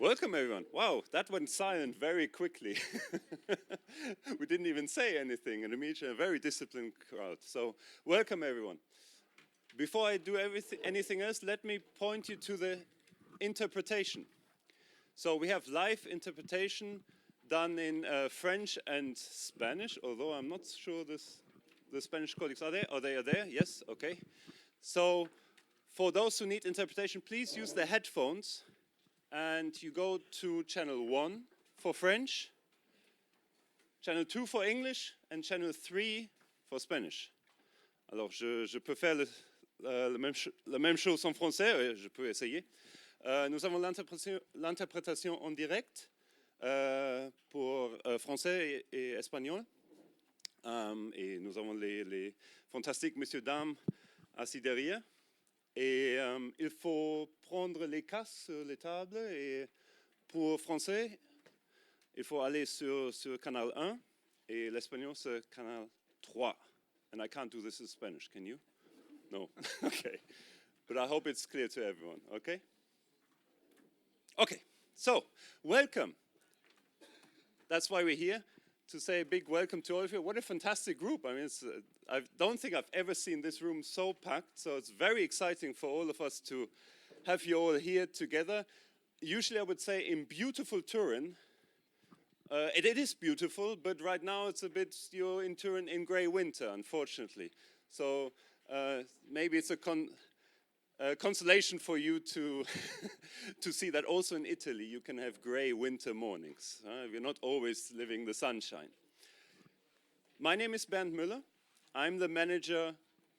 Welcome everyone. Wow, that went silent very quickly. We didn't even say anything, and immediately a very disciplined crowd. So welcome everyone. Before I do anything else, let me point you to the interpretation. So we have live interpretation done in French and Spanish, although I'm not sure the Spanish colleagues are there. Oh, they are there? Yes, okay. So for those who need interpretation, please use the headphones. And you go to channel 1 for French, channel 2 for English, and channel 3 for Spanish. Alors, je peux faire la même chose en français, je peux essayer. Nous avons l'interprétation en direct pour français et espagnol. Et nous avons les fantastiques messieurs, dames assis derrière. Et il faut prendre les casques sur les tables. Et pour français, il faut aller sur canal 1. Et l'espagnol, c'est canal 3. And I can't do this in Spanish, can you? No? Okay. But I hope it's clear to everyone, okay? Okay, so welcome. That's why we're here, to say a big welcome to all of you. What a fantastic group. I mean, I don't think I've ever seen this room so packed, so it's very exciting for all of us to have you all here together. Usually I would say in beautiful Turin. It is beautiful, but right now it's a bit, you're in Turin in grey winter, unfortunately. So maybe it's a consolation for you to to see that also in Italy you can have grey winter mornings. We're not always living the sunshine. My name is Bernd Müller. I'm the manager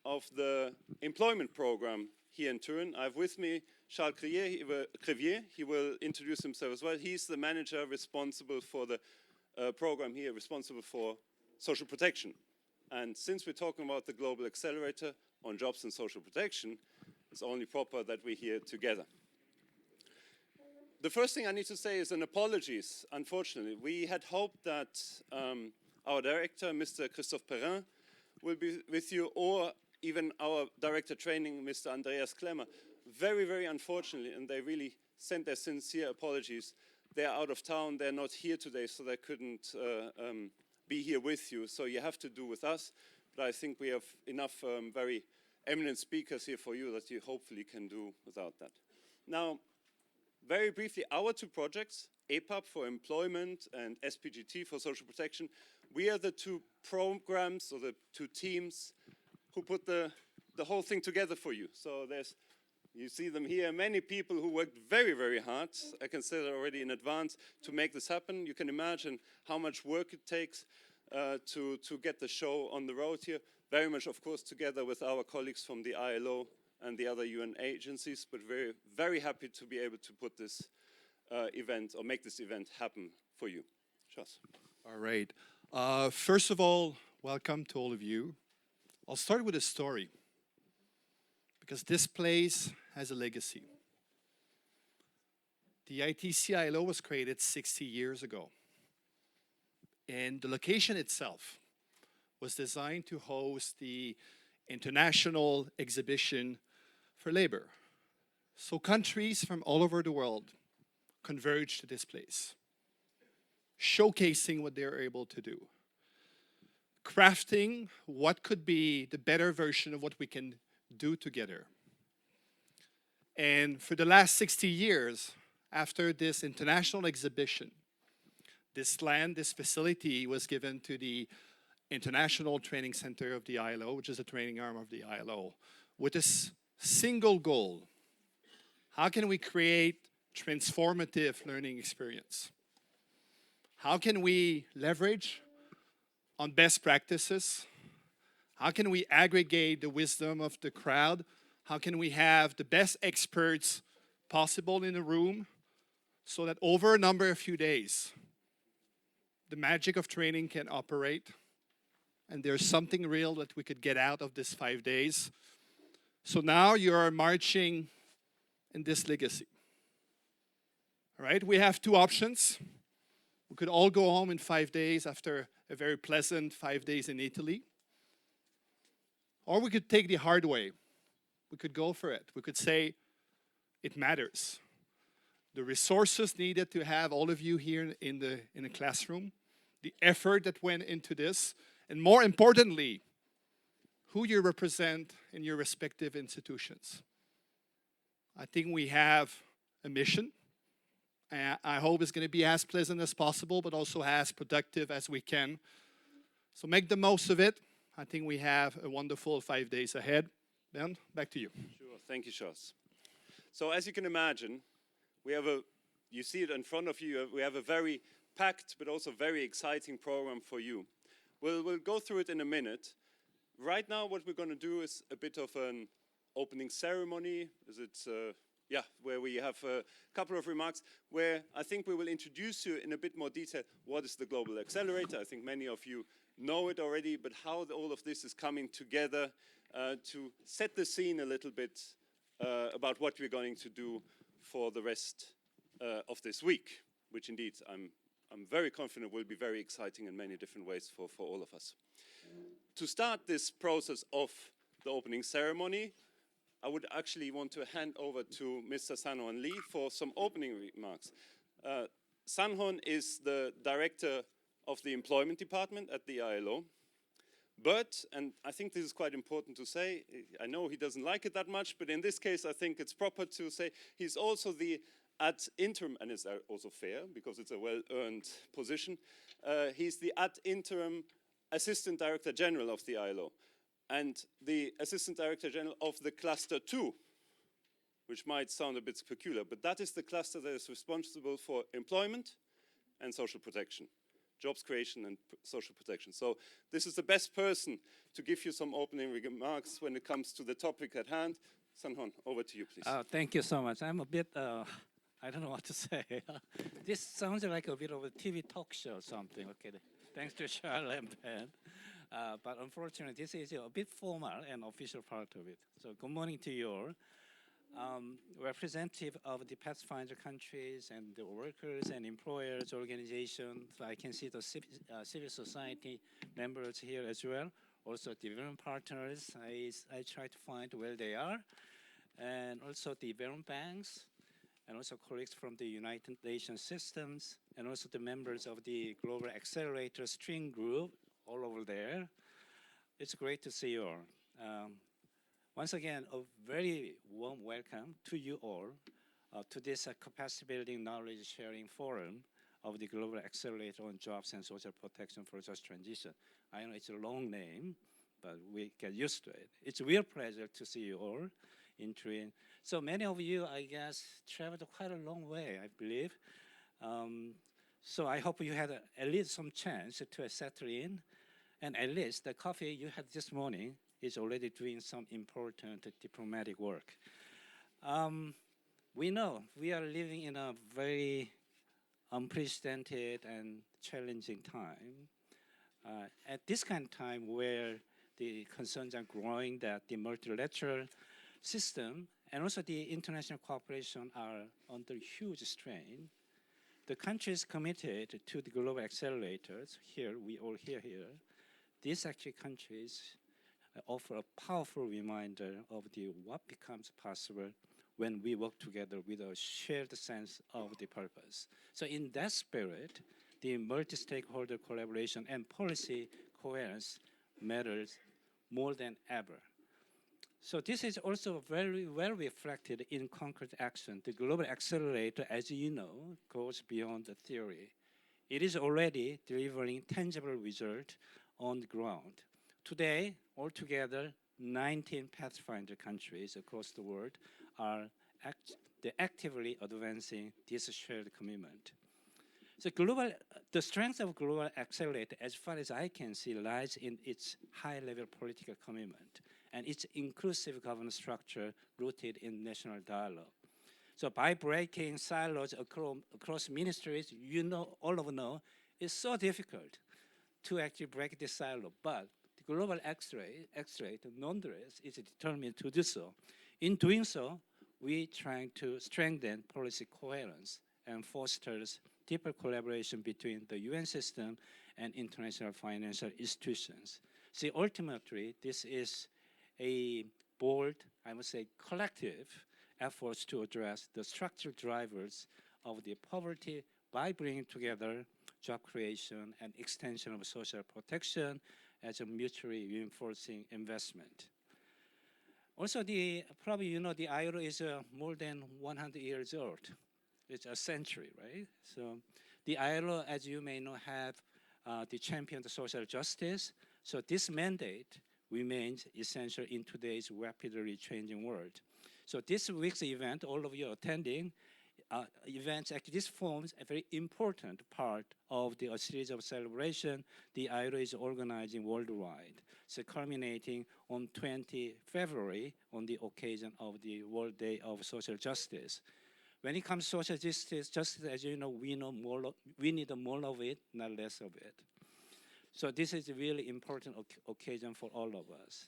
of the employment program here in Turin. I have with me Charles Crevier. He will introduce himself as well. He's the manager responsible for the program here, responsible for social protection. And since we're talking about the Global Accelerator on Jobs and Social Protection, it's only proper that we're here together. The first thing I need to say is an apologies, unfortunately. We had hoped that our director, Mr. Christophe Perrin, will be with you, or even our director training, Mr. Andreas Klemmer. Very, very unfortunately, and they really sent their sincere apologies. They're out of town, they're not here today, so they couldn't be here with you. So you have to do with us, but I think we have enough very eminent speakers here for you that you hopefully can do without that. Now, very briefly, our two projects, EPUB for employment and SPGT for social protection, we are the two programs or the two teams who put the whole thing together for you. So you see them here, many people who worked very, very hard, I can say that already in advance, to make this happen. You can imagine how much work it takes to get the show on the road here. Very much, of course, together with our colleagues from the ILO and the other UN agencies, but very, very happy to be able to put this event or make this event happen for you. Charles. All right. First of all, welcome to all of you. I'll start with a story, because this place has a legacy. The ITC-ILO was created 60 years ago, and the location itself was designed to host the international exhibition for labor. So countries from all over the world converged to this place, showcasing what they're able to do, crafting what could be the better version of what we can do together. And for the last 60 years, after this international exhibition, this land, this facility was given to the International Training Center of the ILO, which is a training arm of the ILO, with this single goal. How can we create transformative learning experience? How can we leverage on best practices? How can we aggregate the wisdom of the crowd? How can we have the best experts possible in the room so that over a number of few days, the magic of training can operate, and there's something real that we could get out of this 5 days. So now you are marching in this legacy. All right, we have two options. We could all go home in 5 days after a very pleasant 5 days in Italy. Or we could take the hard way. We could go for it. We could say, it matters. the resources needed to have all of you here in the classroom, the effort that went into this, and more importantly, who you represent in your respective institutions. I think we have a mission. I hope it's going to be as pleasant as possible, but also as productive as we can. So make the most of it. I think we have a wonderful 5 days ahead. Ben, back to you. Sure, thank you, Charles. So as you can imagine, you see it in front of you, we have a very packed but also very exciting program for you. We'll go through it in a minute. Right now what we're going to do is a bit of an opening ceremony, where we have a couple of remarks where I think we will introduce you in a bit more detail what is the Global Accelerator. I think many of you know it already, but how all of this is coming together to set the scene a little bit about what we're going to do for the rest of this week, which indeed I'm very confident will be very exciting in many different ways for all of us. To start this process of the opening ceremony, I would actually want to hand over to Mr. Sanhon Lee for some opening remarks. Sanhon is the director of the employment department at the ILO. But, and I think this is quite important to say, I know he doesn't like it that much, but in this case I think it's proper to say he's also the ad interim, and it's also fair because it's a well-earned position, he's the ad interim Assistant Director General of the ILO and the Assistant Director General of the Cluster 2, which might sound a bit peculiar, but that is the cluster that is responsible for employment and social protection. Jobs creation and social protection. So this is the best person to give you some opening remarks when it comes to the topic at hand. Sanhon, over to you, please. Thank you so much. I'm a bit, I don't know what to say. This sounds like a bit of a TV talk show or something. Okay, thanks to Charles and Ben. But unfortunately, this is a bit formal and official part of it. So good morning to you all. Representative of the Pathfinder countries and the workers and employers organizations. I can see the civil society members here as well. Also development partners. I try to find where they are. And also the development banks. And also colleagues from the United Nations systems. And also the members of the Global Accelerator String Group all over there. It's great to see you all. Once again, a very warm welcome to you all to this capacity building knowledge sharing forum of the Global Accelerator on Jobs and Social Protection for Just Transition. I know it's a long name, but we get used to it. It's a real pleasure to see you all in Turin. So many of you, I guess, traveled quite a long way, I believe. So I hope you had at least some chance to settle in. And at least the coffee you had this morning is already doing some important diplomatic work. We know we are living in a very unprecedented and challenging time. At this kind of time where the concerns are growing that the multilateral system and also the international cooperation are under huge strain, the countries committed to the global accelerators, here, we all here, these actually countries offer a powerful reminder of what becomes possible when we work together with a shared sense of the purpose. So in that spirit, the multi-stakeholder collaboration and policy coherence matters more than ever. So this is also very well reflected in concrete action. The Global Accelerator, as you know, goes beyond the theory. It is already delivering tangible results on the ground. Today, altogether, 19 Pathfinder countries across the world are actively advancing this shared commitment. So the strength of Global Accelerator, as far as I can see, lies in its high-level political commitment and its inclusive governance structure rooted in national dialogue. So by breaking silos across ministries, all of you know, it's so difficult to actually break this silo, but the Global Accelerator, nonetheless, is determined to do so. In doing so, we trying to strengthen policy coherence and fosters deeper collaboration between the UN system and international financial institutions. See, ultimately, this is a bold, I must say, collective efforts to address the structural drivers of the poverty by bringing together job creation and extension of social protection as a mutually reinforcing investment. Also, probably you know the ILO is more than 100 years old. It's a century, right? So the ILO, as you may know, have the champion of social justice. So this mandate remains essential in today's rapidly changing world. So this week's event, all of you are attending, events, actually this forms a very important part of a series of celebration the ILO is organizing worldwide. So culminating on 20 February on the occasion of the World Day of Social Justice. When it comes to social justice, as you know, we need more of it, not less of it. So this is a really important occasion for all of us.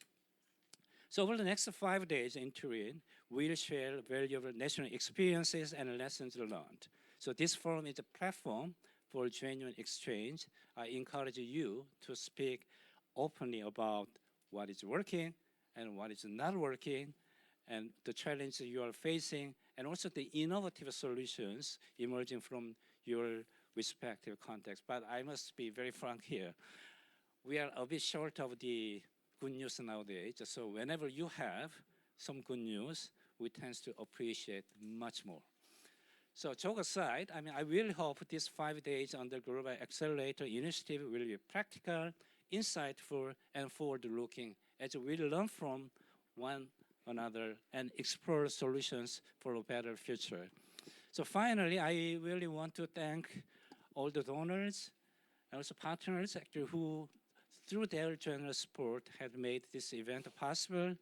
So over the next 5 days in Turin, we'll share valuable national experiences and lessons learned. So this forum is a platform for genuine exchange. I encourage you to speak openly about what is working and what is not working, and the challenges you are facing, and also the innovative solutions emerging from your respective context. But I must be very frank here. We are a bit short of the good news nowadays, so whenever you have some good news, we tend to appreciate much more. So joke aside, I really hope these 5 days on the Global Accelerator Initiative will be practical, insightful, and forward-looking as we learn from one another and explore solutions for a better future. So finally, I really want to thank all the donors and also partners actually who, through their generous support, have made this event possible,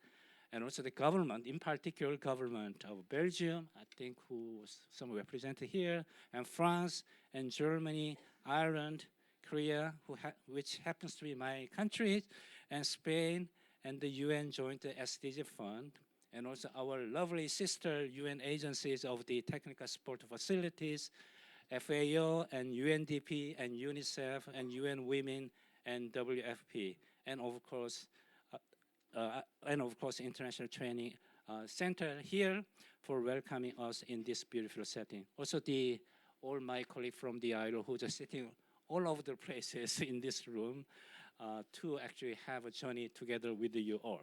and also the government, in particular government of Belgium, I think who was some represented here, and France, and Germany, Ireland, Korea, which happens to be my country, and Spain, and the UN Joint SDG Fund, and also our lovely sister UN agencies of the technical support facilities, FAO, and UNDP, and UNICEF, and UN Women, and WFP, and of course, International Training Center here for welcoming us in this beautiful setting. Also, all my colleagues from the ILO who are just sitting all over the places in this room to actually have a journey together with you all.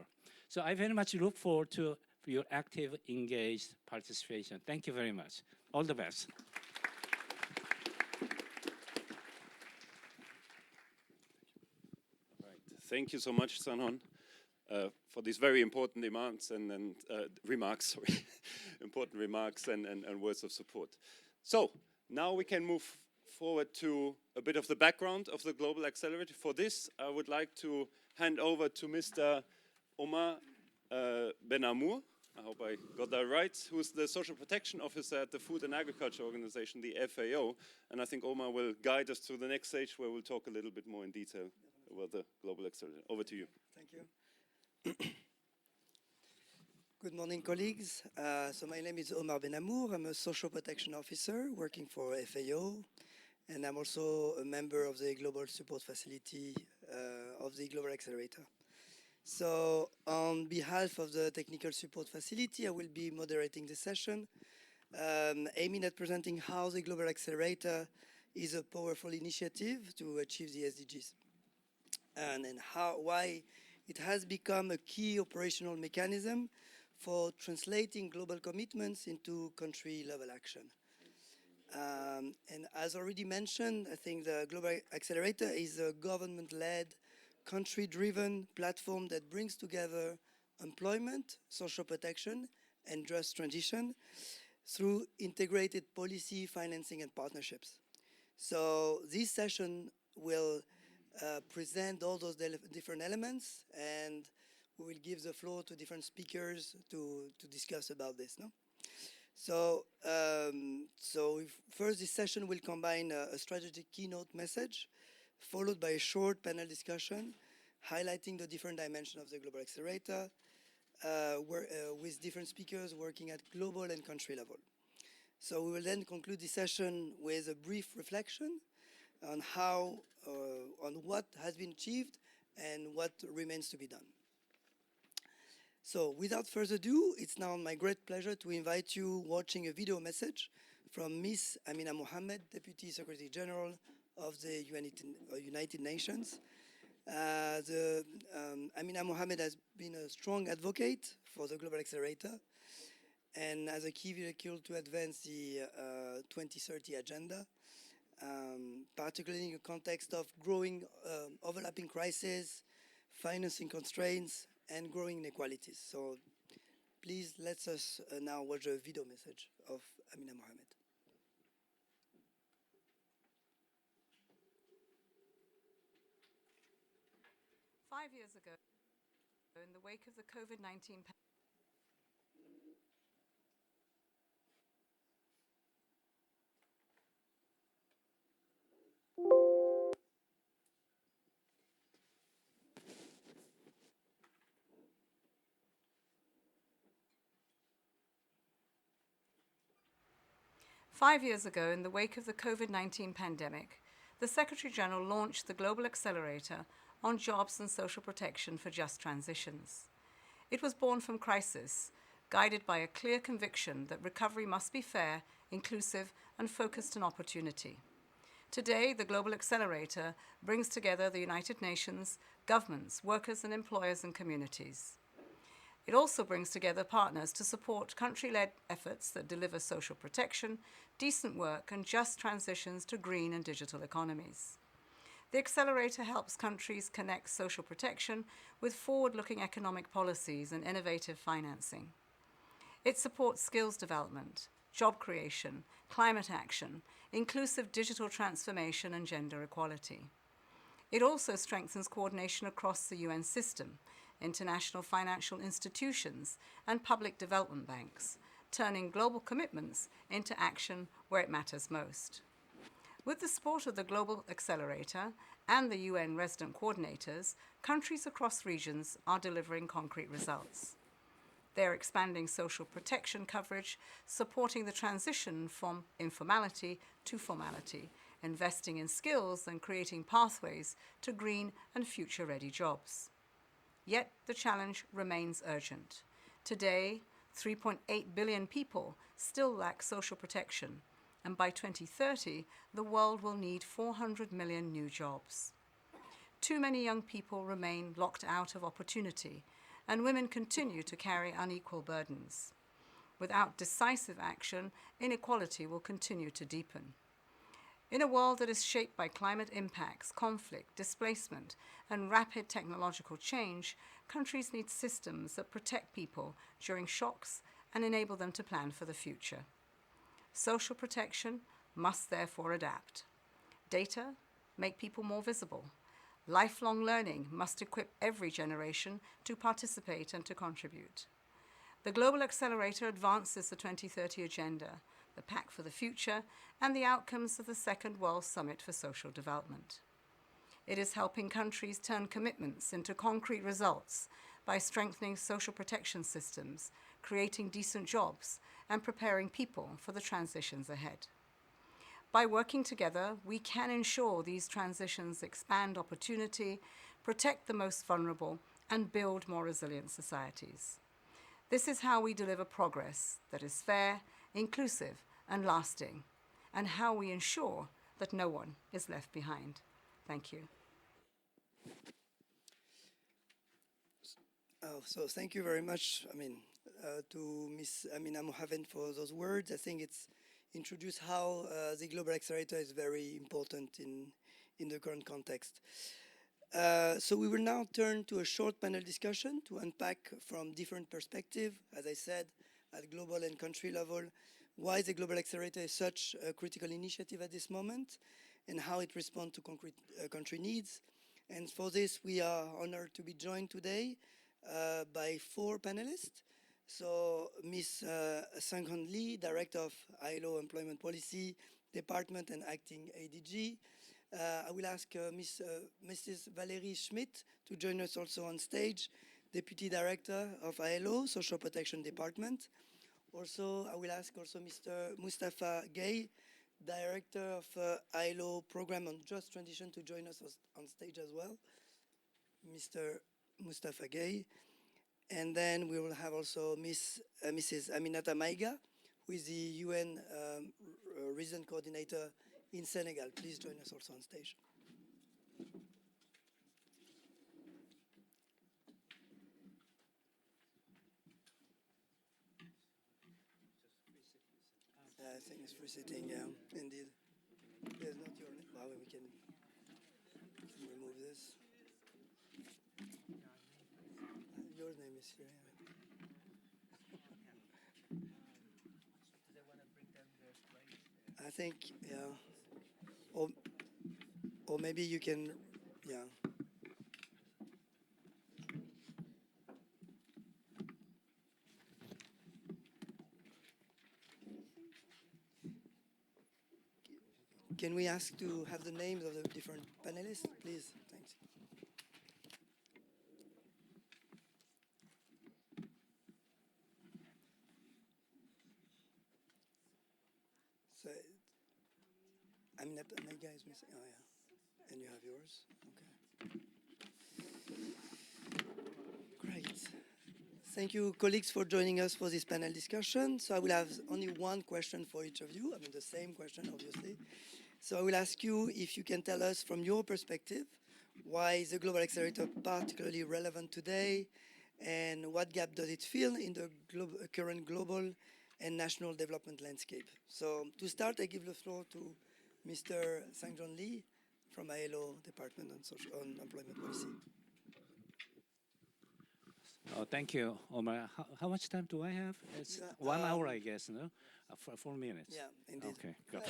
So I very much look forward to your active, engaged participation. Thank you very much. All the best. Thank you so much, Sanhon, for these very important remarks and important remarks and words of support. So now we can move forward to a bit of the background of the Global Accelerator. For this, I would like to hand over to Mr. Omar Benamour. I hope I got that right, who's the Social Protection Officer at the Food and Agriculture Organization, the FAO. And I think Omar will guide us to the next stage where we'll talk a little bit more in detail about the Global Accelerator. Over to you. Thank you. Good morning, colleagues. So my name is Omar Benamour. I'm a Social Protection Officer working for FAO, and I'm also a member of the Global Support Facility of the Global Accelerator. So on behalf of the Technical Support Facility, I will be moderating the session, aiming at presenting how the Global Accelerator is a powerful initiative to achieve the SDGs, and why it has become a key operational mechanism for translating global commitments into country-level action. And as already mentioned, I think the Global Accelerator is a government-led, country-driven platform that brings together employment, social protection, and just transition through integrated policy, financing, and partnerships. So this session will present all those different elements, and we will give the floor to different speakers to discuss about this. No? So, first this session will combine a strategic keynote message, followed by a short panel discussion highlighting the different dimensions of the Global Accelerator with different speakers working at global and country level. So we will then conclude this session with a brief reflection on on what has been achieved and what remains to be done. So without further ado, it's now my great pleasure to invite you watching a video message from Miss Amina Mohammed, Deputy Secretary General of the United Nations. Amina Mohammed has been a strong advocate for the Global Accelerator and as a key vehicle to advance the 2030 agenda, particularly in the context of growing overlapping crises, financing constraints, and growing inequalities. So please let us now watch a video message of Amina Mohammed. 5 years ago, in the wake of the COVID-19 pandemic, 5 years ago, in the wake of the COVID-19 pandemic, the Secretary General launched the Global Accelerator on Jobs and Social Protection for Just Transitions. It was born from crisis, guided by a clear conviction that recovery must be fair, inclusive, and focused on opportunity. Today, the Global Accelerator brings together the United Nations, governments, workers and employers and communities. It also brings together partners to support country-led efforts that deliver social protection, decent work, and just transitions to green and digital economies. The Accelerator helps countries connect social protection with forward-looking economic policies and innovative financing. It supports skills development, job creation, climate action, inclusive digital transformation, and gender equality. It also strengthens coordination across the UN system, international financial institutions, and public development banks, turning global commitments into action where it matters most. With the support of the Global Accelerator and the UN resident coordinators, countries across regions are delivering concrete results. They're expanding social protection coverage, supporting the transition from informality to formality, investing in skills and creating pathways to green and future-ready jobs. Yet the challenge remains urgent. Today, 3.8 billion people still lack social protection, and by 2030, the world will need 400 million new jobs. Too many young people remain locked out of opportunity, and women continue to carry unequal burdens. Without decisive action, inequality will continue to deepen. In a world that is shaped by climate impacts, conflict, displacement, and rapid technological change, countries need systems that protect people during shocks and enable them to plan for the future. Social protection must therefore adapt. Data make people more visible. Lifelong learning must equip every generation to participate and to contribute. The Global Accelerator advances the 2030 Agenda, the Pact for the Future, and the outcomes of the Second World Summit for Social Development. It is helping countries turn commitments into concrete results by strengthening social protection systems, creating decent jobs, and preparing people for the transitions ahead. By working together, we can ensure these transitions expand opportunity, protect the most vulnerable, and build more resilient societies. This is how we deliver progress that is fair, inclusive, and lasting, and how we ensure that no one is left behind. Thank you. So thank you very much, to Ms. Amina Mohammed for those words. I think it's introduced how the Global Accelerator is very important in the current context. So we will now turn to a short panel discussion to unpack from different perspectives, as I said, at global and country level, why the Global Accelerator is such a critical initiative at this moment and how it responds to concrete country needs. And for this, we are honored to be joined today by 4 panelists. So Ms. Sang-Hun Lee, Director of ILO Employment Policy Department and Acting ADG. I will ask Mrs. Valérie Schmidt to join us also on stage, Deputy Director of ILO Social Protection Department. Also, I will ask also Mr. Mustafa Gay, Director of ILO Program on Just Transition, to join us on stage as well. Mr. Mustafa Gay. And then we will have also Mrs. Aminata Maiga, who is the UN resident coordinator in Senegal. Please join us also on stage. I think it's free sitting, yeah, indeed. There's not your name. Well, we can remove this. Your name is here. Yeah. I think, yeah. Or maybe you can, yeah. Can we ask to have the names of the different panelists, please? Thanks. So, I mean, my guy is missing. Oh, yeah. And you have yours? Okay. Great. Thank you, colleagues, for joining us for this panel discussion. So I will have only one question for each of you. I mean, the same question, obviously. So I will ask you if you can tell us from your perspective, why is the Global Accelerator particularly relevant today, and what gap does it fill in the current global and national development landscape? So to start, I give the floor to Mr. Sang-John Lee from ILO Department on Employment Policy. Oh, thank you, Omar. How much time do I have? It's 1 hour, I guess, no? 4 minutes. Yeah, indeed. Okay, good.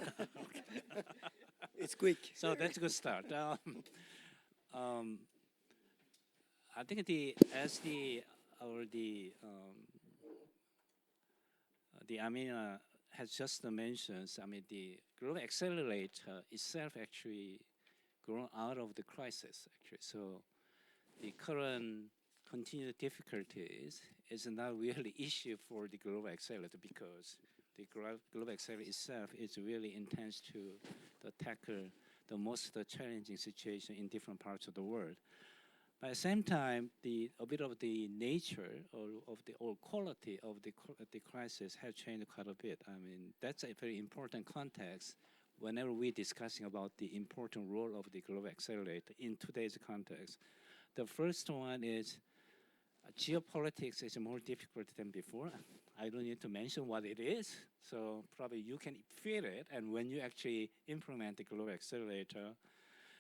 It's quick. So that's a good start. I think Amina has just mentioned, I mean, the Global Accelerator itself actually grown out of the crisis, actually. So the current continued difficulties is not really issue for the Global Accelerator, because the Global Accelerator itself is really intends to tackle the most challenging situation in different parts of the world. But at the same time, a bit of the nature or quality of the crisis has changed quite a bit. I mean, that's a very important context whenever we're discussing about the important role of the Global Accelerator in today's context. The first one is geopolitics is more difficult than before. I don't need to mention what it is, so probably you can feel it, and when you actually implement the Global Accelerator,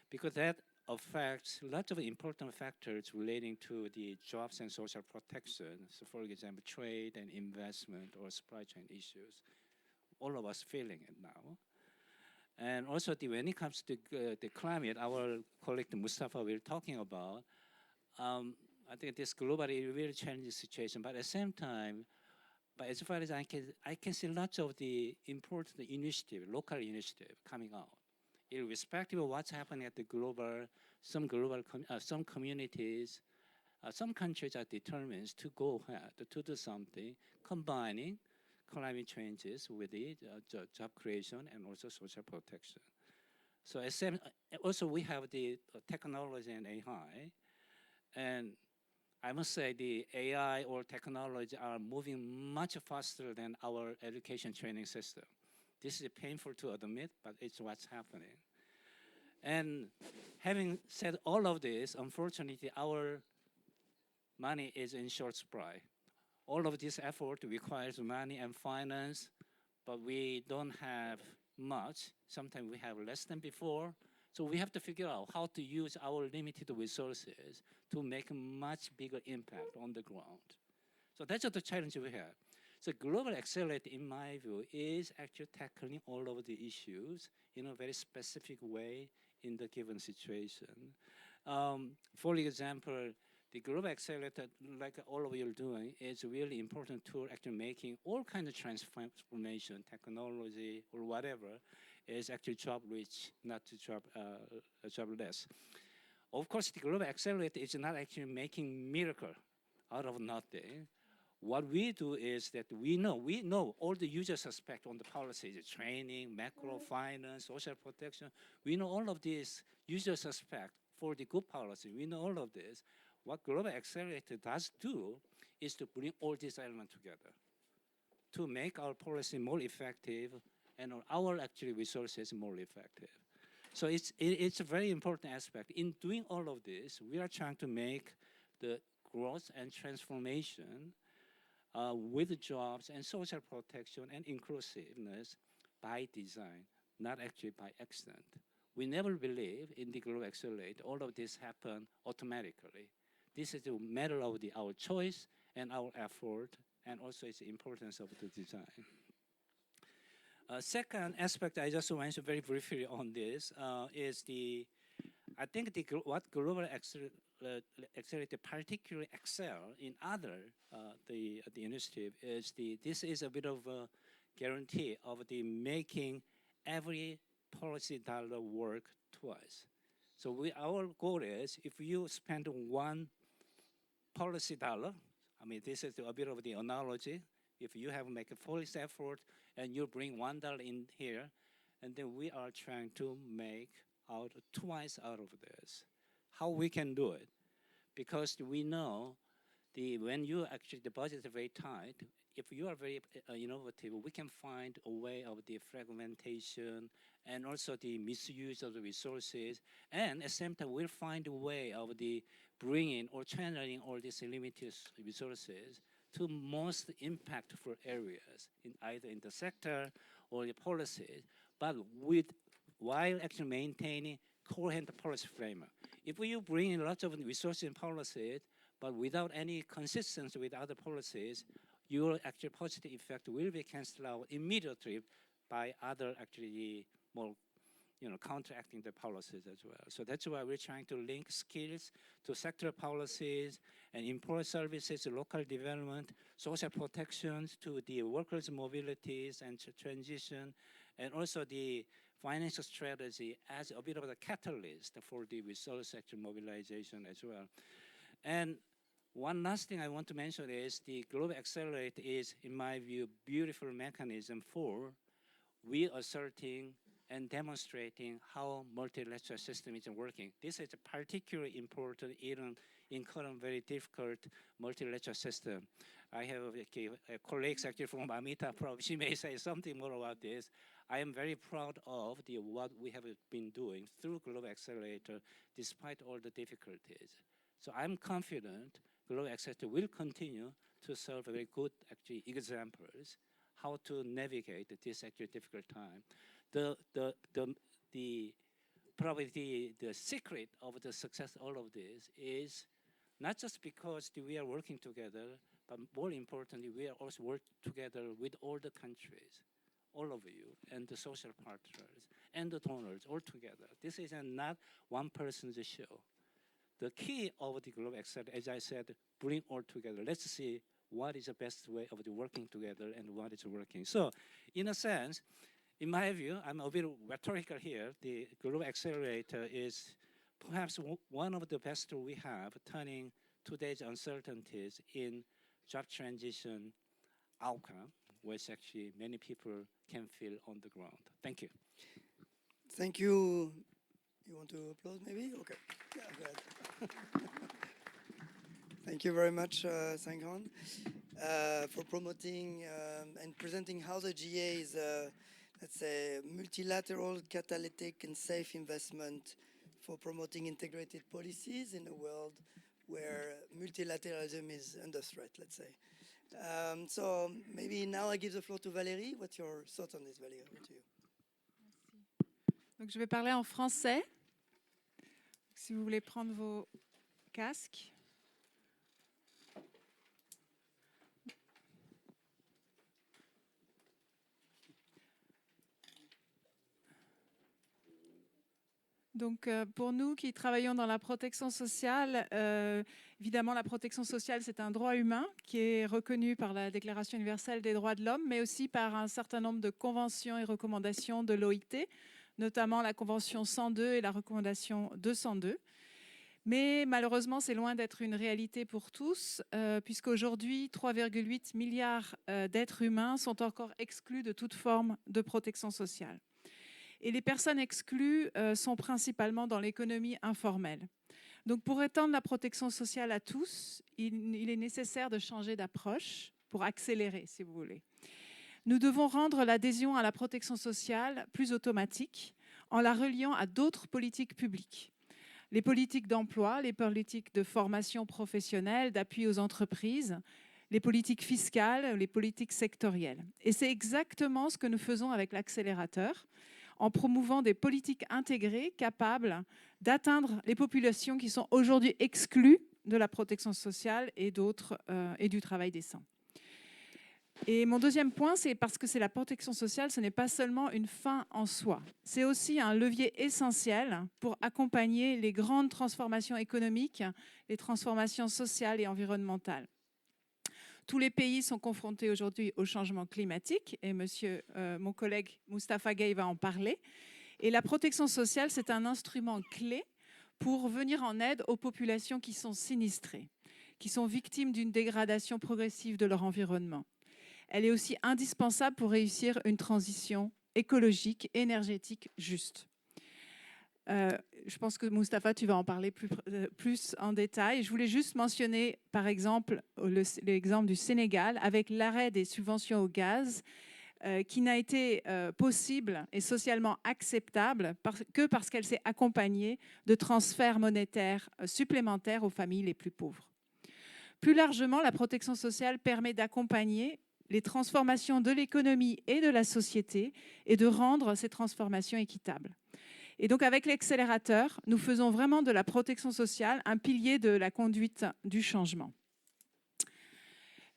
because that affects lots of important factors relating to the jobs and social protection. So for example, trade and investment or supply chain issues. All of us feeling it now. And also when it comes to the climate, our colleague Mustafa we're talking about, I think this globally really challenging situation, but at the same time, but as far as I can see lots of the important initiative, local initiative coming out. Irrespective of what's happening at the global, some communities, some countries are determined to go ahead to do something, combining climate changes with the job creation and also social protection. So also we have the technology and AI, and I must say the AI or technology are moving much faster than our education training system. This is painful to admit, but it's what's happening. And having said all of this, unfortunately, our money is in short supply. All of this effort requires money and finance, but we don't have much. Sometimes we have less than before. So we have to figure out how to use our limited resources to make a much bigger impact on the ground. So that's the challenge we have. So Global Accelerator, in my view, is actually tackling all of the issues in a very specific way in the given situation. For example, the Global Accelerator, like all of you are doing, is a really important tool actually making all kinds of transformation, technology or whatever, is actually job rich, not to jobless. Of course, the Global Accelerator is not actually making miracle out of nothing. What we do is that we know all the user aspects on the policies, training, macro, finance, social protection. We know all of these user aspects for the good policy. We know all of this. What Global Accelerator does do is to bring all these elements together. to make our policy more effective and our actually resources more effective. So it's a very important aspect. In doing all of this, we are trying to make the growth and transformation with jobs and social protection and inclusiveness by design, not actually by accident. We never believe in the Global Accelerate, all of this happen automatically. This is a matter of our choice and our effort, and also its importance of the design. Second aspect I just want to mention very briefly on this is I think what Global Accelerator particularly excel in other the initiative is this is a bit of a guarantee of the making every policy dollar work twice. So our goal is if you spend one policy dollar, I mean this is a bit of the analogy. If you have make a policy effort and you bring $1 in here, and then we are trying to make out twice out of this. How we can do it? Because we know when you actually the budget is very tight, if you are very innovative, we can find a way of the fragmentation and also the misuse of the resources, and at the same time we'll find a way of the bringing or channeling all these limited resources to most impactful areas in either in the sector or the policies, but while actually maintaining coherent policy framework. If you bring in lots of resources and policies, but without any consistency with other policies, your actual positive effect will be cancelled out immediately by other actually more counteracting the policies as well. So that's why we're trying to link skills to sector policies and employee services, local development, social protections to the workers' mobilities and transition, and also the financial strategy as a bit of a catalyst for the resource sector mobilization as well. And one last thing I want to mention is the Global Accelerate is, in my view, beautiful mechanism for reasserting and demonstrating how multilateral system is working. This is particularly important even in current very difficult multilateral system. I have colleagues actually from Amita, probably she may say something more about this. I am very proud of what we have been doing through Global Accelerator despite all the difficulties. So I'm confident Global Accelerator will continue to serve very good actually examples how to navigate this actually difficult time. Probably the secret of the success of all of this is not just because we are working together, but more importantly, we are also working together with all the countries, all of you, and the social partners, and the donors all together. This is not one person's show. The key of the Global Accelerator, as I said, bring all together. Let's see what is the best way of the working together and what is working. So, in a sense, in my view, I'm a bit rhetorical here. The Global Accelerator is perhaps one of the best tools we have, turning today's uncertainties in job transition outcome, which actually many people can feel on the ground. Thank you. Thank you. You want to applause maybe? Okay. Yeah, go ahead. Thank you very much, Sanghan, for promoting and presenting how the GA is let's say, multilateral, catalytic, and safe investment for promoting integrated policies in a world where multilateralism is under threat, let's say. So maybe now I give the floor to Valérie. What's your thoughts on this, Valérie? Over to you. Merci. Donc, je vais parler en français. Si vous voulez prendre vos casques. Donc, pour nous qui travaillons dans la protection sociale, évidemment, la protection sociale, c'est un droit humain qui est reconnu par la Déclaration universelle des droits de l'homme, mais aussi par un certain nombre de conventions et recommandations de l'OIT, notamment la Convention 102 et la recommandation 202. Mais malheureusement, c'est loin d'être une réalité pour tous, puisqu'aujourd'hui, 3,8 milliards d'êtres humains sont encore exclus de toute forme de protection sociale. Et les personnes exclues sont principalement dans l'économie informelle. Donc pour étendre la protection sociale à tous, il est nécessaire de changer d'approche pour accélérer, si vous voulez. Nous devons rendre l'adhésion à la protection sociale plus automatique en la reliant à d'autres politiques publiques. Les politiques d'emploi, les politiques de formation professionnelle, d'appui aux entreprises, les politiques fiscales, les politiques sectorielles. Et c'est exactement ce que nous faisons avec l'accélérateur, en promouvant des politiques intégrées capables d'atteindre les populations qui sont aujourd'hui exclues de la protection sociale et du travail décent. Et mon deuxième point, c'est parce que c'est la protection sociale, ce n'est pas seulement une fin en soi. C'est aussi un levier essentiel pour accompagner les grandes transformations économiques, les transformations sociales et environnementales. Tous les pays sont confrontés aujourd'hui au changement climatique et mon collègue Moustapha Gueye va en parler. Et la protection sociale, c'est un instrument clé pour venir en aide aux populations qui sont sinistrées, qui sont victimes d'une dégradation progressive de leur environnement. Elle est aussi indispensable pour réussir une transition écologique, énergétique juste. Je pense que Moustapha, tu vas en parler plus en détail. Je voulais juste mentionner, par exemple, l'exemple du Sénégal avec l'arrêt des subventions au gaz qui n'a été possible et socialement acceptable que parce qu'elle s'est accompagnée de transferts monétaires supplémentaires aux familles les plus pauvres. Plus largement, la protection sociale permet d'accompagner les transformations de l'économie et de la société et de rendre ces transformations équitables. Et donc, avec l'accélérateur, nous faisons vraiment de la protection sociale un pilier de la conduite du changement.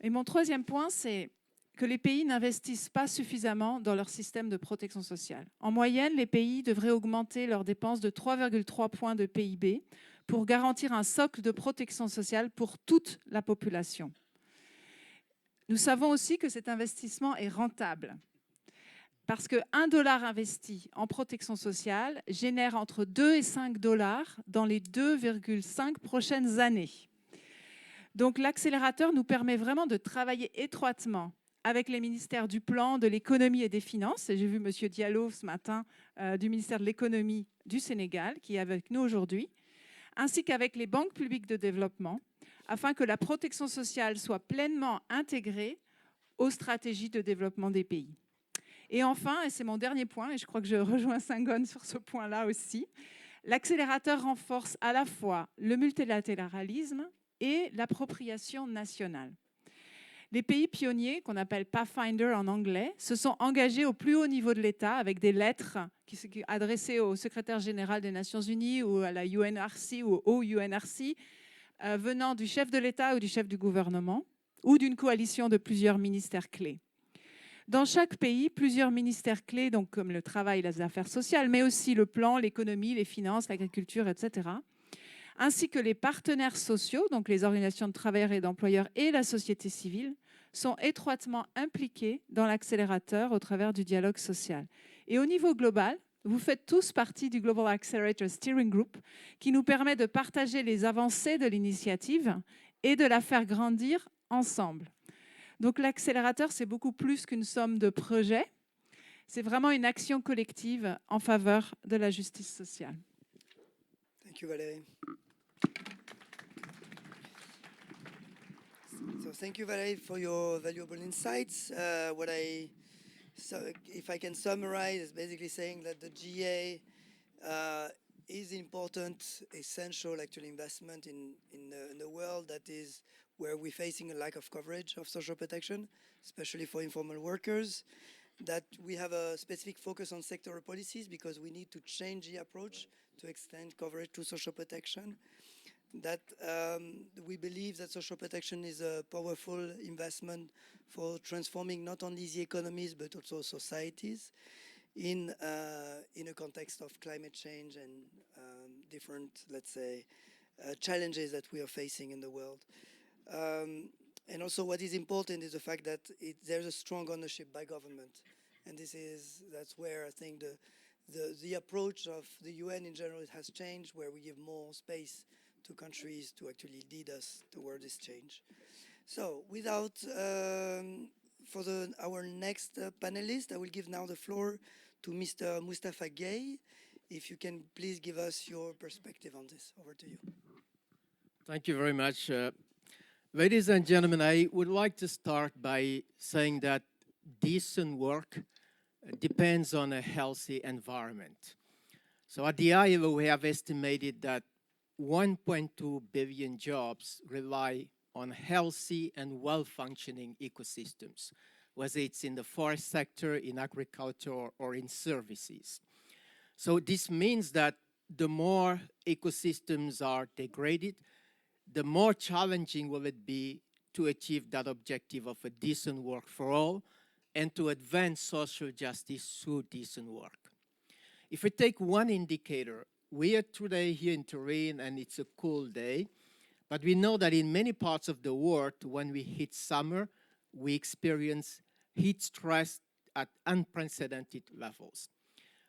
Et mon troisième point, c'est que les pays n'investissent pas suffisamment dans leur système de protection sociale. En moyenne, les pays devraient augmenter leurs dépenses de 3,3 points de PIB pour garantir un socle de protection sociale pour toute la population. Nous savons aussi que cet investissement est rentable parce que $1 investi en protection sociale génère entre 2 et 5 $ dans les 2,5 prochaines années. Donc l'accélérateur nous permet vraiment de travailler étroitement avec les ministères du Plan, de l'Économie et des Finances. Et j'ai vu M. Diallo ce matin du ministère de l'Économie du Sénégal qui est avec nous aujourd'hui, ainsi qu'avec les banques publiques de développement, afin que la protection sociale soit pleinement intégrée aux stratégies de développement des pays. Et enfin, et c'est mon dernier point, et je crois que je rejoins Senghor sur ce point-là aussi, l'accélérateur renforce à la fois le multilatéralisme et l'appropriation nationale. Les pays pionniers, qu'on appelle Pathfinder en anglais, se sont engagés au plus haut niveau de l'État avec des lettres adressées au secrétaire général des Nations Unies ou à la UNRC ou au UNRC, venant du chef de l'État ou du chef du gouvernement ou d'une coalition de plusieurs ministères clés. Dans chaque pays, plusieurs ministères clés, donc comme le travail et les affaires sociales, mais aussi le plan, l'économie, les finances, l'agriculture, etc., ainsi que les partenaires sociaux, donc les organisations de travailleurs et d'employeurs et la société civile, sont étroitement impliqués dans l'accélérateur au travers du dialogue social. Et au niveau global, vous faites tous partie du Global Accelerator Steering Group qui nous permet de partager les avancées de l'initiative et de la faire grandir ensemble. Donc l'accélérateur, c'est beaucoup plus qu'une somme de projets. C'est vraiment une action collective en faveur de la justice sociale. Thank you, Valérie. So thank you, Valérie, for your valuable insights. If I can summarize, it's basically saying that the GA is important, essential, actually, investment in a world that is where we're facing a lack of coverage of social protection, especially for informal workers, that we have a specific focus on sectoral policies because we need to change the approach to extend coverage to social protection, that we believe that social protection is a powerful investment for transforming not only the economies but also societies in a context of climate change and different, let's say, challenges that we are facing in the world. And also what is important is the fact that there's a strong ownership by government. And that's where I think the approach of the UN in general has changed, where we give more space to countries to actually lead us toward this change. So without, our next panelist, I will give now the floor to Mr. Moustapha Gueye. If you can please give us your perspective on this. Over to you. Thank you very much. Ladies and gentlemen, I would like to start by saying that decent work depends on a healthy environment. So at the ILO, we have estimated that 1.2 billion jobs rely on healthy and well-functioning ecosystems, whether it's in the forest sector, in agriculture, or in services. So this means that the more ecosystems are degraded, the more challenging will it be to achieve that objective of a decent work for all and to advance social justice through decent work. If we take one indicator, we are today here in Turin and it's a cool day, but we know that in many parts of the world, when we hit summer, we experience heat stress at unprecedented levels.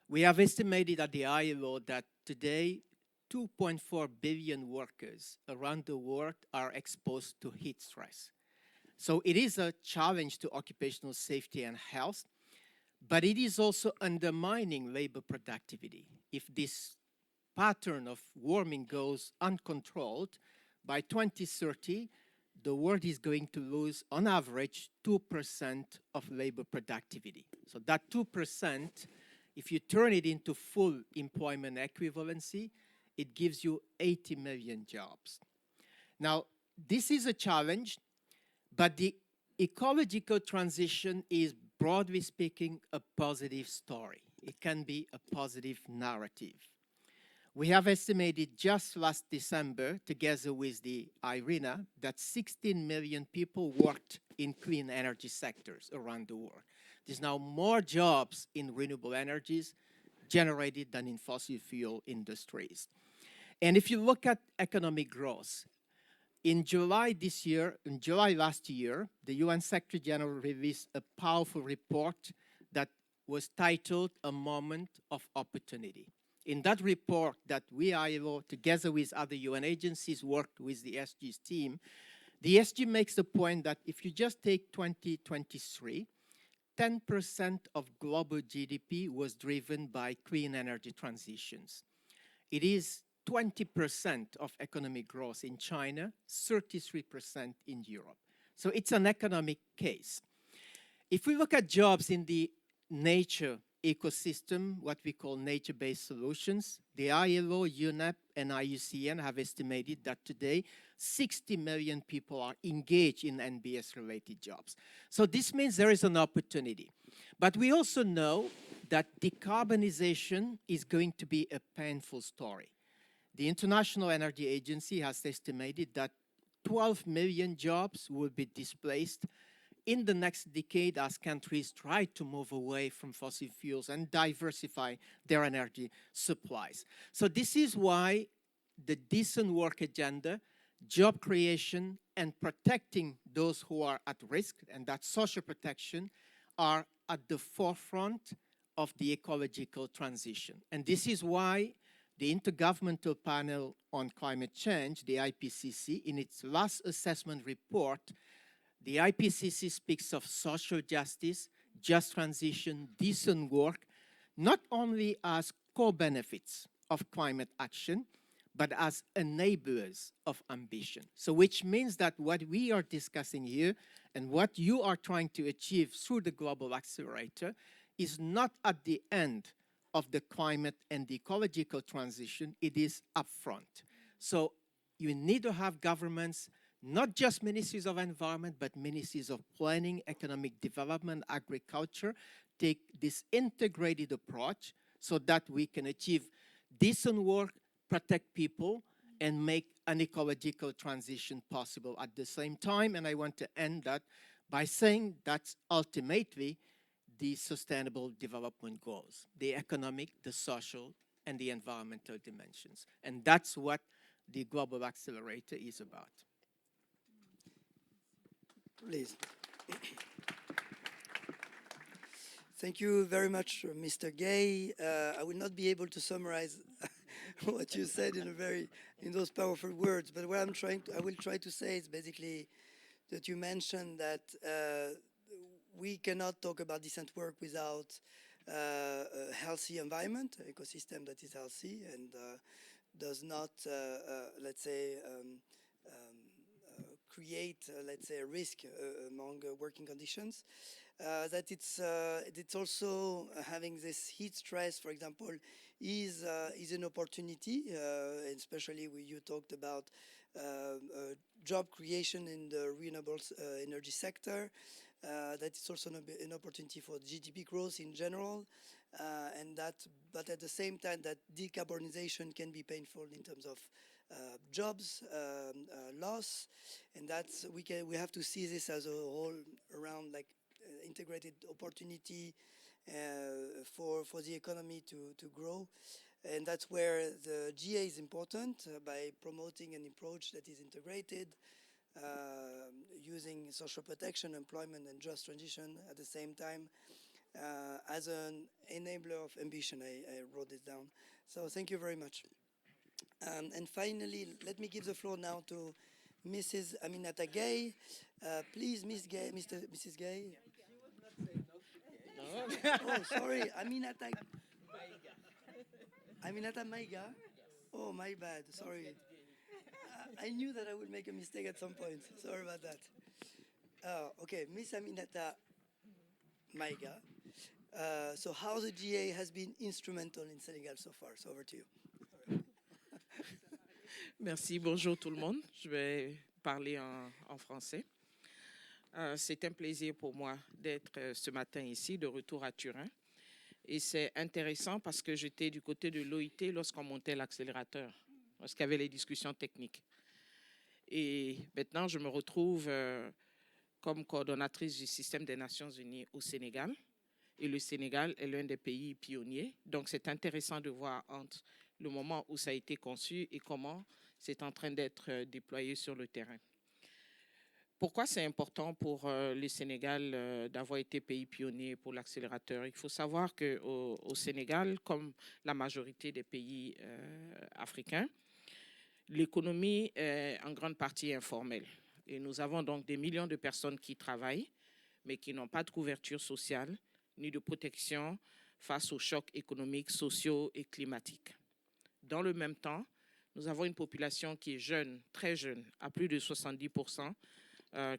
We have estimated at the ILO that today 2.4 billion workers around the world are exposed to heat stress. So it is a challenge to occupational safety and health, but it is also undermining labor productivity. If this pattern of warming goes uncontrolled, by 2030, the world is going to lose, on average, 2% of labor productivity. So that 2%, if you turn it into full employment equivalency, it gives you 80 million jobs. Now, this is a challenge, but the ecological transition is, broadly speaking, a positive story. It can be a positive narrative. We have estimated just last December, together with the IRENA, that 16 million people worked in clean energy sectors around the world. There's now more jobs in renewable energies generated than in fossil fuel industries. And if you look at economic growth, in July last year, the UN Secretary General released a powerful report that was titled A Moment of Opportunity. In that report that we, ILO, together with other UN agencies, worked with the SG's team, the SG makes the point that if you just take 2023, 10% of global GDP was driven by clean energy transitions. It is 20% of economic growth in China, 33% in Europe. So it's an economic case. If we look at jobs in the nature ecosystem, what we call nature-based solutions, the ILO, UNEP, and IUCN have estimated that today 60 million people are engaged in NBS-related jobs. So this means there is an opportunity. But we also know that decarbonization is going to be a painful story. The International Energy Agency has estimated that 12 million jobs will be displaced in the next decade as countries try to move away from fossil fuels and diversify their energy supplies. So this is why the decent work agenda, job creation, and protecting those who are at risk, and that social protection, are at the forefront of the ecological transition. And this is why the Intergovernmental Panel on Climate Change, the IPCC, in its last assessment report, the IPCC speaks of social justice, just transition, decent work, not only as core benefits of climate action, but as enablers of ambition. So which means that what we are discussing here and what you are trying to achieve through the Global Accelerator is not at the end of the climate and the ecological transition, it is upfront. So you need to have governments, not just ministries of environment, but ministries of planning, economic development, agriculture, take this integrated approach so that we can achieve decent work, protect people, and make an ecological transition possible at the same time. And I want to end that by saying that's ultimately the sustainable development goals, the economic, the social, and the environmental dimensions. And that's what the Global Accelerator is about. Please. Thank you very much, Mr. Gay. I will not be able to summarize what you said in those powerful words, but what I will try to say is basically that you mentioned that we cannot talk about decent work without a healthy environment, an ecosystem that is healthy and does not, let's say, create, let's say, a risk among working conditions. that it's also having this heat stress, for example, is an opportunity, and especially when you talked about job creation in the renewable energy sector. That it's also an opportunity for GDP growth in general, but at the same time, that decarbonization can be painful in terms of jobs loss, and we have to see this as a whole around like integrated opportunity for the economy to grow. And that's where the GA is important by promoting an approach that is integrated, using social protection, employment, and just transition at the same time as an enabler of ambition. I wrote this down. So thank you very much. And finally, let me give the floor now to Mrs. Aminata Gay. Please, Miss Gay, Mrs. Gay. Oh, sorry, Aminata Maiga. Oh, my bad. Sorry. I knew that I would make a mistake at some point. Sorry about that. Okay, Miss Aminata Maiga. So how the GA has been instrumental in Senegal so far. So over to you. Merci, bonjour tout le monde. Je vais parler en français. C'est un plaisir pour moi d'être ce matin ici, de retour à Turin. Et c'est intéressant parce que j'étais du côté de l'OIT lorsqu'on montait l'accélérateur, lorsqu'il y avait les discussions techniques. Et maintenant, je me retrouve comme coordonnatrice du système des Nations Unies au Sénégal. Et le Sénégal est l'un des pays pionniers. Donc, c'est intéressant de voir entre le moment où ça a été conçu et comment c'est en train d'être déployé sur le terrain. Pourquoi c'est important pour le Sénégal d'avoir été pays pionnier pour l'accélérateur? Il faut savoir qu'au Sénégal, comme la majorité des pays africains, l'économie est en grande partie informelle. Et nous avons donc des millions de personnes qui travaillent, mais qui n'ont pas de couverture sociale ni de protection face aux chocs économiques, sociaux et climatiques. Dans le même temps, nous avons une population qui est jeune, très jeune, à plus de 70%,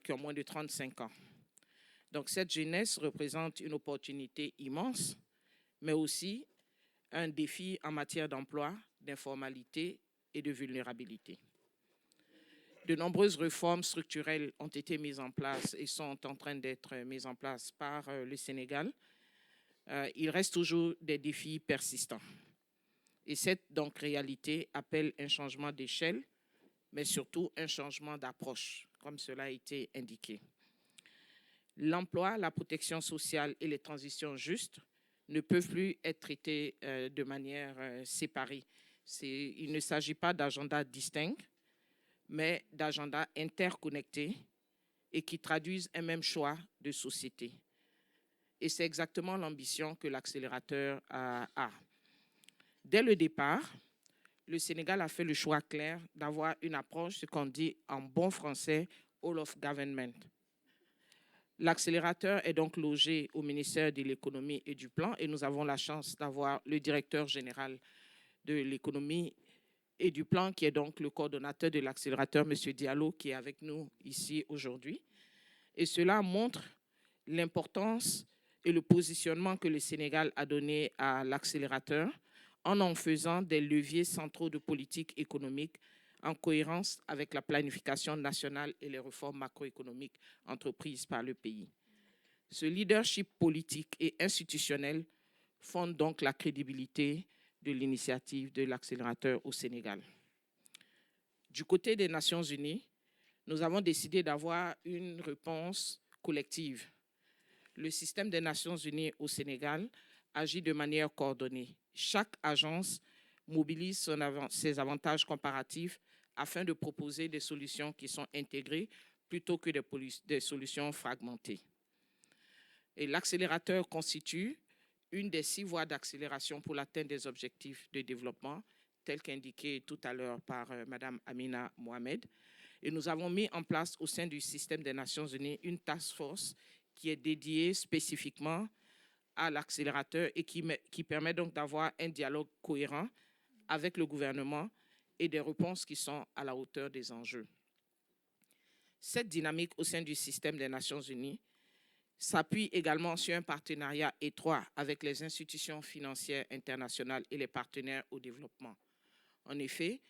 qui ont moins de 35 ans. Donc cette jeunesse représente une opportunité immense, mais aussi un défi en matière d'emploi, d'informalité et de vulnérabilité. De nombreuses réformes structurelles ont été mises en place et sont en train d'être mises en place par le Sénégal. Il reste toujours des défis persistants. Et cette donc réalité appelle un changement d'échelle, mais surtout un changement d'approche, comme cela a été indiqué. L'emploi, la protection sociale et les transitions justes ne peuvent plus être traités de manière séparée. Il ne s'agit pas d'agendas distincts, mais d'agendas interconnectés et qui traduisent un même choix de société. Et c'est exactement l'ambition que l'accélérateur a. Dès le départ, le Sénégal a fait le choix clair d'avoir une approche, ce qu'on dit en bon français, all of government. L'accélérateur est donc logé au ministère de l'économie et du plan et nous avons la chance d'avoir le directeur général de l'économie et du plan qui est donc le coordonnateur de l'accélérateur, M. Diallo, qui est avec nous ici aujourd'hui. Et cela montre l'importance et le positionnement que le Sénégal a donné à l'accélérateur en faisant des leviers centraux de politique économique en cohérence avec la planification nationale et les réformes macroéconomiques entreprises par le pays. Ce leadership politique et institutionnel fonde donc la crédibilité de l'initiative de l'accélérateur au Sénégal. Du côté des Nations Unies, nous avons décidé d'avoir une réponse collective. Le système des Nations Unies au Sénégal agit de manière coordonnée. Chaque agence mobilise ses avantages comparatifs afin de proposer des solutions qui sont intégrées plutôt que des solutions fragmentées. Et l'accélérateur constitue une des 6 voies d'accélération pour l'atteinte des objectifs de développement, tels qu'indiqués tout à l'heure par Mme Amina Mohamed. Et nous avons mis en place au sein du système des Nations Unies une task force qui est dédiée spécifiquement à l'accélérateur et qui permet donc d'avoir un dialogue cohérent avec le gouvernement et des réponses qui sont à la hauteur des enjeux. Cette dynamique au sein du système des Nations Unies s'appuie également sur un partenariat étroit avec les institutions financières internationales et les partenaires au développement. En effet,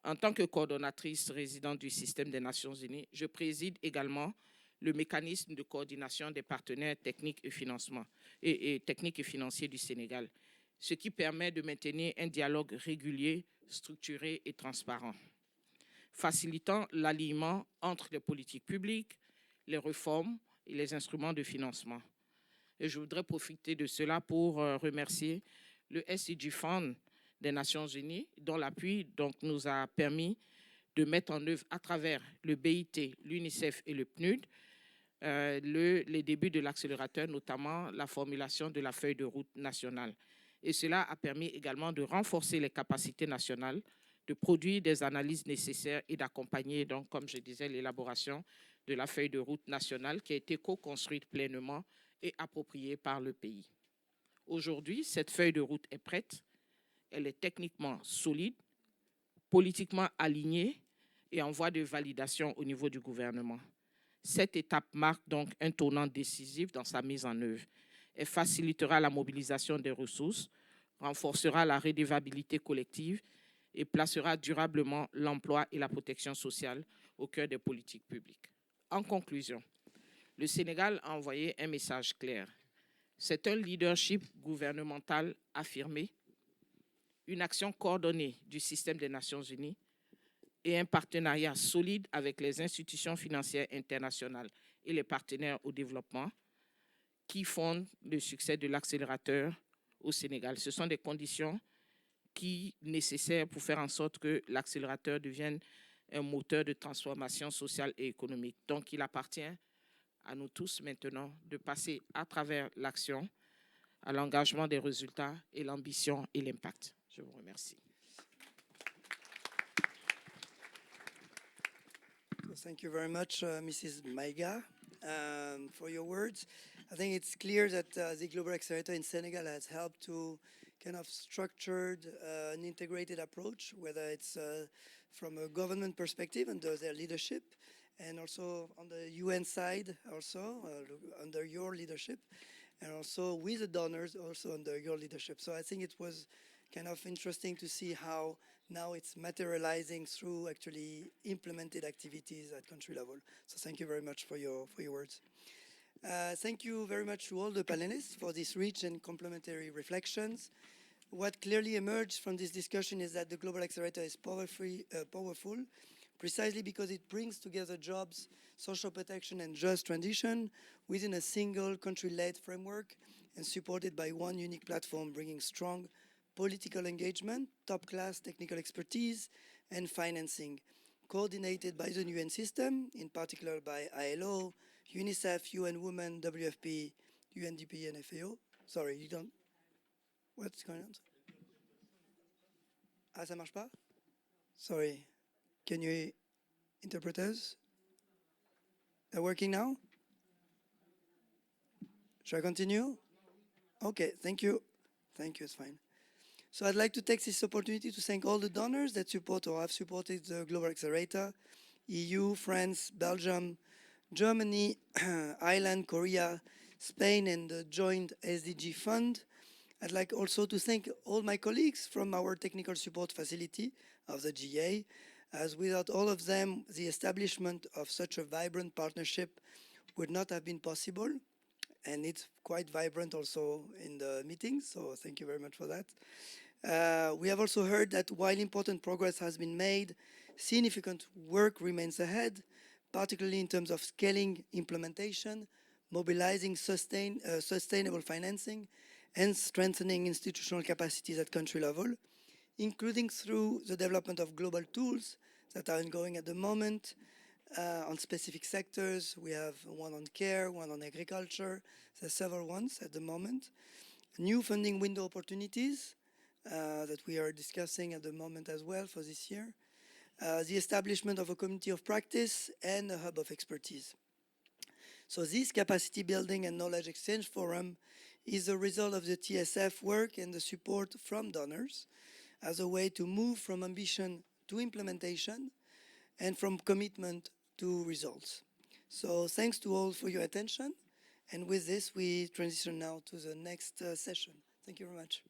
en tant que coordonnatrice résidente du système des Nations Unies, je préside également le mécanisme de coordination des partenaires techniques et techniques et financiers du Sénégal, ce qui permet de maintenir un dialogue régulier, structuré et transparent, facilitant l'alignement entre les politiques publiques, les réformes et les instruments de financement. Et je voudrais profiter de cela pour remercier le SDG Fund des Nations Unies, dont l'appui nous a permis de mettre en œuvre à travers le BIT, l'UNICEF et le PNUD les débuts de l'accélérateur, notamment la formulation de la feuille de route nationale. Et cela a permis également de renforcer les capacités nationales, de produire des analyses nécessaires et d'accompagner, donc, comme je disais, l'élaboration de la feuille de route nationale qui a été co-construite pleinement et appropriée par le pays. Aujourd'hui, cette feuille de route est prête. Elle est techniquement solide, politiquement alignée et en voie de validation au niveau du gouvernement. Cette étape marque donc un tournant décisif dans sa mise en œuvre. Elle facilitera la mobilisation des ressources, renforcera la redevabilité collective et placera durablement l'emploi et la protection sociale au cœur des politiques publiques. En conclusion, le Sénégal a envoyé un message clair. C'est un leadership gouvernemental affirmé, une action coordonnée du système des Nations Unies et un partenariat solide avec les institutions financières internationales et les partenaires au développement qui fondent le succès de l'accélérateur au Sénégal. Ce sont des conditions nécessaires pour faire en sorte que l'accélérateur devienne un moteur de transformation sociale et économique. Donc, il appartient à nous tous maintenant de passer à travers l'action à l'engagement des résultats et l'ambition et l'impact. Je vous remercie. Thank you very much, Mrs. Maiga, for your words. I think it's clear that the Global Accelerator in Senegal has helped to kind of structured an integrated approach, whether it's from a government perspective under their leadership, and also on the UN side, also under your leadership, and also with the donors, also under your leadership. So I think it was kind of interesting to see how now it's materializing through actually implemented activities at country level. So thank you very much for your words. Thank you very much to all the panelists for these rich and complementary reflections. What clearly emerged from this discussion is that the Global Accelerator is powerful precisely because it brings together jobs, social protection, and just transition within a single country-led framework and supported by one unique platform, bringing strong political engagement, top-class technical expertise, and financing, coordinated by the UN system, in particular by ILO, UNICEF, UN Women, WFP, UNDP, and FAO. Sorry, you don't... What's going on? Ah, ça marche pas? Sorry. Can you interpreters? They're working now? Should I continue? Okay, thank you. Thank you, it's fine. So I'd like to take this opportunity to thank all the donors that support or have supported the Global Accelerator: EU, France, Belgium, Germany, Ireland, Korea, Spain, and the joint SDG Fund. I'd like also to thank all my colleagues from our technical support facility of the GA, as without all of them, the establishment of such a vibrant partnership would not have been possible. And it's quite vibrant also in the meetings, so thank you very much for that. We have also heard that while important progress has been made, significant work remains ahead, particularly in terms of scaling implementation, mobilizing sustainable financing, and strengthening institutional capacities at country level, including through the development of global tools that are ongoing at the moment on specific sectors. We have one on care, one on agriculture. There are several ones at the moment. New funding window opportunities that we are discussing at the moment as well for this year. The establishment of a community of practice and a hub of expertise. So this capacity building and knowledge exchange forum is a result of the TSF work and the support from donors as a way to move from ambition to implementation and from commitment to results. So thanks to all for your attention. And with this, we transition now to the next session. Thank you very much.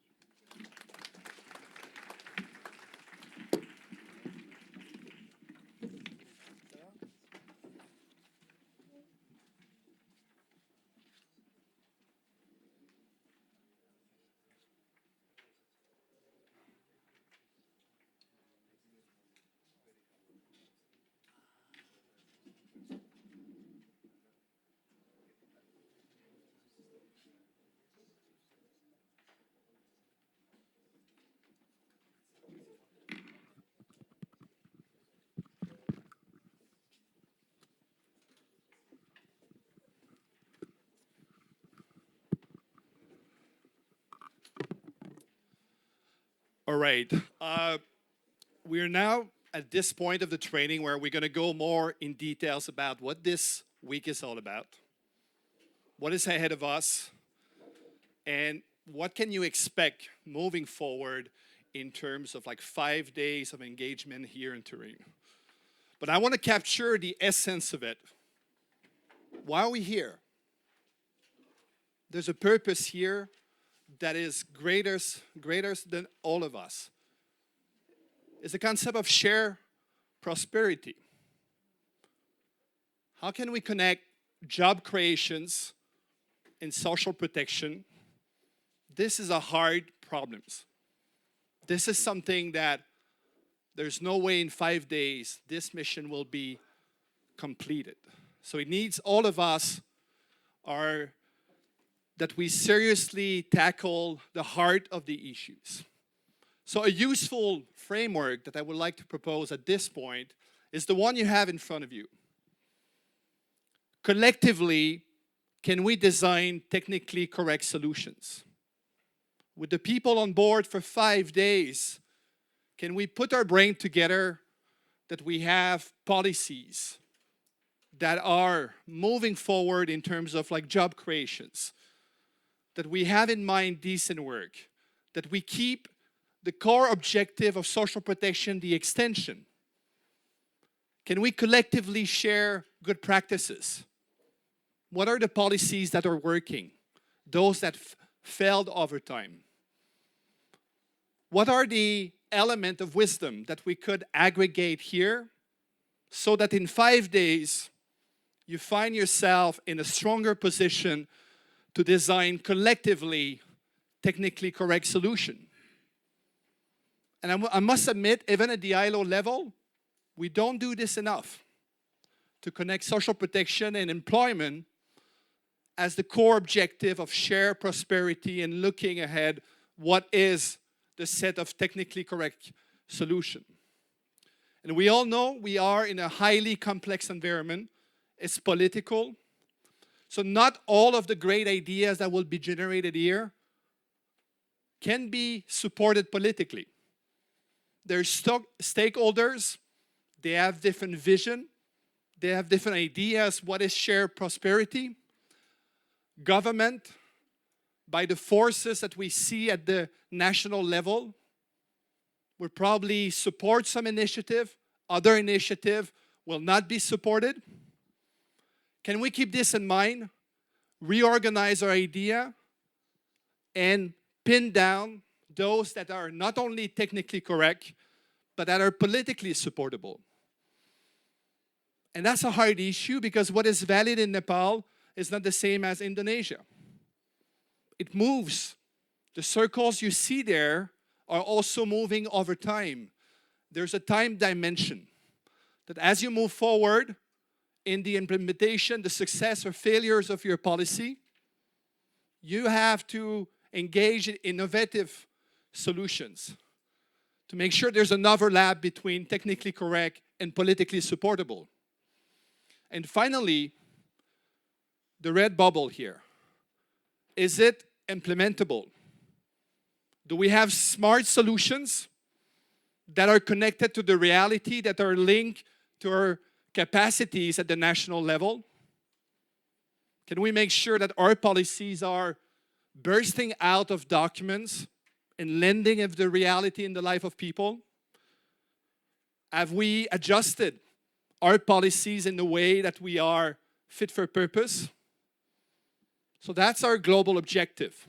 All right. We're now at this point of the training where we're going to go more in details about what this week is all about, what is ahead of us, and what can you expect moving forward in terms of like 5 days of engagement here in Turin. But I want to capture the essence of it. Why are we here? There's a purpose here that is greater than all of us. It's the concept of shared prosperity. How can we connect job creations and social protection? This is a hard problem. This is something that there's no way in 5 days this mission will be completed. So it needs all of us that we seriously tackle the heart of the issues. So a useful framework that I would like to propose at this point is the one you have in front of you. Collectively, can we design technically correct solutions? With the people on board for 5 days, can we put our brain together that we have policies that are moving forward in terms of like job creations, that we have in mind decent work, that we keep the core objective of social protection the extension? Can we collectively share good practices? What are the policies that are working? Those that failed over time? What are the elements of wisdom that we could aggregate here so that in 5 days you find yourself in a stronger position to design collectively technically correct solution? And I must admit, even at the ILO level, we don't do this enough to connect social protection and employment as the core objective of shared prosperity and looking ahead what is the set of technically correct solution. And we all know we are in a highly complex environment. It's political. So not all of the great ideas that will be generated here can be supported politically. There's stakeholders, they have different vision, they have different ideas what is shared prosperity. Government, by the forces that we see at the national level, will probably support some initiative, other initiative will not be supported. Can we keep this in mind, reorganize our idea, and pin down those that are not only technically correct, but that are politically supportable? And that's a hard issue because what is valid in Nepal is not the same as Indonesia. It moves. The circles you see there are also moving over time. There's a time dimension that as you move forward in the implementation, the success or failures of your policy, you have to engage in innovative solutions to make sure there's an overlap between technically correct and politically supportable. And finally, the red bubble here. Is it implementable? Do we have smart solutions that are connected to the reality, that are linked to our capacities at the national level? Can we make sure that our policies are bursting out of documents and lending of the reality in the life of people? Have we adjusted our policies in the way that we are fit for purpose? So that's our global objective.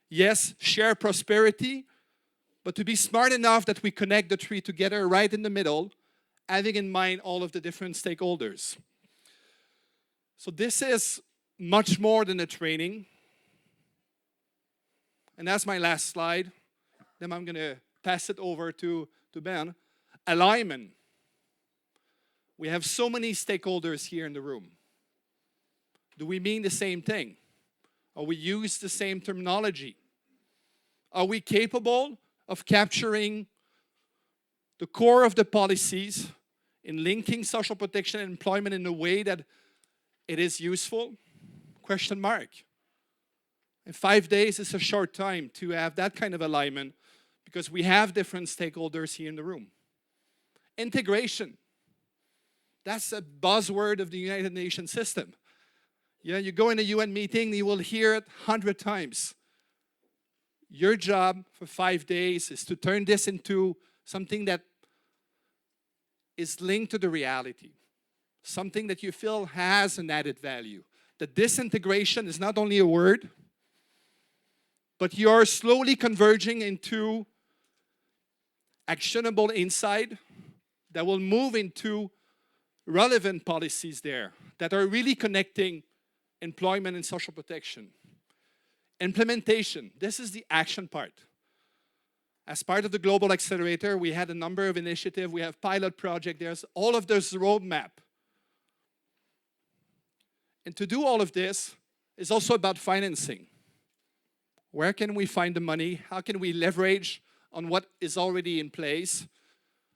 Yes, share prosperity, but to be smart enough that we connect the three together right in the middle, having in mind all of the different stakeholders. So this is much more than a training. And that's my last slide. Then I'm going to pass it over to Ben. Alignment. We have so many stakeholders here in the room. Do we mean the same thing? Are we use the same terminology? Are we capable of capturing the core of the policies in linking social protection and employment in a way that it is useful? Question mark. And 5 days is a short time to have that kind of alignment because we have different stakeholders here in the room. Integration. That's a buzzword of the United Nations system. Yeah, you go in a UN meeting, you will hear it 100 times. Your job for 5 days is to turn this into something that is linked to the reality. Something that you feel has an added value. That this integration is not only a word, but you're slowly converging into actionable insight that will move into relevant policies there that are really connecting employment and social protection. Implementation, this is the action part. As part of the Global Accelerator, we had a number of initiatives. We have pilot projects. There's all of this roadmap. And to do all of this is also about financing. Where can we find the money? How can we leverage on what is already in place?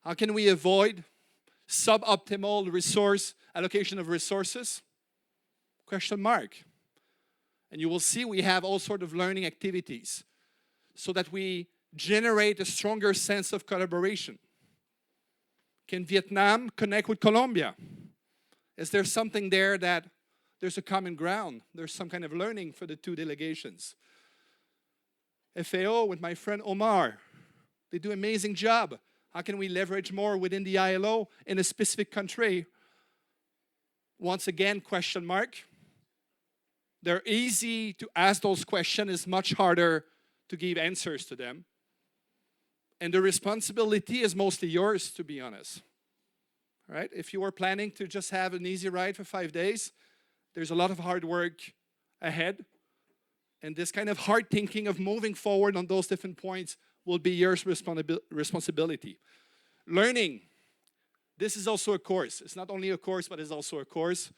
How can we avoid suboptimal resource allocation of resources? Question mark. And you will see we have all sorts of learning activities so that we generate a stronger sense of collaboration. Can Vietnam connect with Colombia? Is there something there that there's a common ground? There's some kind of learning for the two delegations. FAO with my friend Omar, they do an amazing job. How can we leverage more within the ILO in a specific country? Once again, question mark. They're easy to ask those questions. It's much harder to give answers to them. And the responsibility is mostly yours, to be honest. Right? If you were planning to just have an easy ride for 5 days, there's a lot of hard work ahead. And this kind of hard thinking of moving forward on those different points will be your responsibility. Learning. This is also a course. It's not only a course, but it's also a course.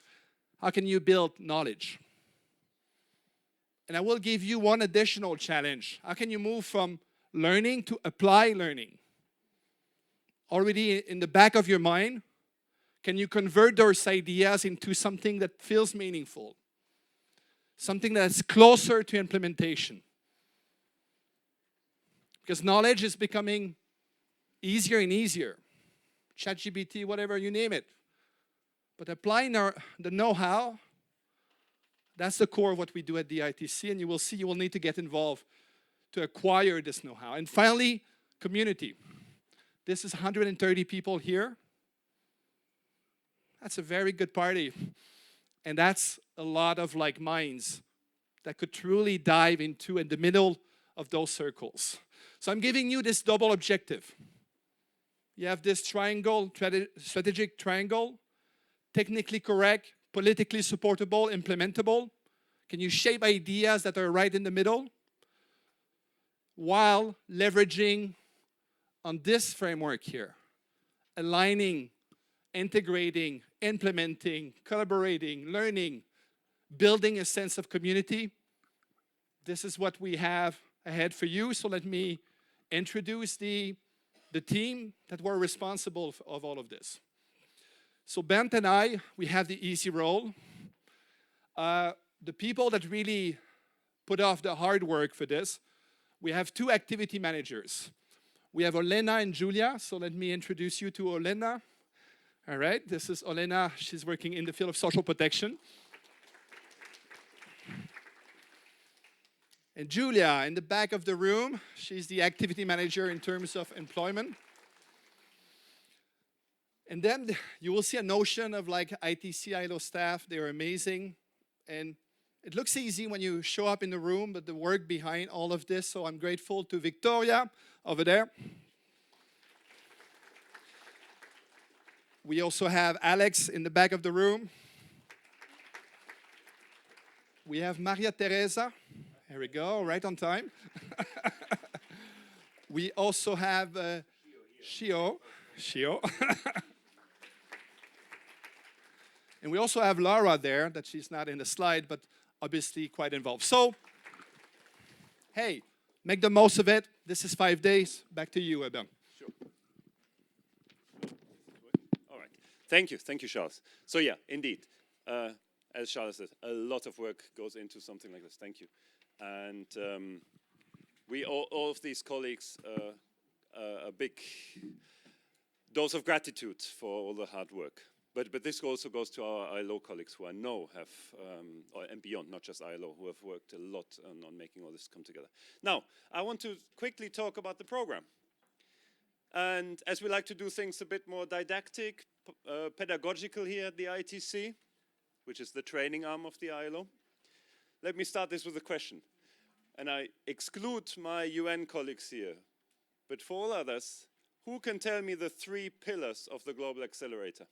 How can you build knowledge? And I will give you one additional challenge. How can you move from learning to apply learning? Already in the back of your mind, can you convert those ideas into something that feels meaningful? Something that's closer to implementation? Because knowledge is becoming easier and easier. ChatGPT, whatever, you name it. But applying the know-how, that's the core of what we do at the ITC, and you will see you will need to get involved to acquire this know-how. And finally, community. This is 130 people here. That's a very good party. And that's a lot of like minds that could truly dive into in the middle of those circles. So I'm giving you this double objective. You have this triangle, strategic triangle, technically correct, politically supportable, implementable. Can you shape ideas that are right in the middle while leveraging on this framework here, aligning, integrating, implementing, collaborating, learning, building a sense of community? This is what we have ahead for you. So let me introduce the team that were responsible of all of this. So Bent and I, we have the easy role. The people that really put off the hard work for this, we have two activity managers. We have Olena and Julia. So let me introduce you to Olena. All right, this is Olena. She's working in the field of social protection. And Julia, in the back of the room, she's the activity manager in terms of employment. And then you will see a notion of like ITC ILO staff. They're amazing. And It looks easy when you show up in the room, but the work behind all of this, so I'm grateful to Victoria over there. We also have Alex in the back of the room. We have Maria Teresa. Here we go, right on time. We also have Shio. And we also have Laura there, that she's not in the slide, but obviously quite involved. So, hey, make the most of it. This is 5 days. Back to you, Eben. Sure. All right. Thank you, Charles. So yeah, indeed, as Charles said, a lot of work goes into something like this. Thank you. And we all of these colleagues, a big dose of gratitude for all the hard work. But this also goes to our ILO colleagues who I know have, and beyond, not just ILO, who have worked a lot on making all this come together. Now, I want to quickly talk about the program. And as we like to do things a bit more didactic, pedagogical here at the ITC, which is the training arm of the ILO, let me start this with a question. And I exclude my UN colleagues here. But for all others, who can tell me the 3 pillars of the Global Accelerator?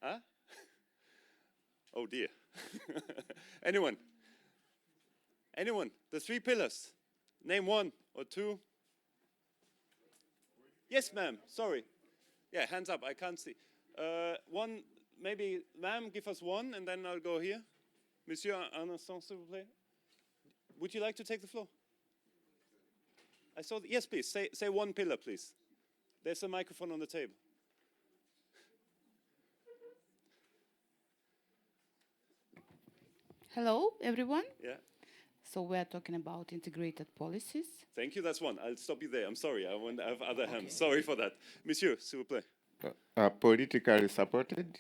Huh? Oh dear. Anyone? Anyone? The 3 pillars. Name 1 or 2. Yes, ma'am. Sorry. Yeah, hands up. I can't see. One, maybe, ma'am, give us 1, and then I'll go here. Monsieur, un instant, s'il vous plaît. Would you like to take the floor? I saw. Yes, please. Say 1 pillar, please. There's a microphone on the table. Hello, everyone. Yeah. So we are talking about integrated policies. Thank you. That's 1. I'll stop you there. I'm sorry. I have other hands. Sorry for that. Monsieur, s'il vous plaît. Politically supported.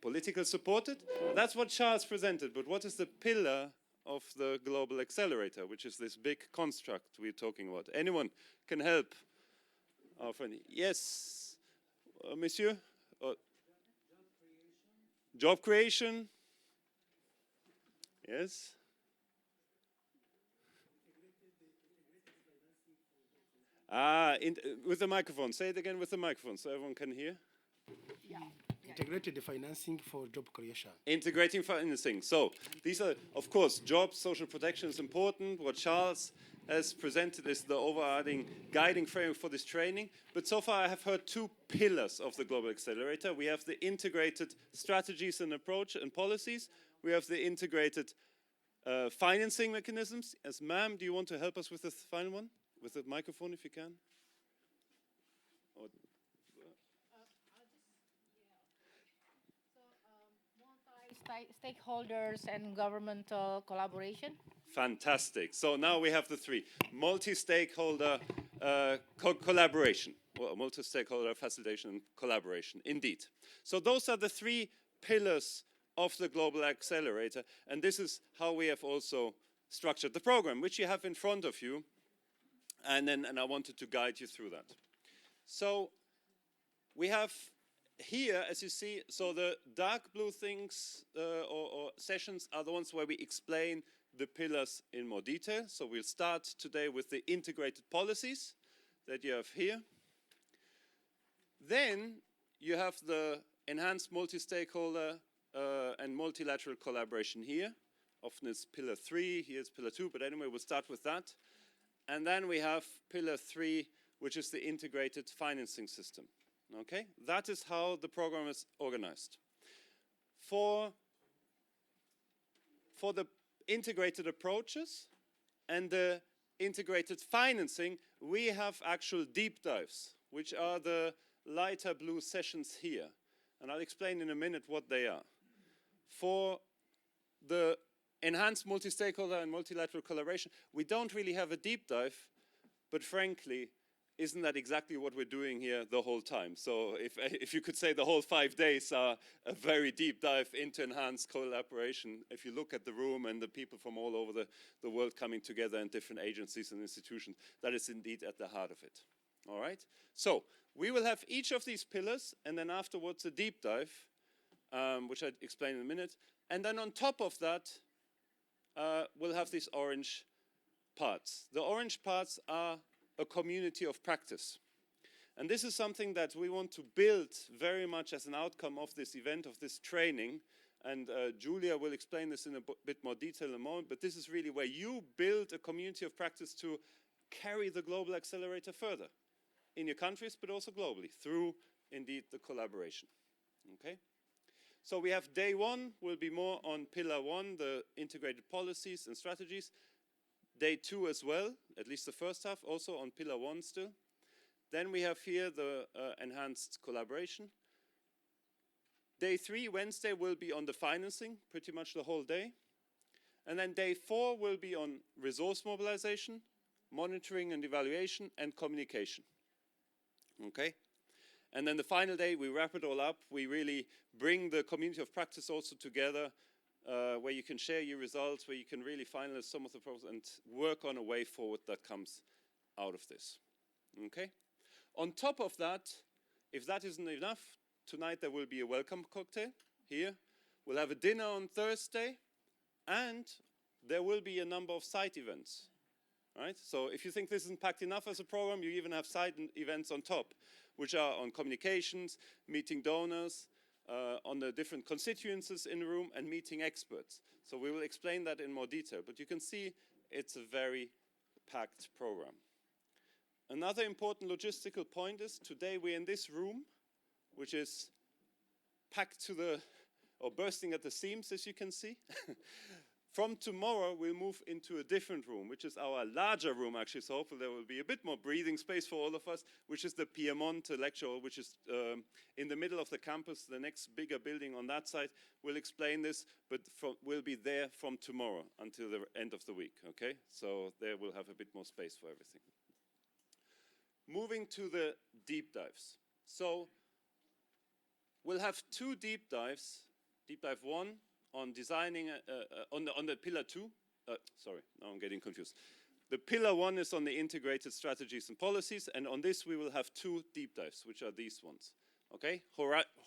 Political supported? That's what Charles presented. But what is the pillar of the Global Accelerator, which is this big construct we're talking about? Anyone can help our friend? Yes, Monsieur? Job creation. Yes. With the microphone. Say it again with the microphone so everyone can hear. Yeah. Integrated financing for job creation. Integrating financing. So these are, of course, jobs, social protection is important. What Charles has presented is the overarching guiding framework for this training. But so far I have heard 2 pillars of the Global Accelerator. We have the integrated strategies and approach and policies. We have the integrated financing mechanisms. As ma'am, do you want to help us with the final one? With the microphone, if you can. Or Stakeholders and governmental collaboration. fantastic. So now we have the 3. Multi-stakeholder collaboration. Well, multi-stakeholder facilitation and collaboration, indeed. So those are the 3 pillars of the Global Accelerator. And this is how we have also structured the program, which you have in front of you. And I wanted to guide you through that. So we have here, as you see, so the dark blue things or sessions are the ones where we explain the pillars in more detail. So we'll start today with the integrated policies that you have here. Then you have the enhanced multi-stakeholder and multilateral collaboration here. Often it's pillar 3, here's pillar 2, but anyway, we'll start with that. And then we have pillar 3, which is the integrated financing system. Okay, that is how the program is organized. For the integrated approaches and the integrated financing, we have actual deep dives, which are the lighter blue sessions here. And I'll explain in a minute what they are. For the enhanced multi-stakeholder and multilateral collaboration, we don't really have a deep dive, but frankly, isn't that exactly what we're doing here the whole time? So if you could say the whole 5 days are a very deep dive into enhanced collaboration, if you look at the room and the people from all over the world coming together in different agencies and institutions, that is indeed at the heart of it. All right? So we will have each of these pillars and then afterwards a deep dive. which I'll explain in a minute. And then on top of that, we'll have these orange parts. The orange parts are a community of practice. And this is something that we want to build very much as an outcome of this event, of this training. And Julia will explain this in a bit more detail in a moment, but this is really where you build a community of practice to carry the Global Accelerator further in your countries, but also globally through, indeed, the collaboration. Okay? So we have day one will be more on pillar one, the integrated policies and strategies. Day two as well, at least the first half, also on pillar one still. Then we have here the enhanced collaboration. Day three, Wednesday, will be on the financing, pretty much the whole day. And then day four will be on resource mobilization, monitoring and evaluation, and communication. Okay? And then the final day, we wrap it all up. We really bring the community of practice also together, where you can share your results, where you can really finalize some of the problems and work on a way forward that comes out of this. Okay? On top of that, if that isn't enough, tonight there will be a welcome cocktail here. We'll have a dinner on Thursday, and there will be a number of side events. Right? So if you think this isn't packed enough as a program, you even have side events on top, which are on communications, meeting donors, on the different constituencies in the room, and meeting experts. So we will explain that in more detail, but you can see it's a very packed program. Another important logistical point is today we're in this room, which is packed to the, or bursting at the seams, as you can see. From tomorrow, we'll move into a different room, which is our larger room, actually. So hopefully there will be a bit more breathing space for all of us, which is the Piemonte lecture hall, which is in the middle of the campus, the next bigger building on that side. We'll explain this, but we'll be there from tomorrow until the end of the week, okay? So there we'll have a bit more space for everything. Moving to the deep dives. So we'll have two deep dives. Deep dive one on designing, on the pillar two. Sorry, now I'm getting confused. The pillar one is on the integrated strategies and policies, and on this we will have two deep dives, which are these ones. Okay,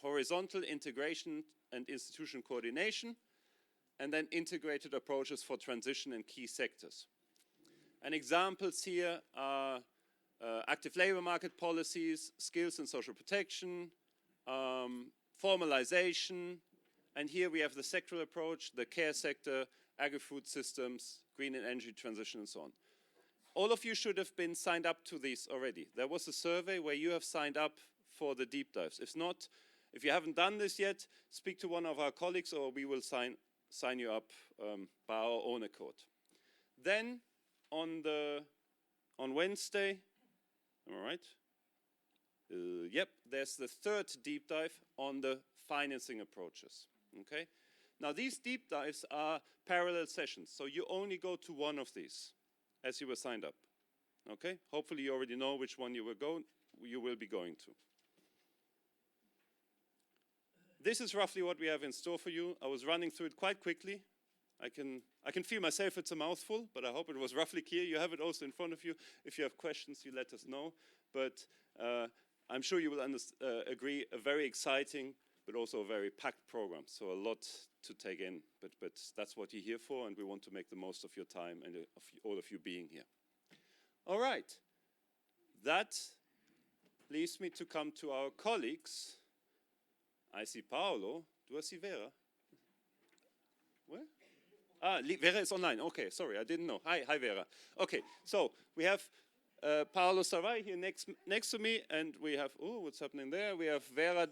horizontal integration and institution coordination, and then integrated approaches for transition in key sectors. And examples here are active labor market policies, skills and social protection, formalization, and here we have the sectoral approach, the care sector, agri-food systems, green and energy transition, and so on. All of you should have been signed up to these already. There was a survey where you have signed up for the deep dives. If not, if you haven't done this yet, speak to one of our colleagues or we will sign you up by our own accord. Then on Wednesday, am I right? Yep, there's the third deep dive on the financing approaches. Okay. Now these deep dives are parallel sessions, so you only go to one of these as you were signed up. Okay. Hopefully you already know which one you will be going to. This is roughly what we have in store for you. I was running through it quite quickly. I can feel myself it's a mouthful, but I hope it was roughly clear. You have it also in front of you. If you have questions, you let us know. But I'm sure you will agree, a very exciting but also a very packed program. So a lot to take in, but that's what you're here for, and we want to make the most of your time and of all of you being here. All right. That leaves me to come to our colleagues. I see Paolo. Do I see Vera? Where? Ah, Vera is online. Okay, sorry, I didn't know. Hi, Vera. Okay, so we have Paolo Sarvai here next to me, and we have, oh, what's happening there? We have Vera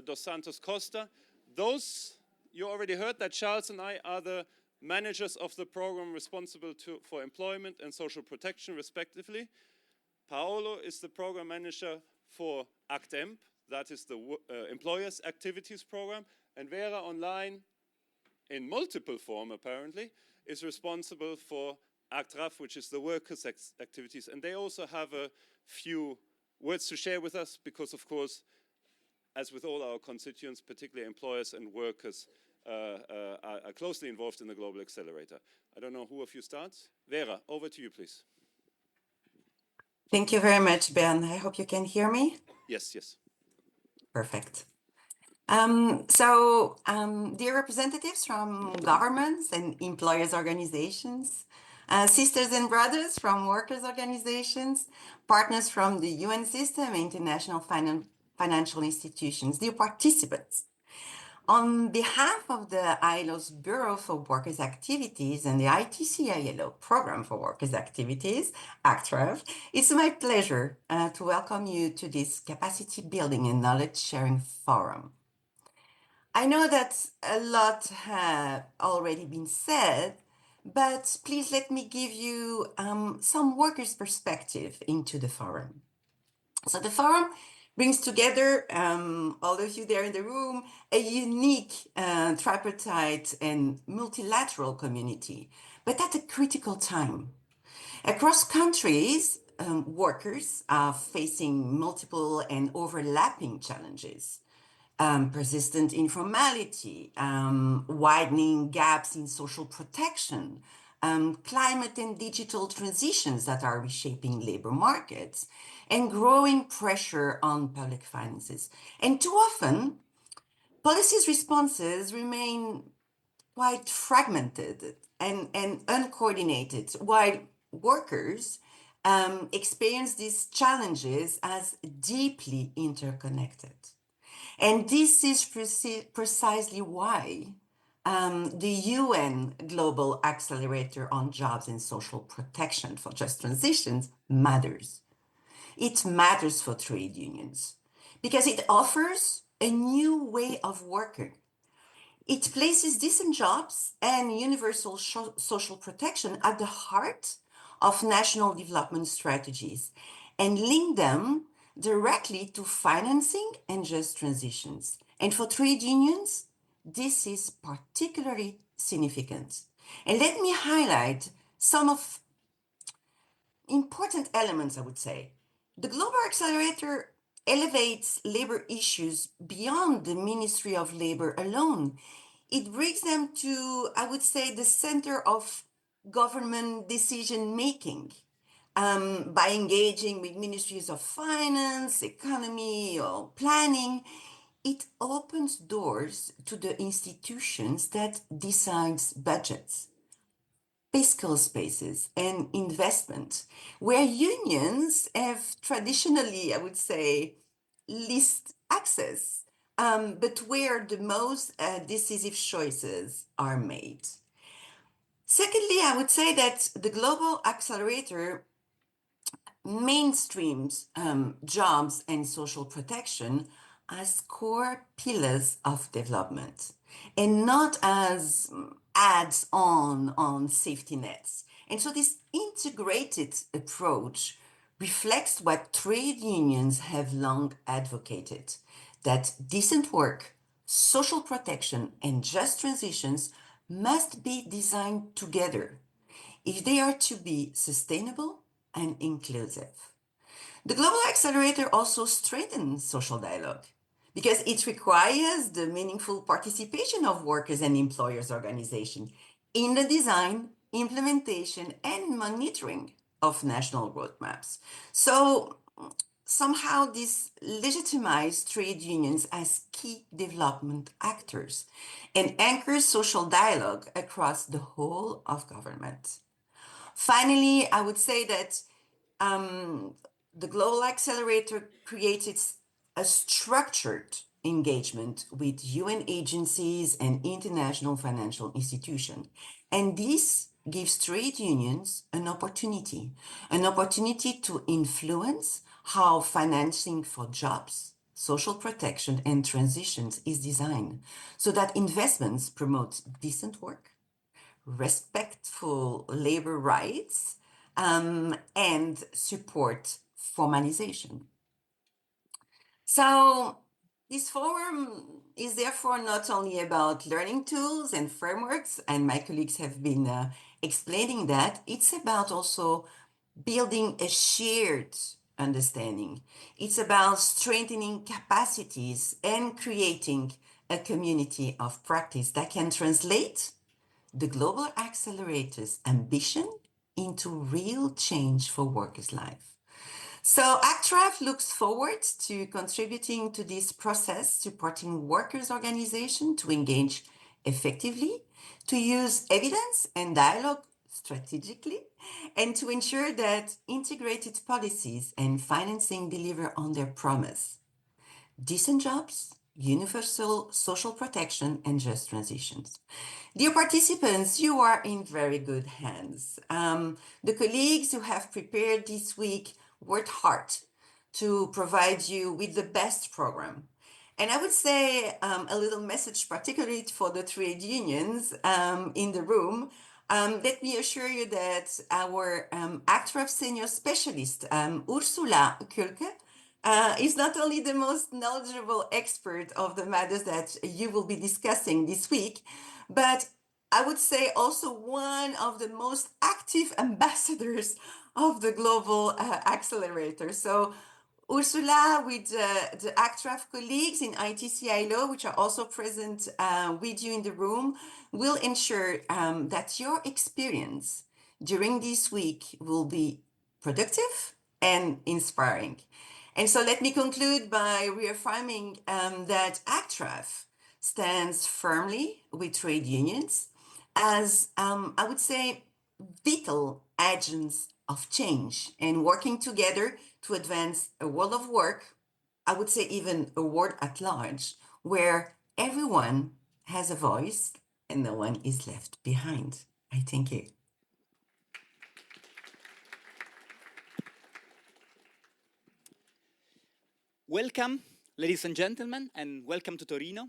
dos Santos Costa. Those, you already heard that Charles and I are the managers of the program responsible for employment and social protection, respectively. Paolo is the program manager for ACTEMP, that is the Employers Activities Program, and Vera online, in multiple form apparently, is responsible for ACTRAF, which is the workers' activities, and they also have a few words to share with us because, of course, as with all our constituents, particularly employers and workers, are closely involved in the Global Accelerator. I don't know who of you starts. Vera, over to you, please. Thank you very much, Ben. I hope you can hear me. Yes, yes. Perfect. Dear representatives from governments and employers organizations, sisters and brothers from workers organizations, partners from the UN system, international financial institutions, dear participants. On behalf of the ILO's Bureau for Workers' Activities and the ITC ILO Program for Workers' Activities, ACTRAV, it's my pleasure to welcome you to this capacity building and knowledge sharing forum. I know that a lot have already been said, but please let me give you some workers' perspective into the forum. So the forum brings together all of you there in the room, a unique tripartite and multilateral community, but at a critical time. Across countries, workers are facing multiple and overlapping challenges. Persistent informality, widening gaps in social protection, climate and digital transitions that are reshaping labor markets, and growing pressure on public finances. And too often, policies' responses remain quite fragmented and uncoordinated, while workers experience these challenges as deeply interconnected. And this is precisely why the UN Global Accelerator on Jobs and Social Protection for Just Transitions matters. It matters for trade unions because it offers a new way of working. It places decent jobs and universal social protection at the heart of national development strategies and link them directly to financing and just transitions. And for trade unions, this is particularly significant. And let me highlight some of important elements, I would say. The Global Accelerator elevates labor issues beyond the Ministry of Labor alone. It brings them to, I would say, the center of government decision making. By engaging with ministries of finance, economy, or planning, it opens doors to the institutions that decides budgets, fiscal spaces, and investment, where unions have traditionally, I would say, least access, but where the most decisive choices are made. Secondly, I would say that the Global Accelerator mainstreams jobs and social protection as core pillars of development and not as adds on safety nets. And so this integrated approach reflects what trade unions have long advocated, that decent work, social protection, and just transitions must be designed together if they are to be sustainable and inclusive. The Global Accelerator also strengthens social dialogue because it requires the meaningful participation of workers and employers' organizations in the design, implementation, and monitoring of national roadmaps. So somehow this legitimizes trade unions as key development actors and anchors social dialogue across the whole of government. Finally, I would say that the Global Accelerator created a structured engagement with UN agencies and international financial institutions. And this gives trade unions an opportunity to influence how financing for jobs, social protection, and transitions is designed so that investments promote decent work, respectful labor rights, and support formalization. So this forum is therefore not only about learning tools and frameworks, and my colleagues have been explaining that, it's about also building a shared understanding. It's about strengthening capacities and creating a community of practice that can translate the Global Accelerator's ambition into real change for workers' life. So ACTRAF looks forward to contributing to this process, supporting workers' organizations to engage effectively, to use evidence and dialogue strategically, and to ensure that integrated policies and financing deliver on their promise. Decent jobs, universal social protection, and just transitions. Dear participants, you are in very good hands. The colleagues who have prepared this week worked hard to provide you with the best program. And I would say a little message, particularly for the trade unions in the room. Let me assure you that our ACTRAF senior specialist, Ursula Kulke, is not only the most knowledgeable expert of the matters that you will be discussing this week, but I would say also one of the most active ambassadors of the Global Accelerator. So Ursula, with the ACTRAF colleagues in ITC-ILO, which are also present with you in the room, will ensure that your experience during this week will be productive and inspiring. And so let me conclude by reaffirming that ACTRAF stands firmly with trade unions as, I would say, vital agents of change and working together to advance a world of work, I would say even a world at large, where everyone has a voice and no one is left behind. I thank you. Welcome, ladies and gentlemen, and welcome to Torino.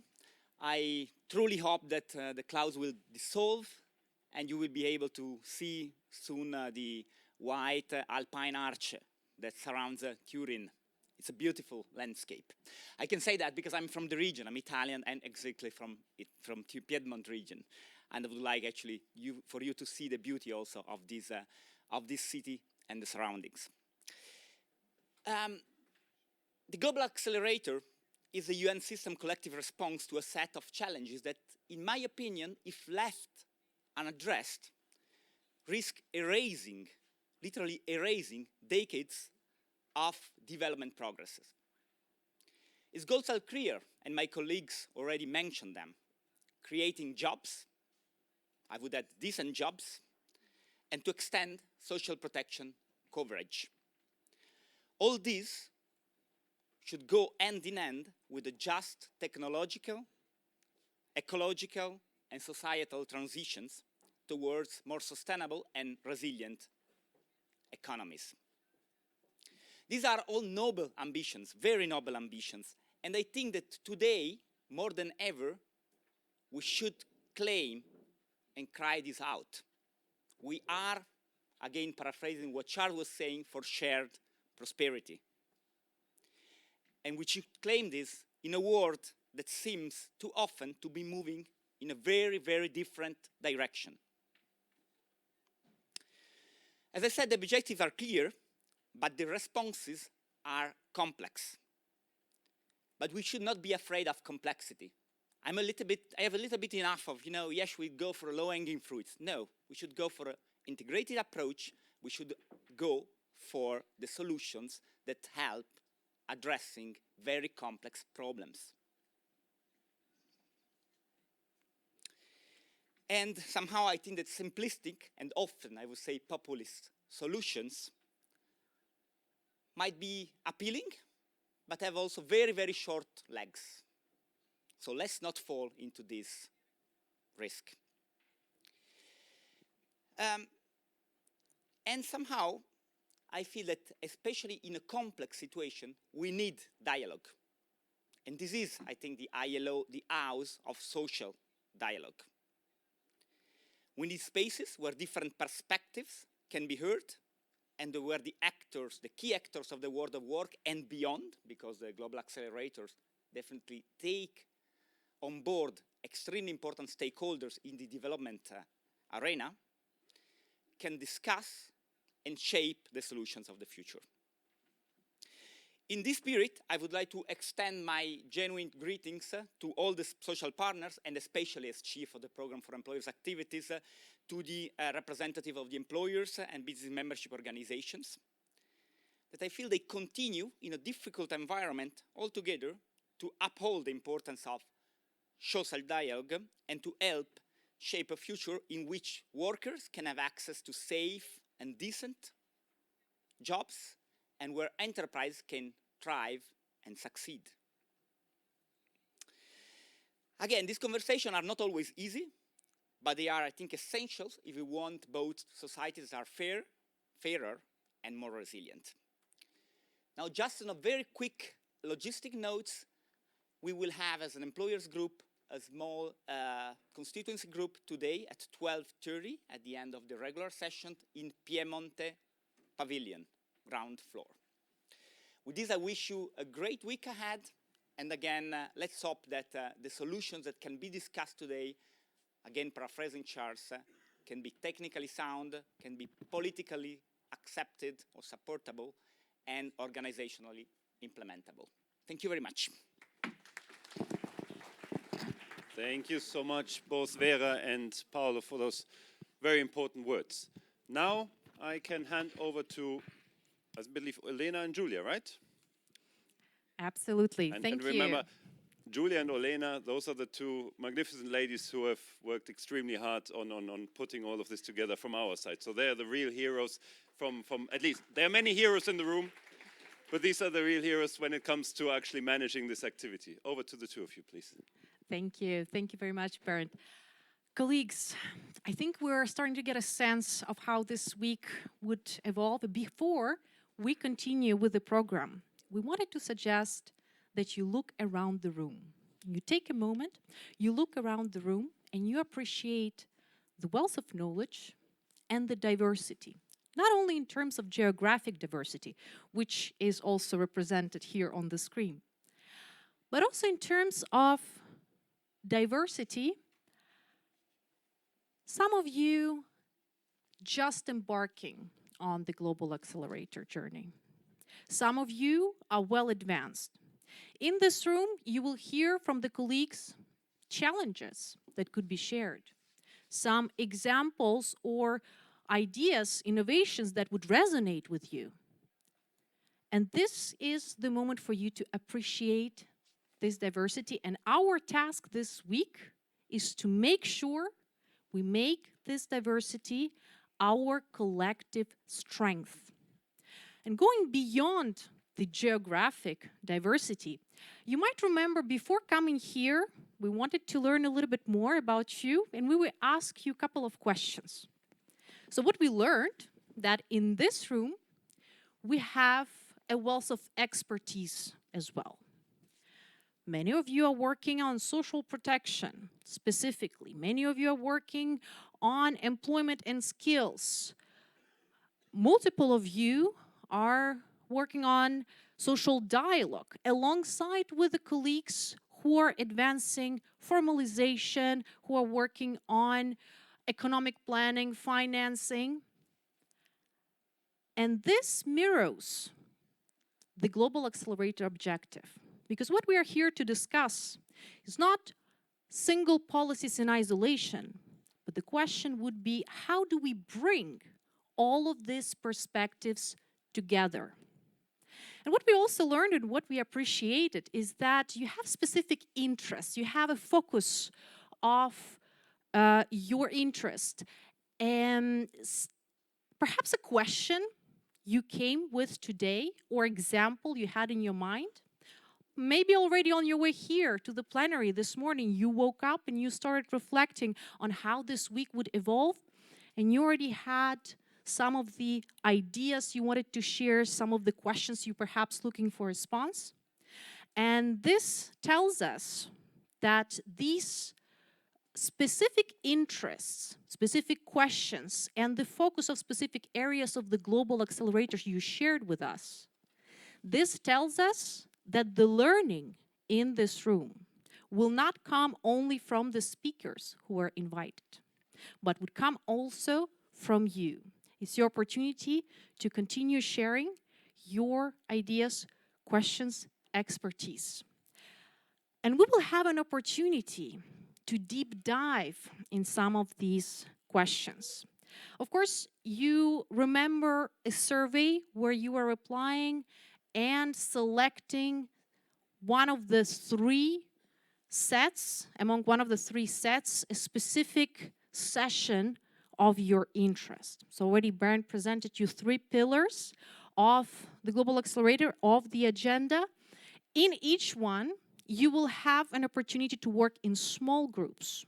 I truly hope that the clouds will dissolve and you will be able to see soon the white alpine arch that surrounds Turin. It's a beautiful landscape. I can say that because I'm from the region. I'm Italian and exactly from Piedmont region. And I would like actually for you to see the beauty also of this city and the surroundings. The Global Accelerator is a UN system collective response to a set of challenges that, in my opinion, if left unaddressed, risk erasing, literally erasing, decades of development progresses. Its goals are clear, and my colleagues already mentioned them. Creating jobs, I would add decent jobs, and to extend social protection coverage. All these should go hand in hand with the just technological, ecological, and societal transitions towards more sustainable and resilient economies. These are all noble ambitions, very noble ambitions, and I think that today, more than ever, we should claim and cry this out. We are, again paraphrasing what Charles was saying, for shared prosperity. And we should claim this in a world that seems too often to be moving in a very, very different direction. As I said, the objectives are clear, but the responses are complex. But we should not be afraid of complexity. I have a little bit enough of, yes, we go for low-hanging fruits. No, we should go for an integrated approach. We should go for the solutions that help addressing very complex problems. And somehow I think that simplistic and often, I would say, populist solutions might be appealing, but have also very, very short legs. So let's not fall into this risk. And somehow, I feel that, especially in a complex situation, we need dialogue. And this is, I think, the ILO, the house of social dialogue. We need spaces where different perspectives can be heard, and where the actors, the key actors of the world of work and beyond, because the global accelerators definitely take on board extremely important stakeholders in the development arena, can discuss and shape the solutions of the future. In this spirit, I would like to extend my genuine greetings to all the social partners, and especially as Chief of the Program for Employers Activities, to the representative of the employers and business membership organizations. that I feel they continue in a difficult environment altogether to uphold the importance of social dialogue and to help shape a future in which workers can have access to safe and decent jobs and where enterprise can thrive and succeed. Again, these conversations are not always easy, but they are, I think, essential if we want both societies that are fairer, and more resilient. Now, just on a very quick logistic notes, we will have, as an employers group, a small constituency group today at 12:30 at the end of the regular session in Piemonte Pavilion, ground floor. With this, I wish you a great week ahead. And again, let's hope that the solutions that can be discussed today, again, paraphrasing Charles, can be technically sound, can be politically accepted or supportable, and organizationally implementable. Thank you very much. Thank you so much, both Vera and Paolo, for those very important words. Now I can hand over to, I believe, Elena and Julia, right? Absolutely. And Thank remember, you. Julia and Olena, those are the two magnificent ladies who have worked extremely hard on putting all of this together from our side. So they're the real heroes from at least, there are many heroes in the room, but these are the real heroes when it comes to actually managing this activity. Over to the two of you, please. Thank you. Thank you very much, Bernd. Colleagues, I think we're starting to get a sense of how this week would evolve. Before we continue with the program, we wanted to suggest that you look around the room. You take a moment, you look around the room, and you appreciate the wealth of knowledge and the diversity, not only in terms of geographic diversity, which is also represented here on the screen, but also in terms of diversity. Some of you just embarking on the Global Accelerator journey. Some of you are well advanced. In this room, you will hear from the colleagues challenges that could be shared, some examples or ideas, innovations that would resonate with you. And this is the moment for you to appreciate this diversity. And our task this week is to make sure we make this diversity our collective strength. And going beyond the geographic diversity, you might remember before coming here, we wanted to learn a little bit more about you, and we will ask you a couple of questions. So what we learned, that in this room, we have a wealth of expertise as well. Many of you are working on social protection, specifically. Many of you are working on employment and skills. Multiple of you are working on social dialogue alongside with the colleagues who are advancing formalization, who are working on economic planning, financing. And this mirrors the Global Accelerator objective. Because what we are here to discuss is not single policies in isolation, but the question would be, how do we bring all of these perspectives together? And what we also learned and what we appreciated is that you have specific interests, you have a focus of your interest, and perhaps a question you came with today or example you had in your mind. Maybe already on your way here to the plenary this morning, you woke up and you started reflecting on how this week would evolve, and you already had some of the ideas you wanted to share, some of the questions you perhaps looking for a response. And this tells us that these specific interests, specific questions, and the focus of specific areas of the global accelerators you shared with us, this tells us that the learning in this room will not come only from the speakers who are invited, but would come also from you. It's your opportunity to continue sharing your ideas, questions, expertise. And we will have an opportunity to deep dive in some of these questions. Of course, you remember a survey where you were applying and selecting one of the three sets, among one of the three sets, a specific session of your interest. So already Bernd presented you three pillars of the Global Accelerator, of the agenda. In each one, you will have an opportunity to work in small groups.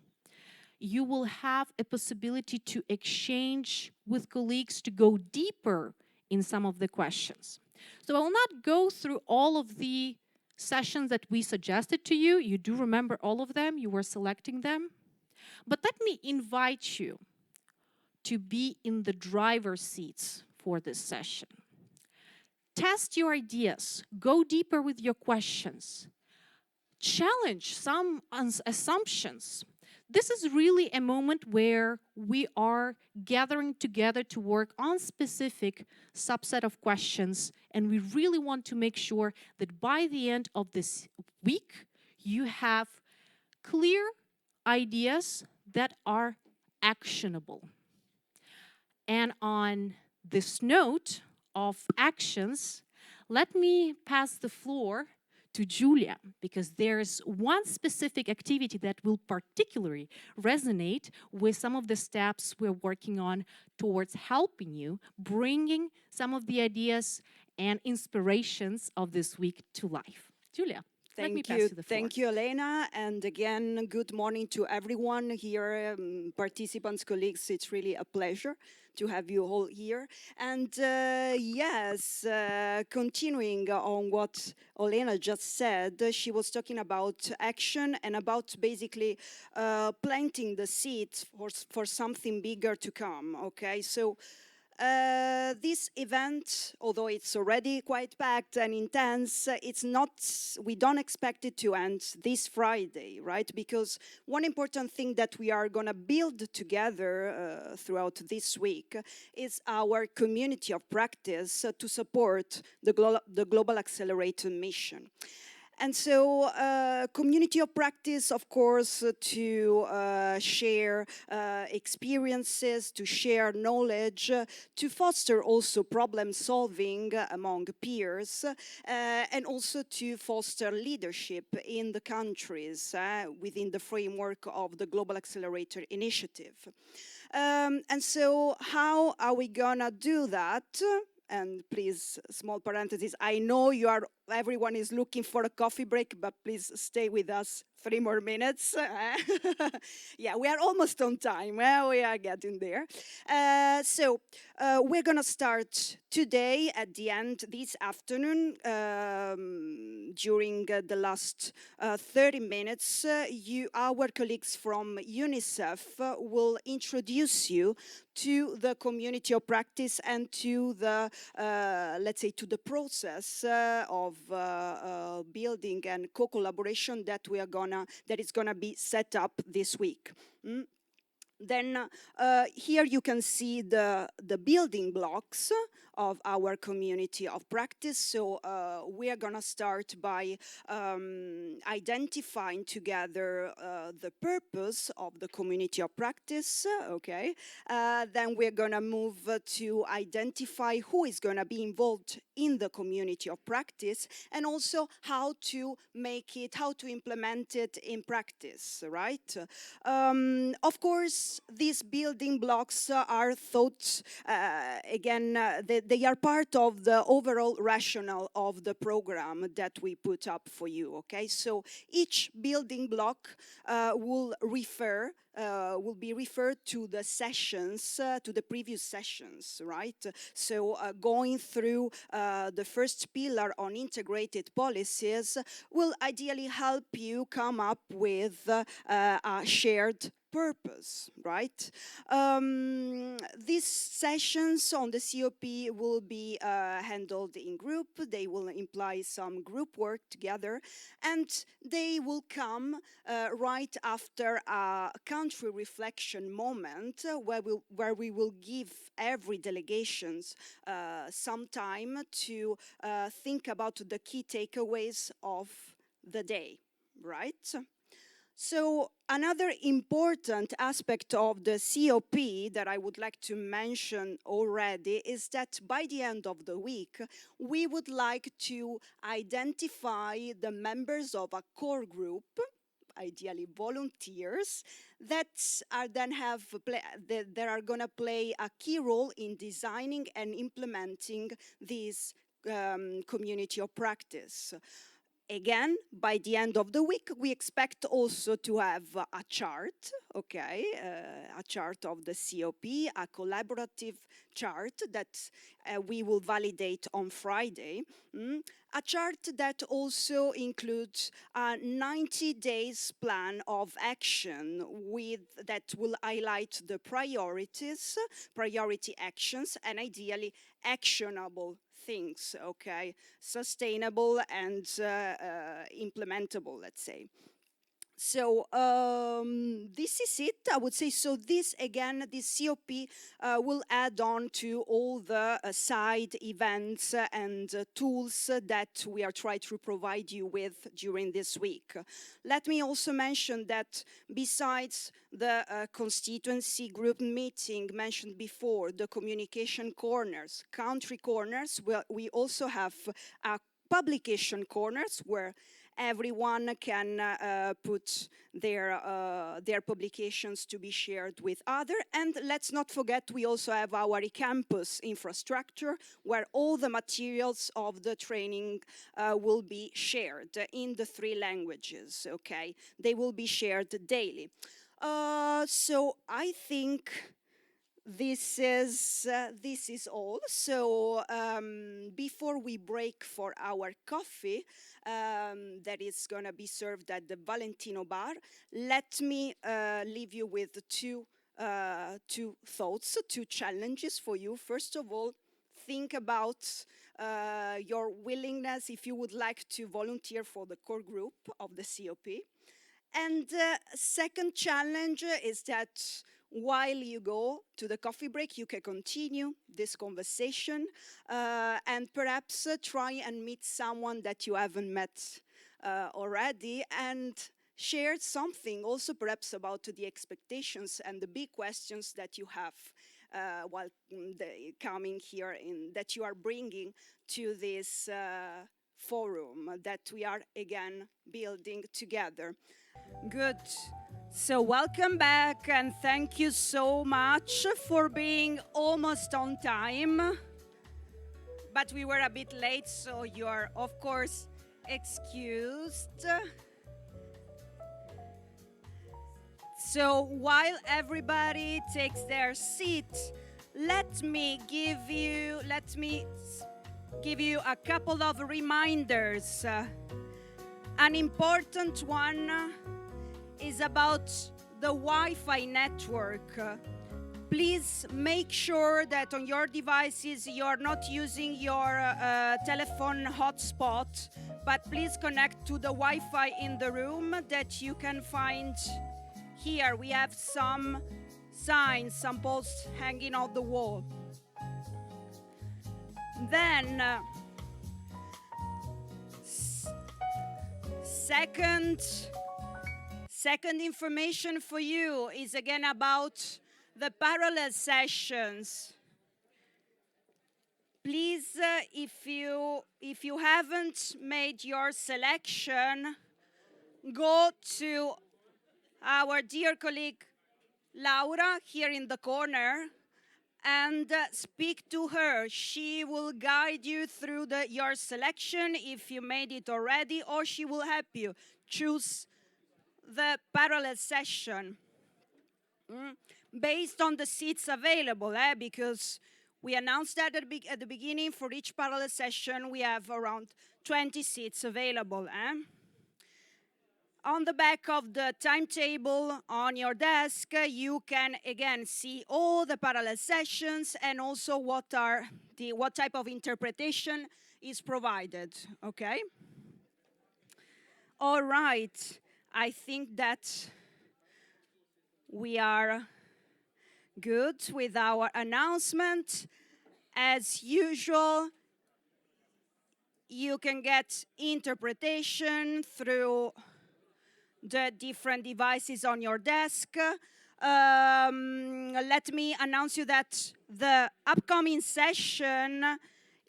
You will have a possibility to exchange with colleagues to go deeper in some of the questions. So I will not go through all of the sessions that we suggested to you. You do remember all of them. You were selecting them. But let me invite you to be in the driver's seats for this session. Test your ideas. Go deeper with your questions. Challenge some assumptions. This is really a moment where we are gathering together to work on specific subset of questions, and we really want to make sure that by the end of this week, you have clear ideas that are actionable. And on this note of actions, let me pass the floor to Julia, because there's one specific activity that will particularly resonate with some of the steps we're working on towards helping you, bringing some of the ideas and inspirations of this week to life. Julia, let me pass you the floor. Thank you, Elena. And again, good morning to everyone here, participants, colleagues. It's really a pleasure to have you all here. And yes, continuing on what Elena just said, she was talking about action and about basically planting the seeds for something bigger to come, okay? So this event, although it's already quite packed and intense, we don't expect it to end this Friday, right? Because one important thing that we are going to build together throughout this week is our community of practice to support the Global Accelerator mission. And so, community of practice, of course, to share experiences, to share knowledge, to foster also problem solving among peers, and also to foster leadership in the countries within the framework of the Global Accelerator Initiative. And so, how are we gonna do that? And please, small parenthesis, I know everyone is looking for a coffee break, but please stay with us 3 more minutes. Yeah, we are almost on time. We are getting there. So we're going to start today at the end this afternoon. During the last 30 minutes, our colleagues from UNICEF will introduce you to the community of practice and to the, let's say, to the process of building and co-collaboration that is gonna be set up this week. Then here you can see the building blocks of our community of practice. So we are gonna start by identifying together the purpose of the community of practice, okay? Then we're gonna move to identify who is gonna be involved in the community of practice, and also how to make it, how to implement it in practice, right? Of course, these building blocks are thought, again, they are part of the overall rationale of the program that we put up for you, okay? So each building block will be referred to the sessions, to the previous sessions, right? So going through the first pillar on integrated policies will ideally help you come up with a shared purpose, right? These sessions on the COP will be handled in group. They will imply some group work together, and they will come right after a country reflection moment where we will give every delegations some time to think about the key takeaways of the day, right? So another important aspect of the COP that I would like to mention already is that by the end of the week, we would like to identify the members of a core group, ideally volunteers, that are then that are going to play a key role in designing and implementing this community of practice. Again, by the end of the week, we expect also to have a chart, okay, a chart of the COP, a collaborative chart that we will validate on Friday. A chart that also includes a 90 days plan of action that will highlight the priorities, priority actions, and ideally actionable things, okay, sustainable and implementable, let's say. So this is it, I would say. So this, again, this COP will add on to all the side events and tools that we are trying to provide you with during this week. Let me also mention that besides the constituency group meeting mentioned before, the communication corners, country corners, we also have publication corners where everyone can put their publications to be shared with others. And let's not forget, we also have our eCampus infrastructure where all the materials of the training will be shared in the 3 languages, okay? They will be shared daily. So I think this is all. So before we break for our coffee, that is going to be served at the Valentino bar, let me leave you with two thoughts, 2 challenges for you. First of all, think about your willingness if you would like to volunteer for the core group of the COP. And second challenge is that while you go to the coffee break, you can continue this conversation and perhaps try and meet someone that you haven't met already and share something also perhaps about the expectations and the big questions that you have while coming here, that you are bringing to this forum that we are again building together. Good. So welcome back and thank you so much for being almost on time. But we were a bit late, so you are, of course, excused. So while everybody takes their seat, let me give you a couple of reminders. An important one is about the Wi-Fi network. Please make sure that on your devices you are not using your telephone hotspot, but please connect to the Wi-Fi in the room that you can find here. We have some signs, some posts hanging on the wall. Then, Second information for you is again about the parallel sessions. Please, if you haven't made your selection, go to our dear colleague Laura here in the corner and speak to her. She will guide you through your selection if you made it already, or she will help you choose the parallel session based on the seats available, because we announced that at the beginning. For each parallel session we have around 20 seats available. On the back of the timetable on your desk, you can again see all the parallel sessions and also what type of interpretation is provided, okay? All right, I think that we are good with our announcement. As usual, you can get interpretation through the different devices on your desk. Let me announce you that the upcoming session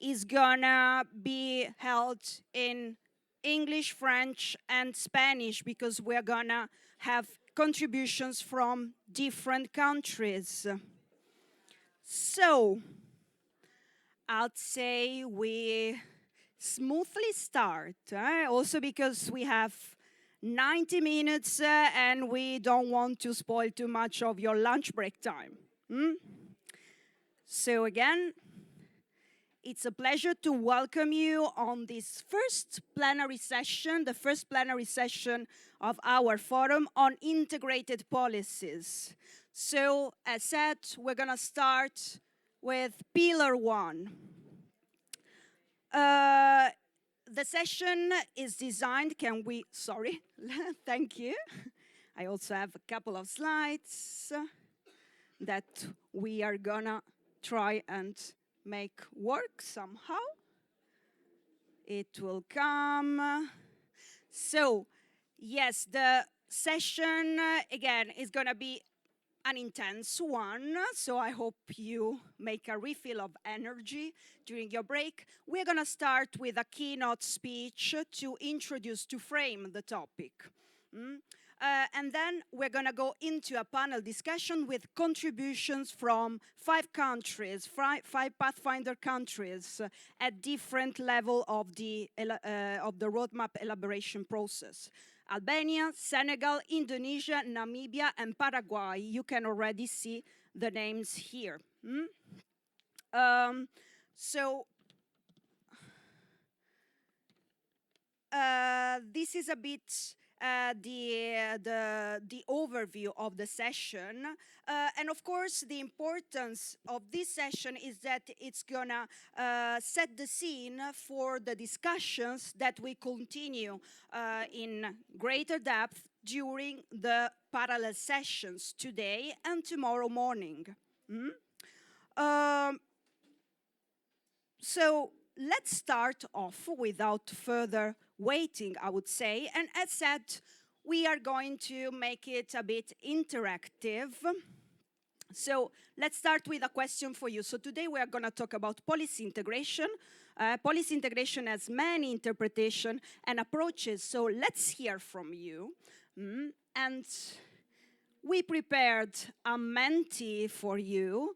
is gonna be held in English, French, and Spanish because we're gonna have contributions from different countries. So, I'd say we smoothly start, also because we have 90 minutes and we don't want to spoil too much of your lunch break time. So again, it's a pleasure to welcome you on this first plenary session, the first plenary session of our forum on integrated policies. So as said, we're gonna start with pillar 1. The session is designed, thank you. I also have a couple of slides that we are gonna try and make work somehow. It will come. So, yes, the session, again, is gonna be an intense one, so I hope you make a refill of energy during your break. We're gonna start with a keynote speech to introduce, to frame the topic. And then we're gonna go into a panel discussion with contributions from 5 countries, 5 Pathfinder countries at different level of the roadmap elaboration process. Albania, Senegal, Indonesia, Namibia, and Paraguay. You can already see the names here. This is a bit the overview of the session. And of course, the importance of this session is that it's gonna set the scene for the discussions that we continue in greater depth during the parallel sessions today and tomorrow morning. So let's start off without further waiting, I would say. And as said, we are going to make it a bit interactive. So let's start with a question for you. So today we are going to talk about policy integration. Policy integration has many interpretations and approaches, so let's hear from you. And we prepared a Menti for you,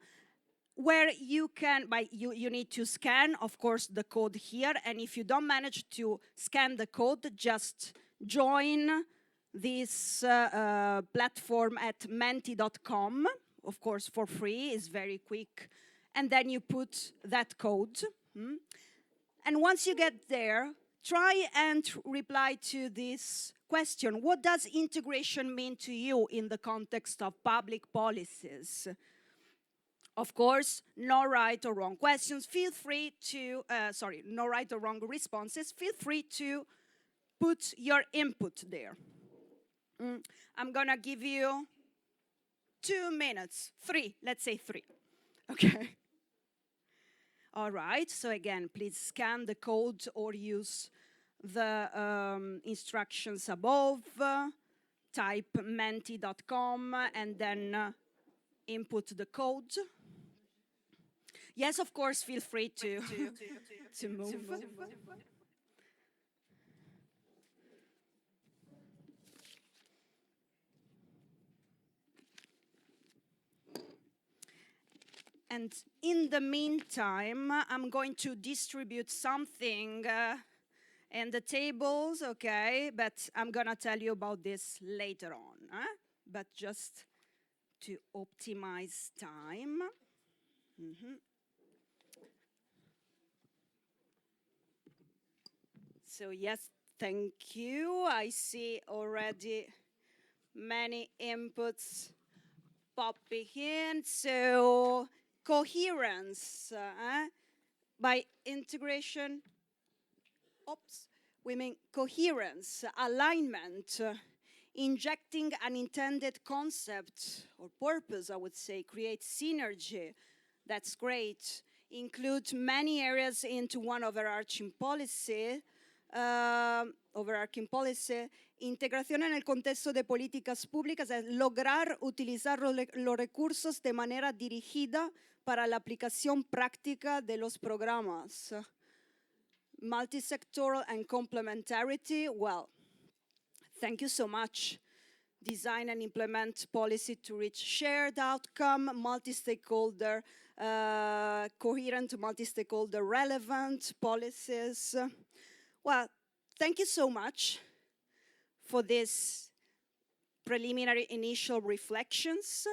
where you can, you need to scan, of course, the code here. And if you don't manage to scan the code, just join this platform at menti.com, of course, for free. It's very quick. And then you put that code. And once you get there, try and reply to this question. What does integration mean to you in the context of public policies? Of course, no right or wrong questions. Feel free to, no right or wrong responses. Feel free to put your input there. I'm gonna give you 2 minutes, 3, let's say 3, okay? All right, so again, please scan the code or use the instructions above, type menti.com and then input the code. Yes, of course, feel free to move. And in the meantime, I'm going to distribute something in the tables, okay? But I'm gonna tell you about this later on. But just to optimize time. So yes, thank you. I see already many inputs popping in. So coherence, by integration, we mean coherence, alignment, injecting an intended concept or purpose, I would say, create synergy. That's great. Include many areas into one overarching policy. overarching policy, integración en el contexto de políticas públicas es lograr utilizar los recursos de manera dirigida para la aplicación práctica de los programas. Multisectoral and complementarity, well, thank you so much. Design and implement policy to reach shared outcome, multi-stakeholder, coherent multi-stakeholder relevant policies. Well, thank you so much for this preliminary initial reflections.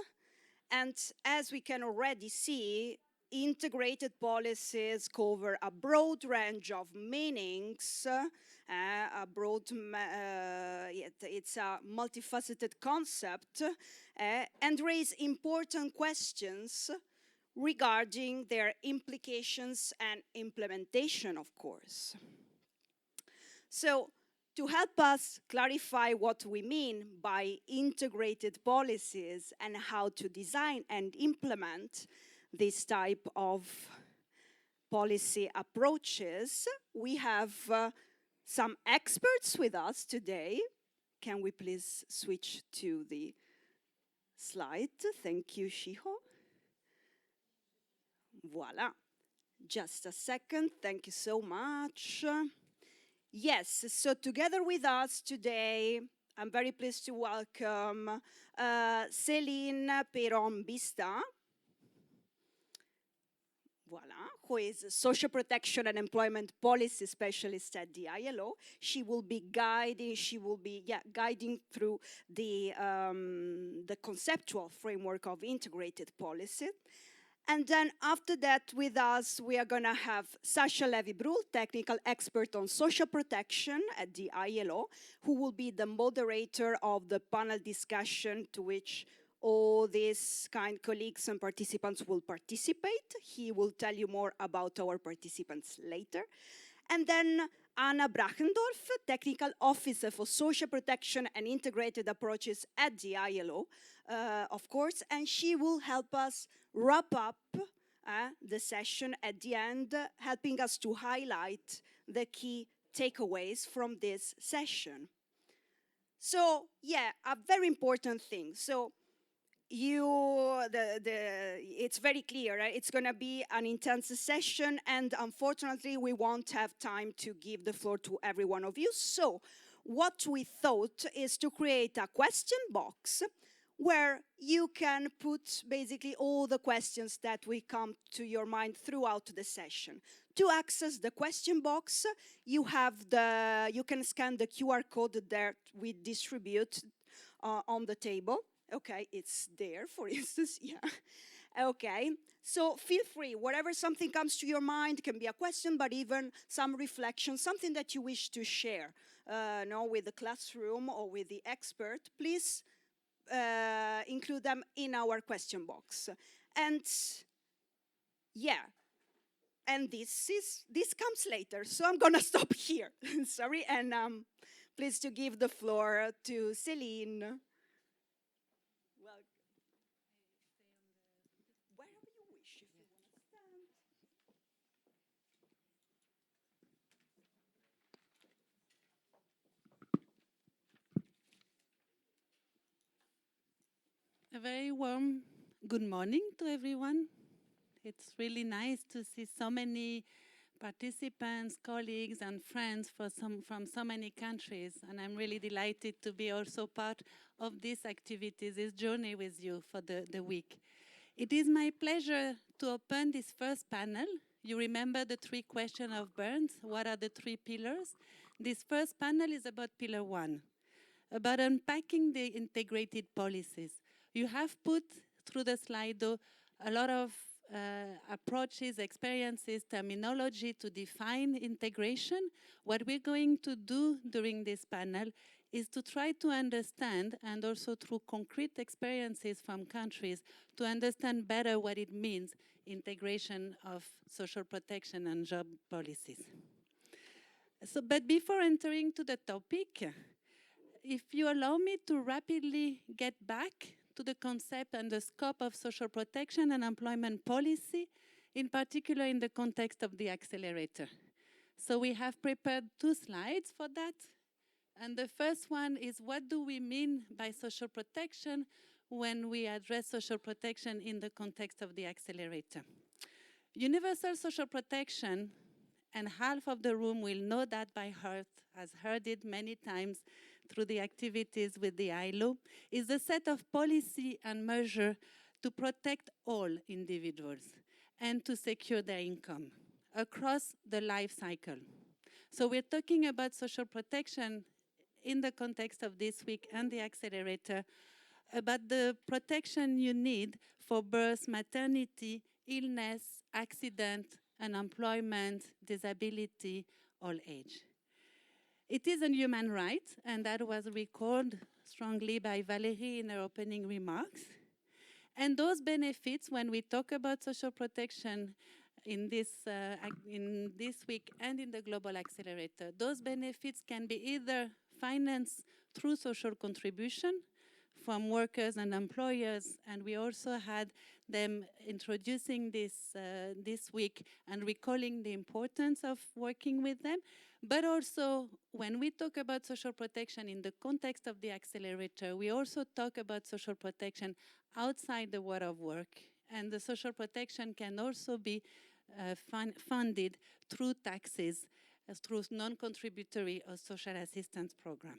And as we can already see, integrated policies cover a broad range of meanings, it's a multifaceted concept, and raise important questions regarding their implications and implementation, of course. So, to help us clarify what we mean by integrated policies and how to design and implement this type of policy approaches, we have some experts with us today. Can we please switch to the slide? Thank you, Shiho. Voila. Just a second. Thank you so much. Yes, so together with us today, I'm very pleased to welcome Céline Perron-Bista, voila, who is a social protection and employment policy specialist at the ILO. She will be guiding, guiding through the conceptual framework of integrated policy. And then after that, with us, we are going to have Sasha Levy-Brule, technical expert on social protection at the ILO, who will be the moderator of the panel discussion to which all these kind colleagues and participants will participate. He will tell you more about our participants later. And then Anna Brachendorf, technical officer for social protection and integrated approaches at the ILO, of course, and she will help us wrap up the session at the end, helping us to highlight the key takeaways from this session. So, yeah, a very important thing. So, it's very clear, right? It's going to be an intense session, and unfortunately, we won't have time to give the floor to every one of you. So, what we thought is to create a question box where you can put basically all the questions that will come to your mind throughout the session. To access the question box, you can scan the QR code that we distribute on the table. Okay, it's there, for instance, yeah. Okay, so feel free, whatever something comes to your mind, can be a question, but even some reflection, something that you wish to share, with the classroom or with the expert, please include them in our question box. And yeah, and this comes later, so I'm gonna stop here. Sorry, and please to give the floor to Céline. Wherever you wish, if you want to stand. A very warm good morning to everyone. It's really nice to see so many participants, colleagues, and friends from so many countries. And I'm really delighted to be also part of this activity, this journey with you for the week. It is my pleasure to open this first panel. You remember the 3 questions of Burns? What are the 3 pillars? This first panel is about pillar 1, about unpacking the integrated policies. You have put through the slide, though, a lot of approaches, experiences, terminology to define integration. What we're going to do during this panel is to try to understand, and also through concrete experiences from countries, to understand better what it means, integration of social protection and job policies. So, but before entering to the topic, if you allow me to rapidly get back to the concept and the scope of social protection and employment policy, in particular in the context of the accelerator. So we have prepared 2 slides for that. And the first one is, what do we mean by social protection when we address social protection in the context of the accelerator? Universal social protection, and half of the room will know that by heart, has heard it many times through the activities with the ILO, is a set of policy and measure to protect all individuals and to secure their income across the life cycle. So we're talking about social protection in the context of this week and the accelerator, about the protection you need for birth, maternity, illness, accident, unemployment, disability, old age. It is a human right, and that was recalled strongly by Valérie in her opening remarks. And those benefits, when we talk about social protection in this week and in the Global Accelerator, those benefits can be either financed through social contribution from workers and employers, and we also had them introducing this this week and recalling the importance of working with them. But also, when we talk about social protection in the context of the accelerator, we also talk about social protection outside the world of work, and the social protection can also be funded through taxes, through non-contributory or social assistance program.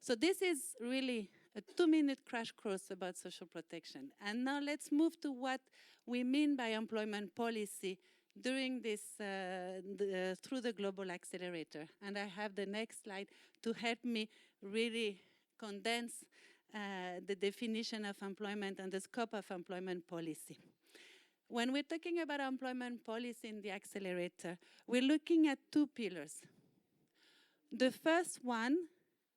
So this is really a 2-minute crash course about social protection. And now let's move to what we mean by employment policy during this, through the Global Accelerator. And I have the next slide to help me really condense the definition of employment and the scope of employment policy. When we're talking about employment policy in the accelerator, we're looking at 2 pillars. The first one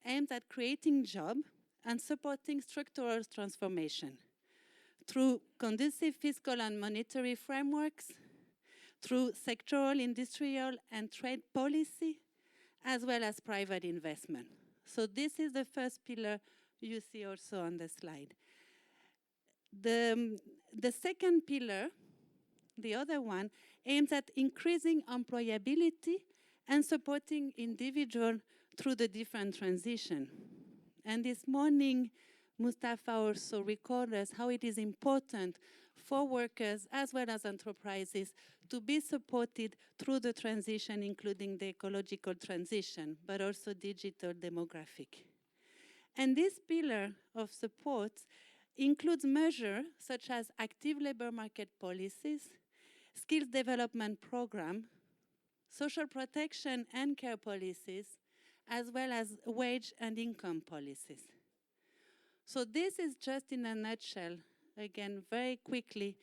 aims at creating jobs and supporting structural transformation through conducive fiscal and monetary frameworks, through sectoral, industrial, and trade policy, as well as private investment. So this is the first pillar you see also on the slide. The second pillar, the other one, aims at increasing employability and supporting individuals through the different transition. And this morning, Mustafa also recalled us how it is important for workers as well as enterprises to be supported through the transition, including the ecological transition, but also digital demographic. And this pillar of support includes measures such as active labor market policies, skills development program, social protection and care policies, as well as wage and income policies. So this is just in a nutshell, again, very quickly,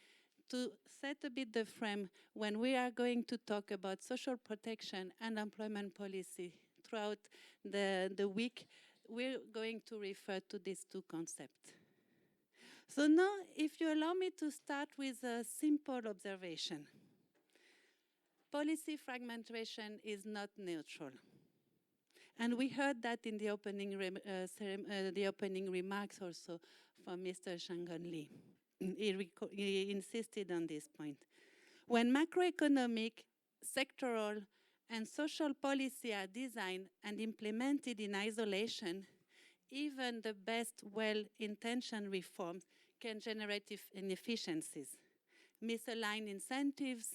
to set a bit the frame when we are going to talk about social protection and employment policy throughout the week. We're going to refer to these 2 concepts. So now, if you allow me to start with a simple observation. Policy fragmentation is not neutral. And we heard that in the opening remarks also from Mr. Shangon Lee. He insisted on this point. When macroeconomic, sectoral, and social policy are designed and implemented in isolation, even the best well-intentioned reforms can generate inefficiencies, misaligned incentives,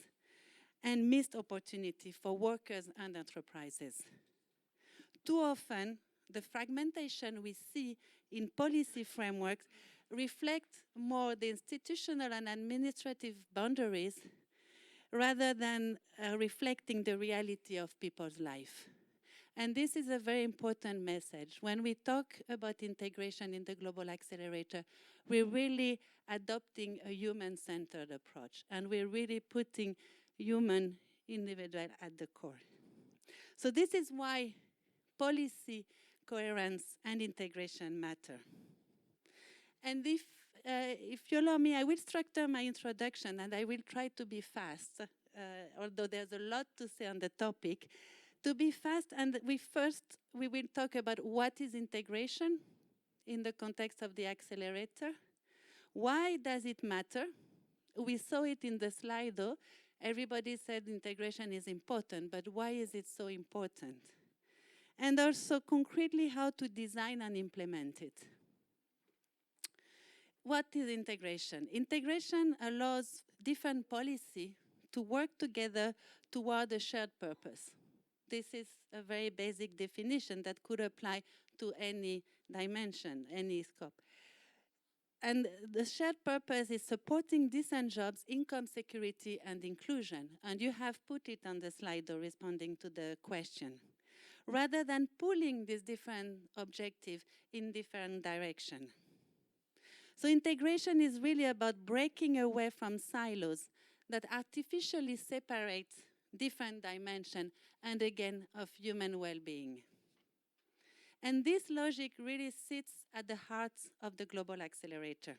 and missed opportunity for workers and enterprises. Too often, the fragmentation we see in policy frameworks reflect more the institutional and administrative boundaries rather than reflecting the reality of people's life. And this is a very important message. When we talk about integration in the Global Accelerator, we're really adopting a human-centered approach, and we're really putting human individual at the core. So this is why policy coherence and integration matter. And if you allow me, I will structure my introduction and I will try to be fast, although there's a lot to say on the topic. To be fast, and we will talk about what is integration in the context of the accelerator. Why does it matter? We saw it in the slide though. Everybody said integration is important, but why is it so important? and also concretely how to design and implement it. What is integration? Integration allows different policy to work together toward a shared purpose. This is a very basic definition that could apply to any dimension, any scope. And the shared purpose is supporting decent jobs, income security, and inclusion. And you have put it on the slide responding to the question. Rather than pulling these different objectives in different directions. So integration is really about breaking away from silos that artificially separate different dimensions and again of human well-being. And this logic really sits at the heart of the Global Accelerator.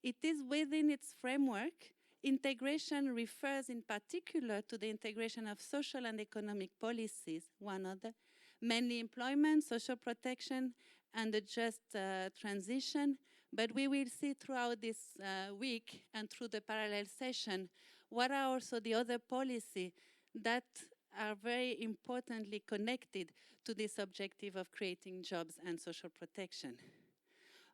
It is within its framework. Integration refers in particular to the integration of social and economic policies, one other, mainly employment, social protection, and a just transition. But we will see throughout this week and through the parallel session what are also the other policies that are very importantly connected to this objective of creating jobs and social protection.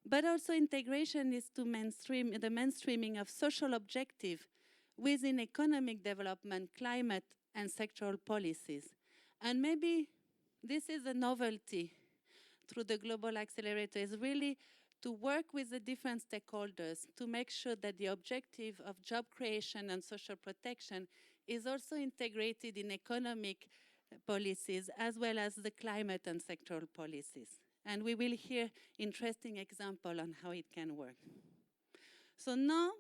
But also integration is to mainstream the mainstreaming of social objectives within economic development, climate, and sectoral policies. And maybe this is a novelty through the Global Accelerator, is really to work with the different stakeholders to make sure that the objective of job creation and social protection is also integrated in economic policies as well as the climate and sectoral policies. And we will hear interesting example on how it can work. So now,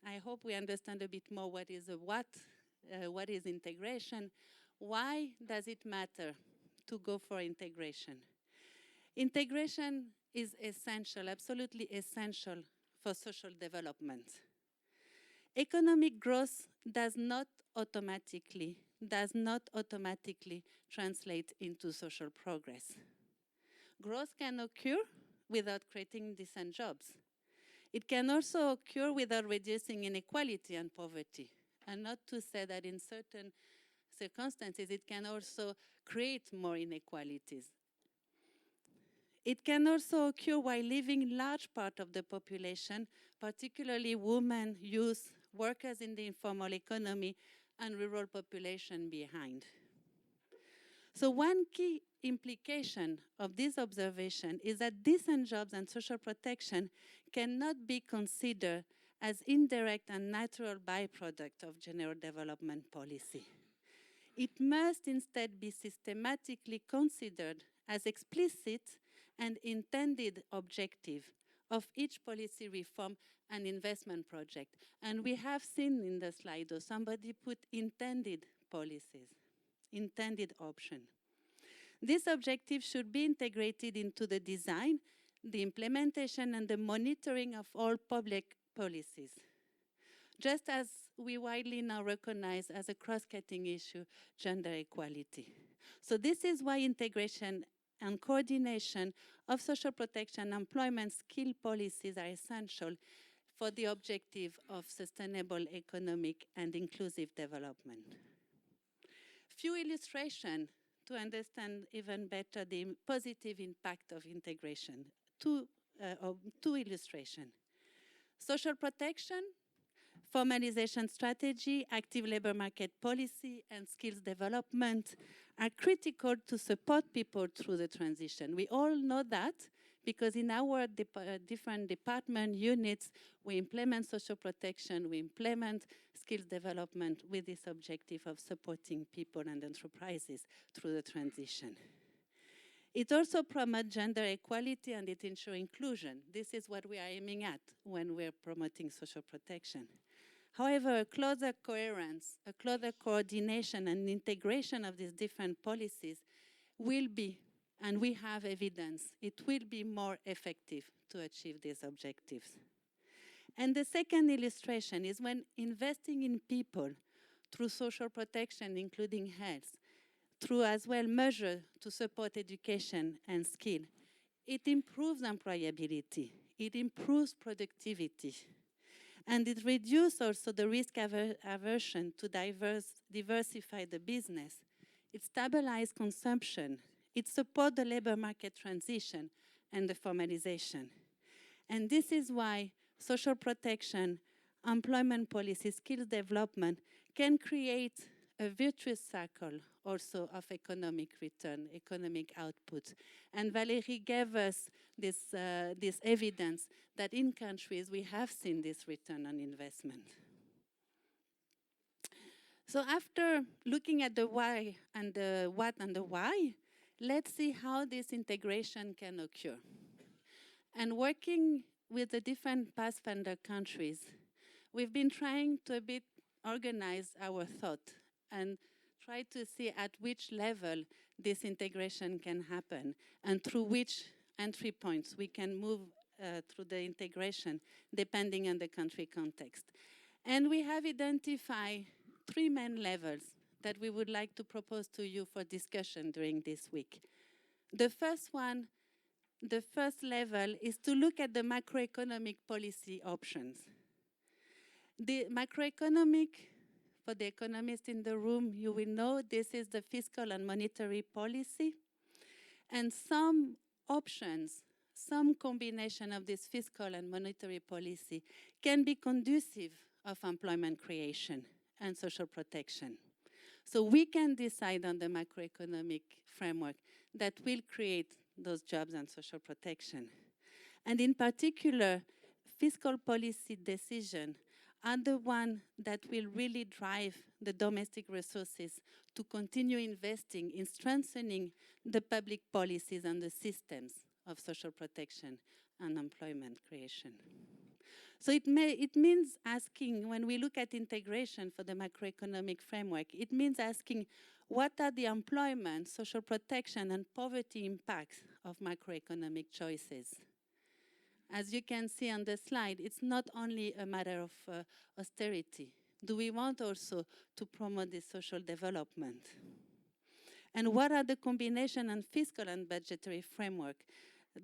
I hope we understand a bit more what is integration. Why does it matter to go for integration? Integration is essential, absolutely essential for social development. Economic growth does not automatically translate into social progress. Growth can occur without creating decent jobs. It can also occur without reducing inequality and poverty. And not to say that in certain circumstances it can also create more inequalities. It can also occur while leaving large part of the population, particularly women, youth, workers in the informal economy, and rural population behind. So one key implication of this observation is that decent jobs and social protection cannot be considered as indirect and natural byproduct of general development policy. It must instead be systematically considered as explicit and intended objective of each policy reform and investment project. And we have seen in the slide, though, somebody put intended policies, intended option. This objective should be integrated into the design, the implementation, and the monitoring of all public policies. Just as we widely now recognize as a cross-cutting issue, gender equality. So this is why integration and coordination of social protection, employment, skill policies are essential for the objective of sustainable economic and inclusive development. Few illustrations to understand even better the positive impact of integration. Two illustrations. Social protection, formalization strategy, active labor market policy, and skills development are critical to support people through the transition. We all know that because in our different department units, we implement social protection, we implement skills development with this objective of supporting people and enterprises through the transition. It also promotes gender equality and it ensures inclusion. This is what we are aiming at when we're promoting social protection. However, a closer coherence, a closer coordination and integration of these different policies will be, and we have evidence, it will be more effective to achieve these objectives. And the second illustration is when investing in people through social protection, including health, through as well measures to support education and skill, it improves employability, it improves productivity, and it reduces also the risk aversion to diversify the business. It stabilizes consumption, It supports the labor market transition and the formalization. And this is why social protection, employment policy, skills development can create a virtuous cycle also of economic return, economic output. And Valérie gave us this evidence that in countries we have seen this return on investment. So after looking at the why and the what and the why, let's see how this integration can occur. And working with the different Pathfinder countries, we've been trying to a bit organize our thought and try to see at which level this integration can happen and through which entry points we can move through the integration depending on the country context. And we have identified 3 main levels that we would like to propose to you for discussion during this week. The first level is to look at the macroeconomic policy options. The macroeconomic, for the economists in the room, you will know this is the fiscal and monetary policy. And some options, some combination of this fiscal and monetary policy can be conducive of employment creation and social protection. So we can decide on the macroeconomic framework that will create those jobs and social protection. And in particular, fiscal policy decisions are the one that will really drive the domestic resources to continue investing in strengthening the public policies and the systems of social protection and employment creation. So it means asking, when we look at integration for the macroeconomic framework, it means asking what are the employment, social protection, and poverty impacts of macroeconomic choices. As you can see on the slide, it's not only a matter of austerity. Do we want also to promote this social development? And what are the combination and fiscal and budgetary framework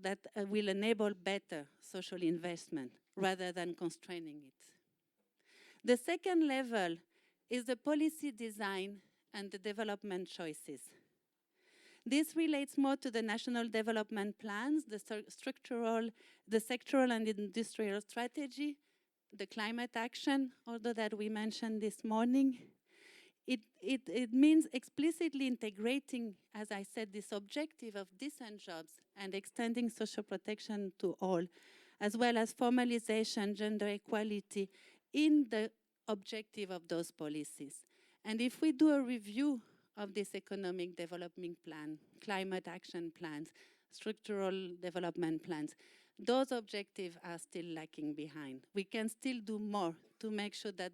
that will enable better social investment rather than constraining it? The second level is the policy design and the development choices. This relates more to the national development plans, the structural, the sectoral and industrial strategy, the climate action, although that we mentioned this morning. It means explicitly integrating, as I said, this objective of decent jobs and extending social protection to all, as well as formalization, gender equality in the objective of those policies. And if we do a review of this economic development plan, climate action plans, structural development plans, those objectives are still lacking behind. We can still do more to make sure that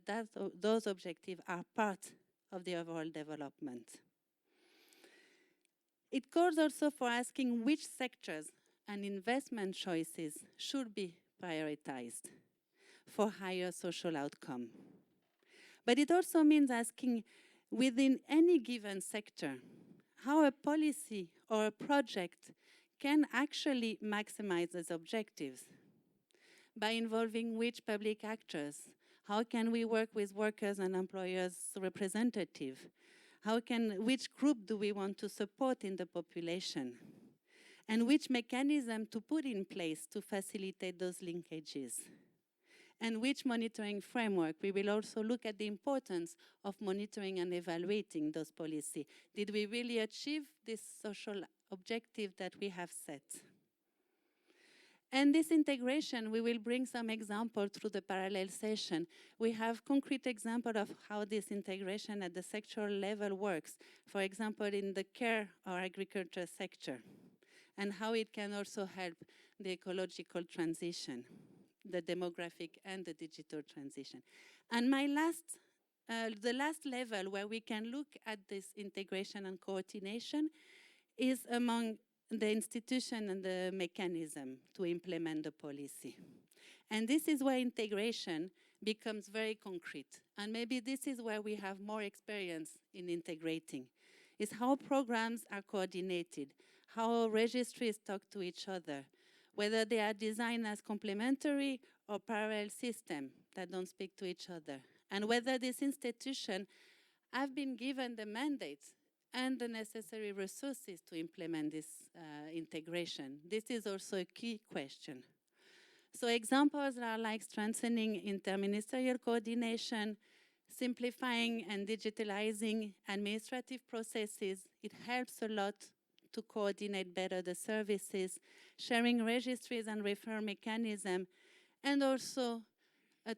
those objectives are part of the overall development. It calls also for asking which sectors and investment choices should be prioritized for higher social outcome. But it also means asking within any given sector how a policy or a project can actually maximize its objectives by involving which public actors. How can we work with workers and employers representatives? Which group do we want to support in the population? And which mechanism to put in place to facilitate those linkages? And which monitoring framework? We will also look at the importance of monitoring and evaluating those policies. Did we really achieve this social objective that we have set? And this integration, we will bring some examples through the parallel session. We have concrete example of how this integration at the sectoral level works. For example, in the care or agriculture sector, and how it can also help the ecological transition, the demographic and the digital transition. And the last level where we can look at this integration and coordination is among the institution and the mechanism to implement the policy. And this is where integration becomes very concrete. And maybe this is where we have more experience in integrating, is how programs are coordinated, how registries talk to each other, whether they are designed as complementary or parallel systems that don't speak to each other, and whether these institutions have been given the mandate and the necessary resources to implement this integration? This is also a key question. So examples are like strengthening interministerial coordination, simplifying and digitalizing administrative processes. It helps a lot to coordinate better the services, sharing registries and referral mechanism, and also a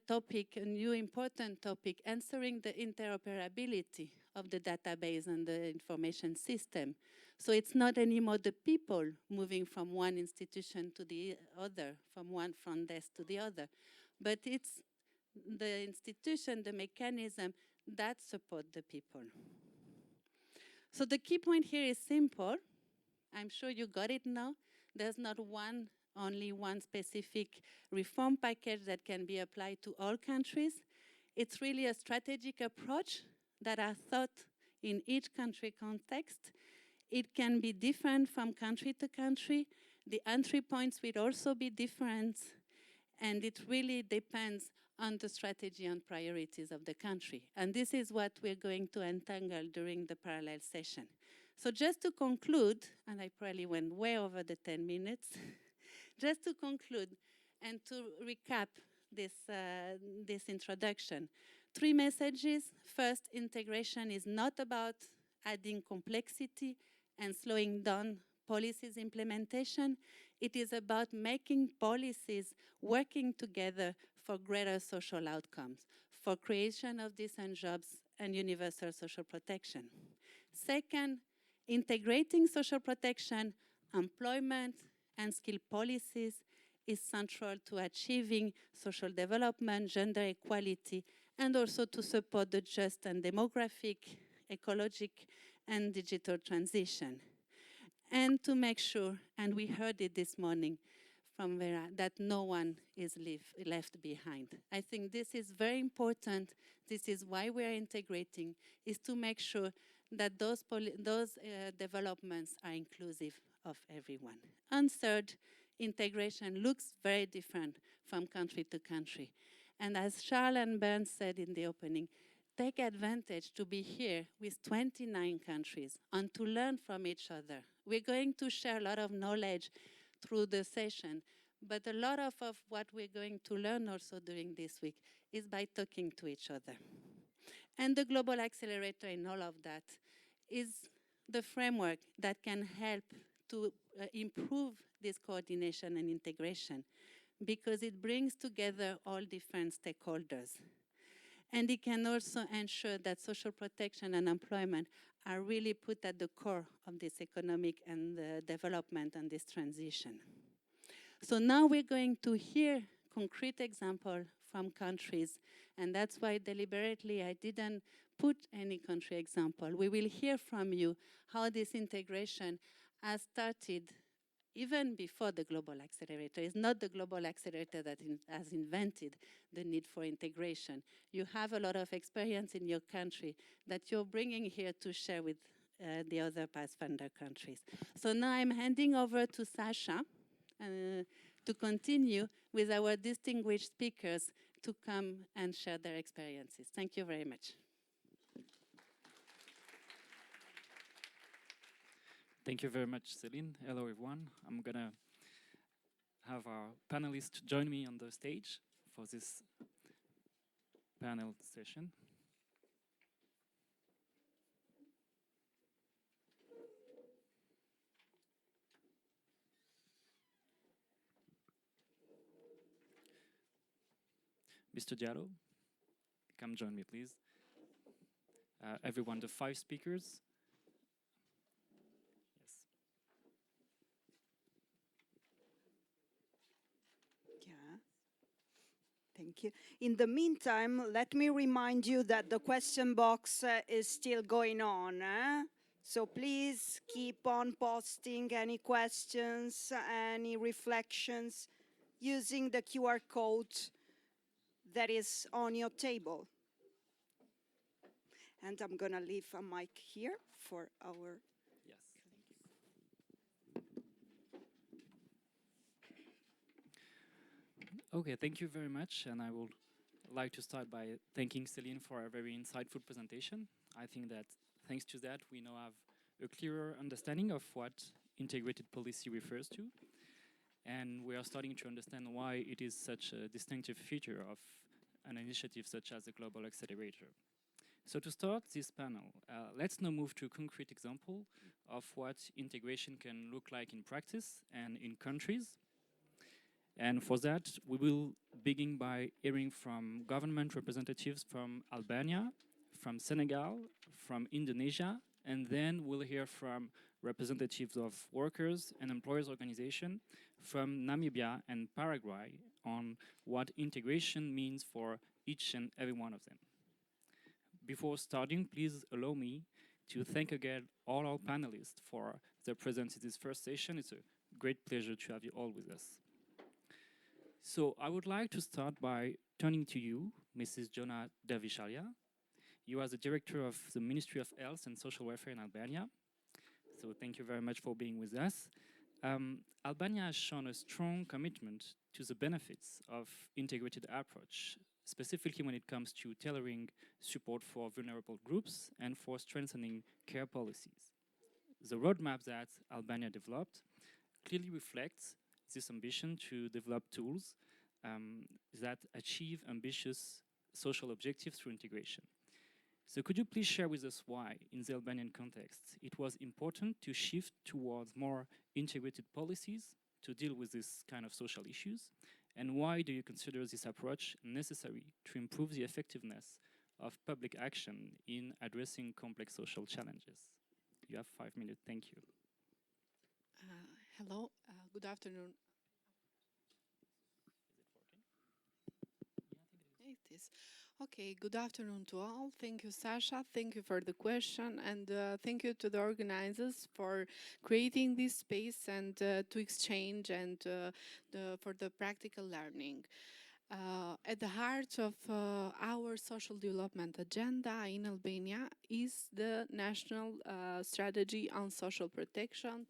new important topic, answering the interoperability of the database and the information system. So it's not anymore the people moving from one institution to the other, from one front desk to the other, but it's the institution, the mechanism that support the people. So the key point here is simple. I'm sure you got it now. There's not only one specific reform package that can be applied to all countries. It's really a strategic approach that are thought in each country context. It can be different from country to country. The entry points will also be different, and it really depends on the strategy and priorities of the country. And this is what we're going to untangle during the parallel session. So just to conclude, and I probably went way over the 10 minutes, just to conclude and to recap this introduction, 3 messages. First, integration is not about adding complexity and slowing down policies implementation. It is about making policies working together for greater social outcomes, for creation of decent jobs and universal social protection. Second, integrating social protection, employment, and skill policies is central to achieving social development, gender equality, and also to support the just and demographic, ecologic, and digital transition. And to make sure, and we heard it this morning from Vera, that no one is left behind. I think this is very important. This is why we are integrating, is to make sure that those developments are inclusive of everyone. And third, integration looks very different from country to country. And as Charles and Bernd said in the opening, take advantage to be here with 29 countries and to learn from each other. We're going to share a lot of knowledge through the session, but a lot of what we're going to learn also during this week is by talking to each other. And the Global Accelerator in all of that is the framework that can help to improve this coordination and integration, because it brings together all different stakeholders. And it can also ensure that social protection and employment are really put at the core of this economic and development and this transition. So now we're going to hear concrete examples from countries, and that's why deliberately I didn't put any country example. We will hear from you how this integration has started even before the Global Accelerator. It's not the Global Accelerator that has invented the need for integration. You have a lot of experience in your country that you're bringing here to share with the other Pathfinder countries. So now I'm handing over to Sasha to continue with our distinguished speakers to come and share their experiences. Thank you very much. Thank you very much, Céline. Hello, everyone. I'm going to have our panelists join me on the stage for this panel session. Mr. Diallo, come join me, please. Everyone, the 5 speakers. Thank you. In the meantime, let me remind you that the question box is still going on. So please keep on posting any questions, any reflections using the QR code that is on your table. And I'm going to leave a mic here for our... Okay, thank you very much, and I would like to start by thanking Céline for a very insightful presentation. I think that Thanks to that, we now have a clearer understanding of what integrated policy refers to, and we are starting to understand why it is such a distinctive feature of an initiative such as the Global Accelerator. So to start this panel, let's now move to a concrete example of what integration can look like in practice and in countries. And for that, we will begin by hearing from government representatives from Albania, from Senegal, from Indonesia, and then we'll hear from representatives of workers and employers organizations from Namibia and Paraguay on what integration means for each and every one of them. Before starting, please allow me to thank again all our panelists for their presence in this first session. It's a great pleasure to have you all with us. So I would like to start by turning to you, Mrs. Jona Dervishalia. You are the director of the Ministry of Health and Social Welfare in Albania. So thank you very much for being with us. Albania has shown a strong commitment to the benefits of integrated approach, specifically when it comes to tailoring support for vulnerable groups and for strengthening care policies. The roadmap that Albania developed clearly reflects this ambition to develop tools that achieve ambitious social objectives through integration. So could you please share with us why, in the Albanian context, it was important to shift towards more integrated policies to deal with this kind of social issues? And why do you consider this approach necessary to improve the effectiveness of public action in addressing complex social challenges? You have 5 minutes. Thank you. Hello, good afternoon. It is. Okay, good afternoon to all. Thank you, Sasha. Thank you for the question, and thank you to the organizers for creating this space and to exchange and for the practical learning. At the heart of our social development agenda in Albania is the National Strategy on Social Protection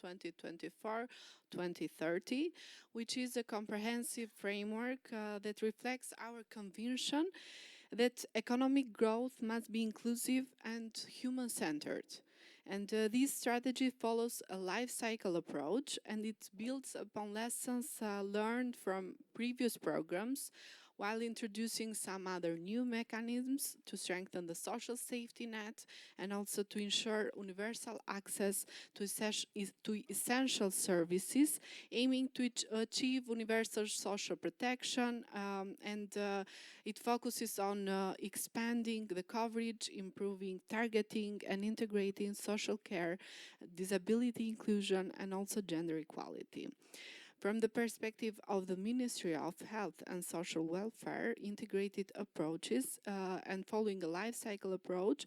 2024-2030, which is a comprehensive framework that reflects our conviction that economic growth must be inclusive and human-centered. And this strategy follows a life cycle approach, and it builds upon lessons learned from previous programs, while introducing some other new mechanisms to strengthen the social safety net and also to ensure universal access to essential services, aiming to achieve universal social protection, and it focuses on expanding the coverage, improving targeting and integrating social care, disability inclusion, and also gender equality. From the perspective of the Ministry of Health and Social Welfare, integrated approaches and following a life cycle approach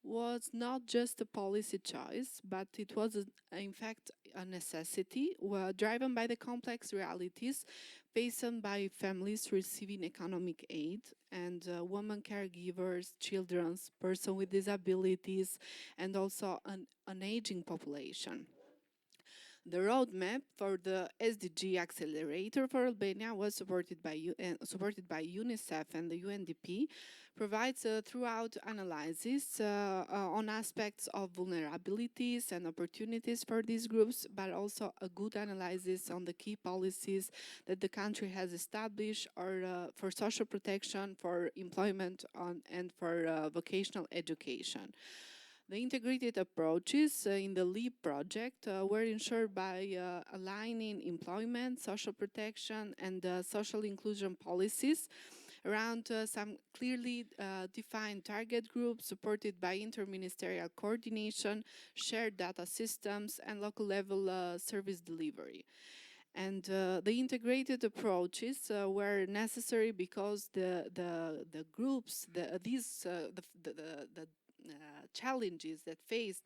was not just a policy choice, but it was in fact a necessity driven by the complex realities faced by families receiving economic aid and women caregivers, children, persons with disabilities, and also an aging population. The roadmap for the SDG Accelerator for Albania was supported by UNICEF and the UNDP, provides a throughout analysis on aspects of vulnerabilities and opportunities for these groups, but also a good analysis on the key policies that the country has established or for social protection, for employment and for vocational education. The integrated approaches in the LEAP project were ensured by aligning employment, social protection, and social inclusion policies around some clearly defined target groups supported by interministerial coordination, shared data systems, and local level service delivery. And the integrated approaches were necessary because the groups, the challenges that face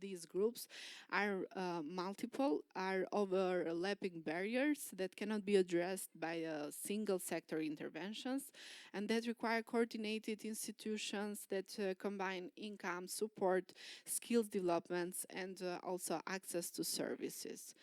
these groups are multiple, are overlapping barriers that cannot be addressed by single sector interventions, and that require coordinated institutions that combine income, support, skills developments, and also access to services.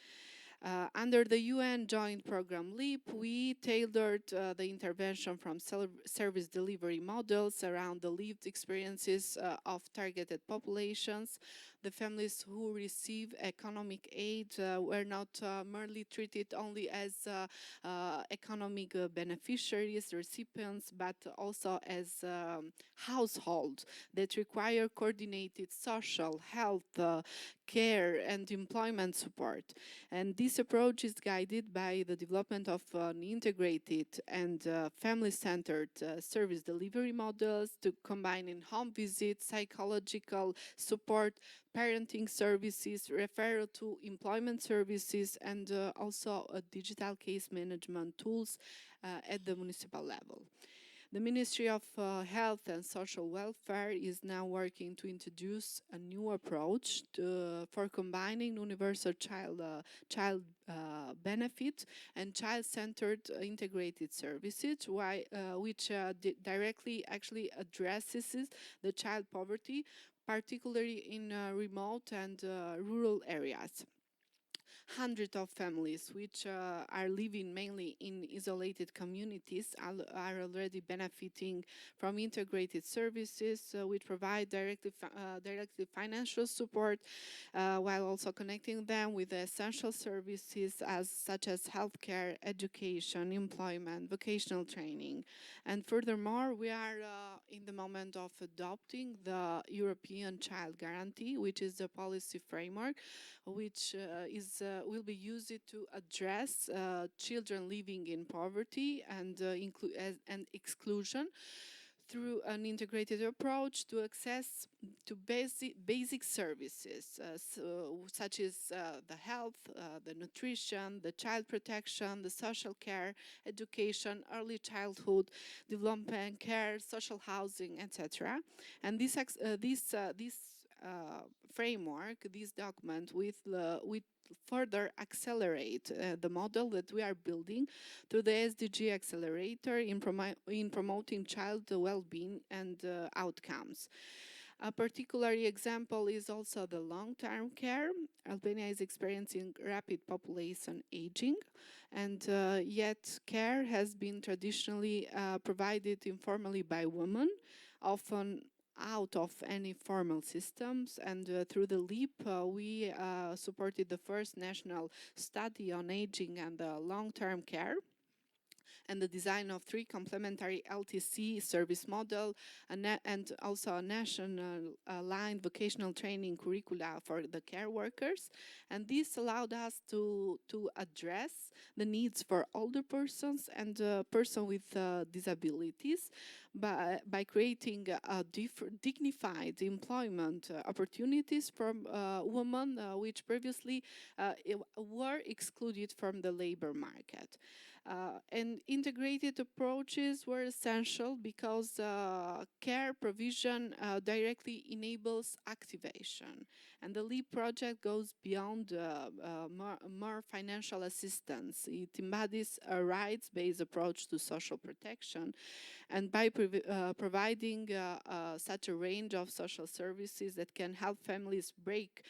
Under the UN Joint Program LEAP, we tailored the intervention from service delivery models around the lived experiences of targeted populations. The families who receive economic aid were not merely treated only as economic beneficiaries, recipients, but also as households that require coordinated social, health, care and employment support. And this approach is guided by the development of an integrated and family-centered service delivery models to combine in-home visits, psychological support, parenting services, referral to employment services, and also digital case management tools at the municipal level. The Ministry of Health and Social Welfare is now working to introduce a new approach for combining universal child benefit and child-centered integrated services, which directly actually addresses the child poverty, particularly in remote and rural areas. Hundreds of families which are living mainly in isolated communities are already benefiting from integrated services which provide directly financial support while also connecting them with the essential services such as healthcare, education, employment, vocational training. And furthermore, we are in the moment of adopting the European Child Guarantee, which is a policy framework which will be used to address children living in poverty and exclusion through an integrated approach to access to basic services such as the health, the nutrition, the child protection, the social care, education, early childhood, development care, social housing, etc. And this framework, this document, with further accelerate the model that we are building through the SDG accelerator in promoting child well-being and outcomes. A particular example is also the long-term care. Albania is experiencing rapid population aging, and yet care has been traditionally provided informally by women, often out of any formal systems. And through the LEAP, we supported the first national study on aging and long-term care, and the design of 3 complementary LTC service model and also a national aligned vocational training curricula for the care workers. And this allowed us to address the needs for older persons and persons with disabilities by creating dignified employment opportunities for women which previously were excluded from the labor market. And integrated approaches were essential because care provision directly enables activation. And the LEAP project goes beyond more financial assistance. It embodies a rights-based approach to social protection. And by providing such a range of social services that can help families break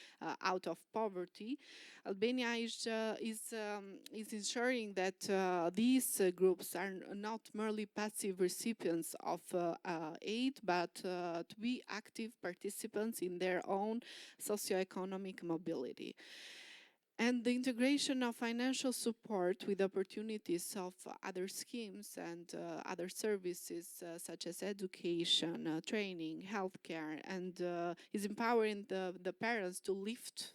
out of poverty, Albania is ensuring that these groups are not merely passive recipients of aid, but to be active participants in their own socioeconomic mobility. And the integration of financial support with opportunities of other schemes and other services such as education, training, healthcare, and is empowering the parents to lift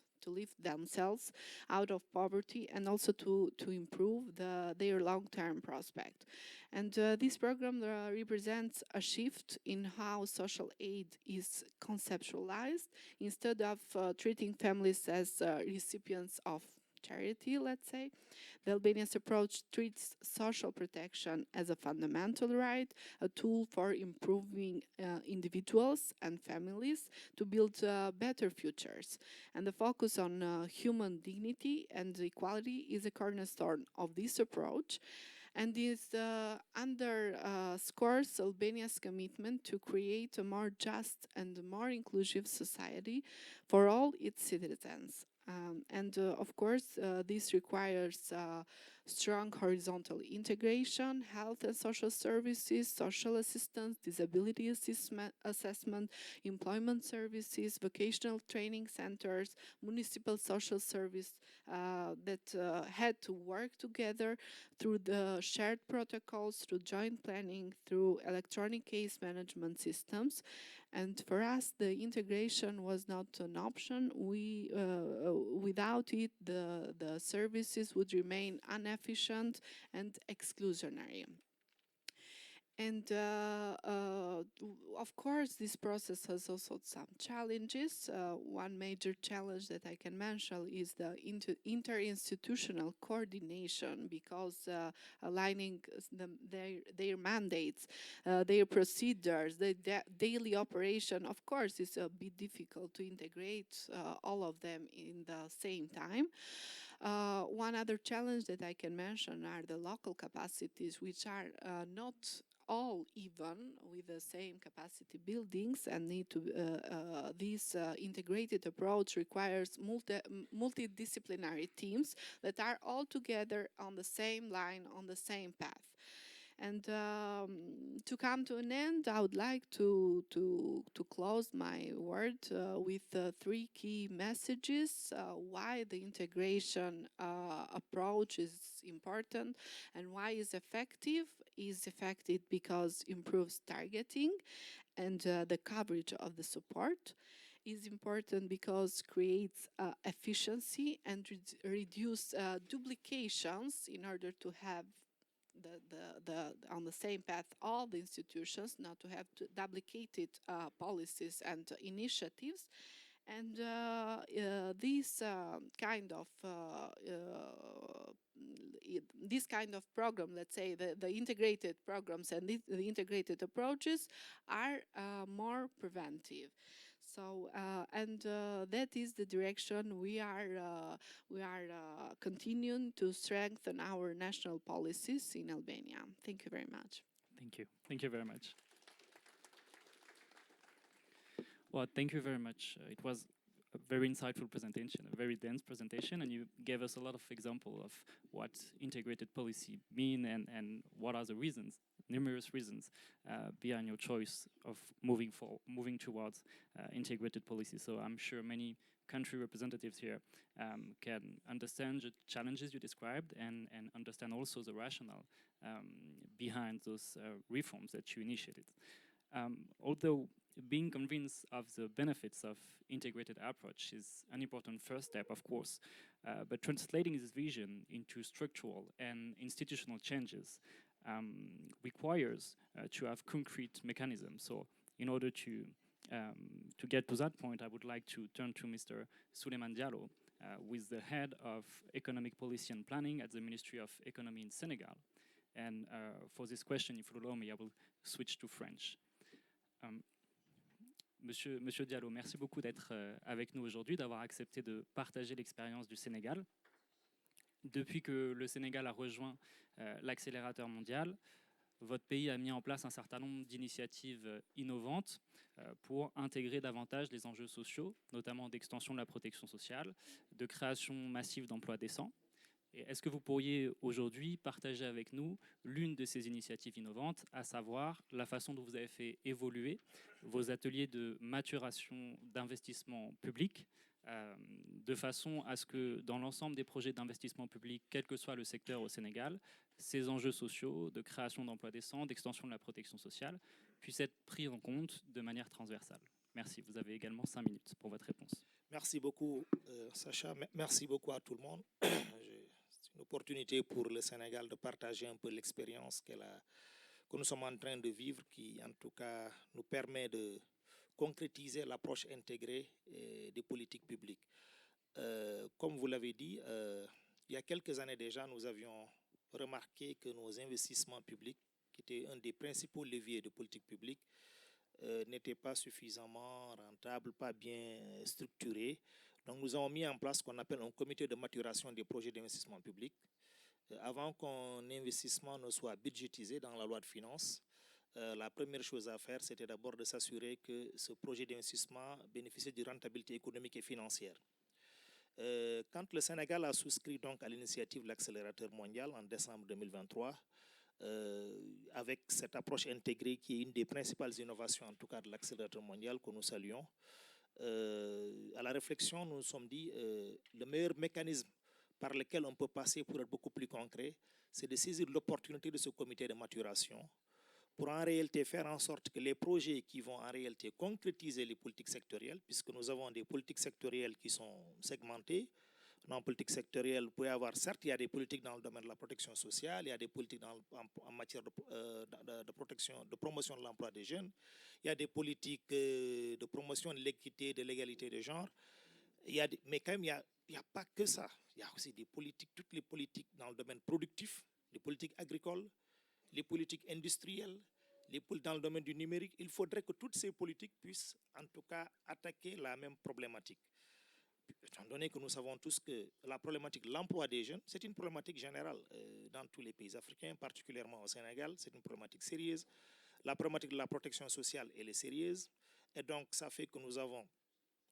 themselves out of poverty and also to improve their long-term prospect. And this program represents a shift in how social aid is conceptualized. Instead of treating families as recipients of charity, let's say, the Albanian approach treats social protection as a fundamental right, a tool for improving individuals and families to build better futures. And the focus on human dignity and equality is a cornerstone of this approach, and this underscores Albania's commitment to create a more just and more inclusive society for all its citizens. Of course, this requires strong horizontal integration, health and social services, social assistance, disability assessment, employment services, vocational training centers, municipal social service that had to work together through the shared protocols, through joint planning, through electronic case management systems. And for us, the integration was not an option. Without it, the services would remain inefficient and exclusionary. And of course, this process has also some challenges. One major challenge that I can mention is the interinstitutional coordination, because aligning their mandates, their procedures, their daily operation, of course, is a bit difficult to integrate all of them in the same time. One other challenge that I can mention are the local capacities, which are not all even with the same capacity buildings, and need to this integrated approach requires multidisciplinary teams that are all together on the same line, on the same path. And to come to an end, I would like to close my word with three key messages why the integration approach is important and why it's effective. Is effective because improves targeting and the coverage of the support. Is important because creates efficiency and reduce duplications in order to have on the same path all the institutions, not to have duplicated policies and initiatives. And this kind of program, let's say the integrated programs and the integrated approaches are more preventive. So that is the direction we are continuing to strengthen our national policies in Albania. Thank you very much. Thank you. Thank you very much. Well, thank you very much. It was a very insightful presentation, a very dense presentation, and you gave us a lot of examples of what integrated policy mean and what are the reasons, numerous reasons behind your choice of moving towards integrated policy. So I'm sure many country representatives here can understand the challenges you described and understand also the rationale behind those reforms that you initiated. Although being convinced of the benefits of integrated approach is an important first step, of course, but translating this vision into structural and institutional changes requires to have concrete mechanisms. So in order to get to that point, I would like to turn to Mr. Souleymane Diallo, who is the head of economic policy and planning at the Ministry of Economy in Senegal. And for this question, if you allow me, I will switch to French. Monsieur Diallo, merci beaucoup d'être avec nous aujourd'hui, d'avoir accepté de partager l'expérience du Sénégal. Depuis que le Sénégal a rejoint l'accélérateur mondial, votre pays a mis en place un certain nombre d'initiatives innovantes pour intégrer davantage les enjeux sociaux, notamment d'extension de la protection sociale, de création massive d'emplois décents. Est-ce que vous pourriez aujourd'hui partager avec nous l'une de ces initiatives innovantes, à savoir la façon dont vous avez fait évoluer vos ateliers de maturation d'investissement public, de façon à ce que dans l'ensemble des projets d'investissement public, quel que soit le secteur au Sénégal, ces enjeux sociaux de création d'emplois décents, d'extension de la protection sociale, puissent être pris en compte de manière transversale. Merci. Vous avez également 5 minutes pour votre réponse. Merci beaucoup, Sacha. Merci beaucoup à tout le monde. C'est une opportunité pour le Sénégal de partager un peu l'expérience que nous sommes en train de vivre, qui en tout cas nous permet de concrétiser l'approche intégrée des politiques publiques. Comme vous l'avez dit, il y a quelques années déjà, nous avions remarqué que nos investissements publics, qui étaient un des principaux leviers de politique publique, n'étaient pas suffisamment rentables, pas bien structurés. Donc nous avons mis en place ce qu'on appelle un comité de maturation des projets d'investissement public. Avant qu'un investissement ne soit budgétisé dans la loi de finances, la première chose à faire, c'était d'abord de s'assurer que ce projet d'investissement bénéficiait de rentabilité économique et financière. Quand le Sénégal a souscrit donc à l'initiative de l'accélérateur mondial en décembre 2023, avec cette approche intégrée qui est une des principales innovations, en tout cas de l'accélérateur mondial que nous saluons, à la réflexion, nous nous sommes dit le meilleur mécanisme par lequel on peut passer pour être beaucoup plus concret, c'est de saisir l'opportunité de ce comité de maturation pour en réalité faire en sorte que les projets qui vont en réalité concrétiser les politiques sectorielles, puisque nous avons des politiques sectorielles qui sont segmentées. Dans la politique sectorielle, vous pouvez avoir, certes, il y a des politiques dans le domaine de la protection sociale, il y a des politiques en matière de protection, de promotion de l'emploi des jeunes, il y a des politiques de promotion de l'équité, de l'égalité de genre, mais quand même, il n'y a pas que ça. Il y a aussi des politiques, toutes les politiques dans le domaine productif, les politiques agricoles, les politiques industrielles, dans le domaine du numérique. Il faudrait que toutes ces politiques puissent, en tout cas, attaquer la même problématique. Étant donné que nous savons tous que la problématique de l'emploi des jeunes, c'est une problématique générale dans tous les pays africains, particulièrement au Sénégal, c'est une problématique sérieuse. La problématique de la protection sociale, elle est sérieuse. Et donc, ça fait que nous avons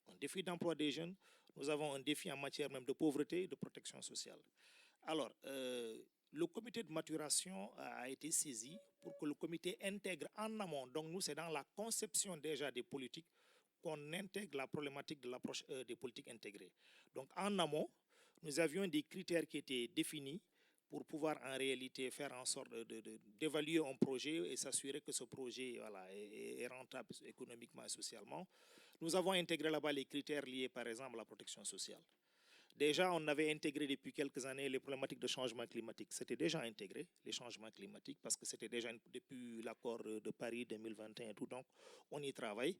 un défi d'emploi des jeunes, nous avons un défi en matière même de pauvreté et de protection sociale. Alors, le comité de maturation a été saisi pour que le comité intègre en amont, donc nous, c'est dans la conception déjà des politiques, qu'on intègre la problématique de l'approche des politiques intégrées. Donc en amont, nous avions des critères qui étaient définis pour pouvoir en réalité faire en sorte d'évaluer un projet et s'assurer que ce projet est rentable économiquement et socialement. Nous avons intégré là-bas les critères liés par exemple à la protection sociale. Déjà, on avait intégré depuis quelques années les problématiques de changement climatique. C'était déjà intégré, les changements climatiques, parce que c'était déjà depuis l'accord de Paris 2021 et tout, donc on y travaille.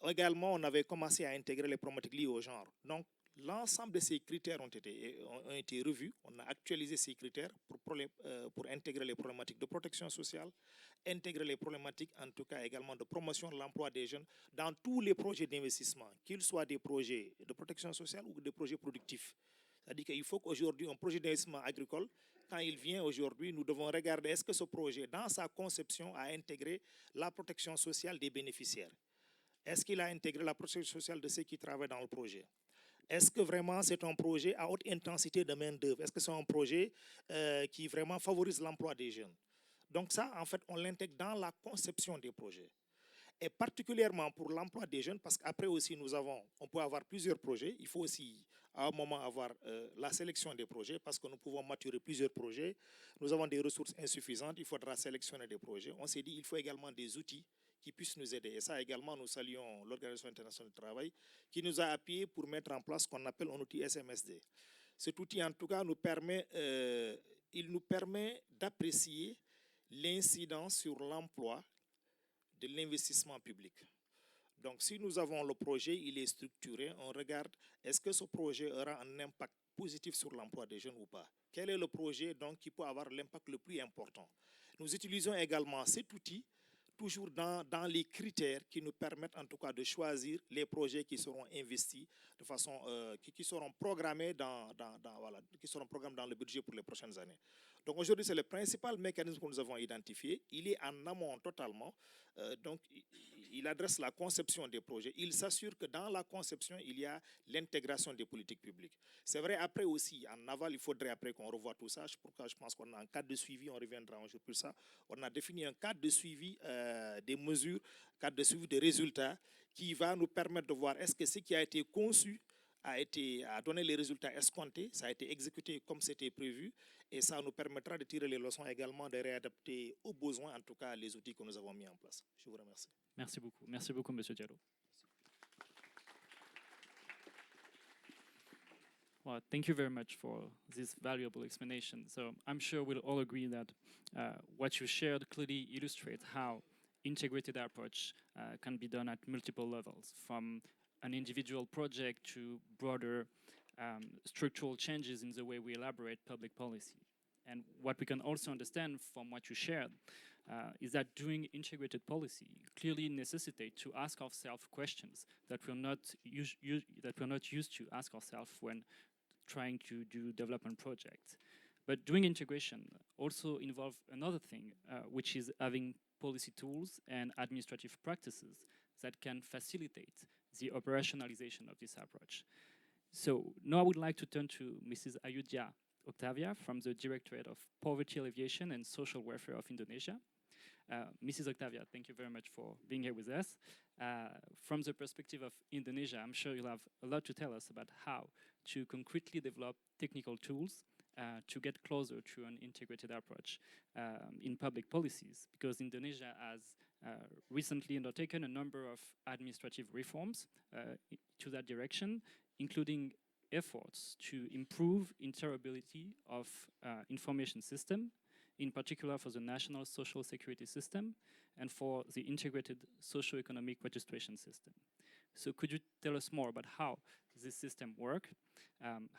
Également, on avait commencé à intégrer les problématiques liées au genre. Donc, l'ensemble de ces critères ont été revus. On a actualisé ces critères pour intégrer les problématiques de protection sociale, intégrer les problématiques, en tout cas également de promotion de l'emploi des jeunes dans tous les projets d'investissement, qu'ils soient des projets de protection sociale ou des projets productifs. C'est-à-dire qu'il faut qu'aujourd'hui, un projet d'investissement agricole, quand il vient aujourd'hui, nous devons regarder est-ce que ce projet, dans sa conception, a intégré la protection sociale des bénéficiaires. Est-ce qu'il a intégré la protection sociale de ceux qui travaillent dans le projet? Est-ce que vraiment c'est un projet à haute intensité de main-d'œuvre? Est-ce que c'est un projet qui vraiment favorise l'emploi des jeunes? Donc ça, en fait, on l'intègre dans la conception des projets. Et particulièrement pour l'emploi des jeunes, parce qu'après aussi, on peut avoir plusieurs projets. Il faut aussi, à un moment, avoir la sélection des projets, parce que nous pouvons maturer plusieurs projets. Nous avons des ressources insuffisantes, il faudra sélectionner des projets. On s'est dit qu'il faut également des outils qui puissent nous aider. Et ça également, nous saluons l'Organisation internationale du travail qui nous a appuyés pour mettre en place ce qu'on appelle un outil SMSD. Cet outil, en tout cas, il nous permet d'apprécier l'incidence sur l'emploi de l'investissement public. Donc, si nous avons le projet, il est structuré, on regarde est-ce que ce projet aura un impact positif sur l'emploi des jeunes ou pas. Quel est le projet donc qui peut avoir l'impact le plus important? Nous utilisons également cet outil toujours dans les critères qui nous permettent en tout cas de choisir les projets qui seront investis de façon, qui seront programmés qui seront programmés dans le budget pour les prochaines années. Donc aujourd'hui, c'est le principal mécanisme que nous avons identifié. Il est en amont totalement. Donc, il adresse la conception des projets. Il s'assure que dans la conception, il y a l'intégration des politiques publiques. C'est vrai, après aussi, en aval, il faudrait après qu'on revoie tout ça. Pourquoi je pense qu'on a un cadre de suivi, on reviendra un jour plus ça. On a défini un cadre de suivi des mesures, cadre de suivi des résultats qui va nous permettre de voir est-ce que ce qui a été conçu a donné les résultats escomptés, ça a été exécuté comme c'était prévu et ça nous permettra de tirer les leçons également, de réadapter aux besoins, en tout cas, les outils que nous avons mis en place. Je vous remercie. Merci beaucoup, M. Diallo. Well, thank you very much for this valuable explanation. So I'm sure we'll all agree that what you shared clearly illustrates how integrated approach can be done at multiple levels, from an individual project to broader structural changes in the way we elaborate public policy. And what we can also understand from what you shared is that doing integrated policy clearly necessitates to ask ourselves questions that we're not used to ask ourselves when trying to do development projects. But doing integration also involves another thing, which is having policy tools and administrative practices that can facilitate the operationalization of this approach. So now I would like to turn to Mrs. Ayudhya Octavia from the Directorate of Poverty Alleviation and Social Welfare of Indonesia. Mrs. Octavia, thank you very much for being here with us. From the perspective of Indonesia, I'm sure you'll have a lot to tell us about how to concretely develop technical tools to get closer to an integrated approach in public policies, because Indonesia has recently undertaken a number of administrative reforms to that direction, including efforts to improve interoperability of information system, in particular for the National Social Security System and for the Integrated Socio-Economic Registration System. So could you tell us more about how this system works,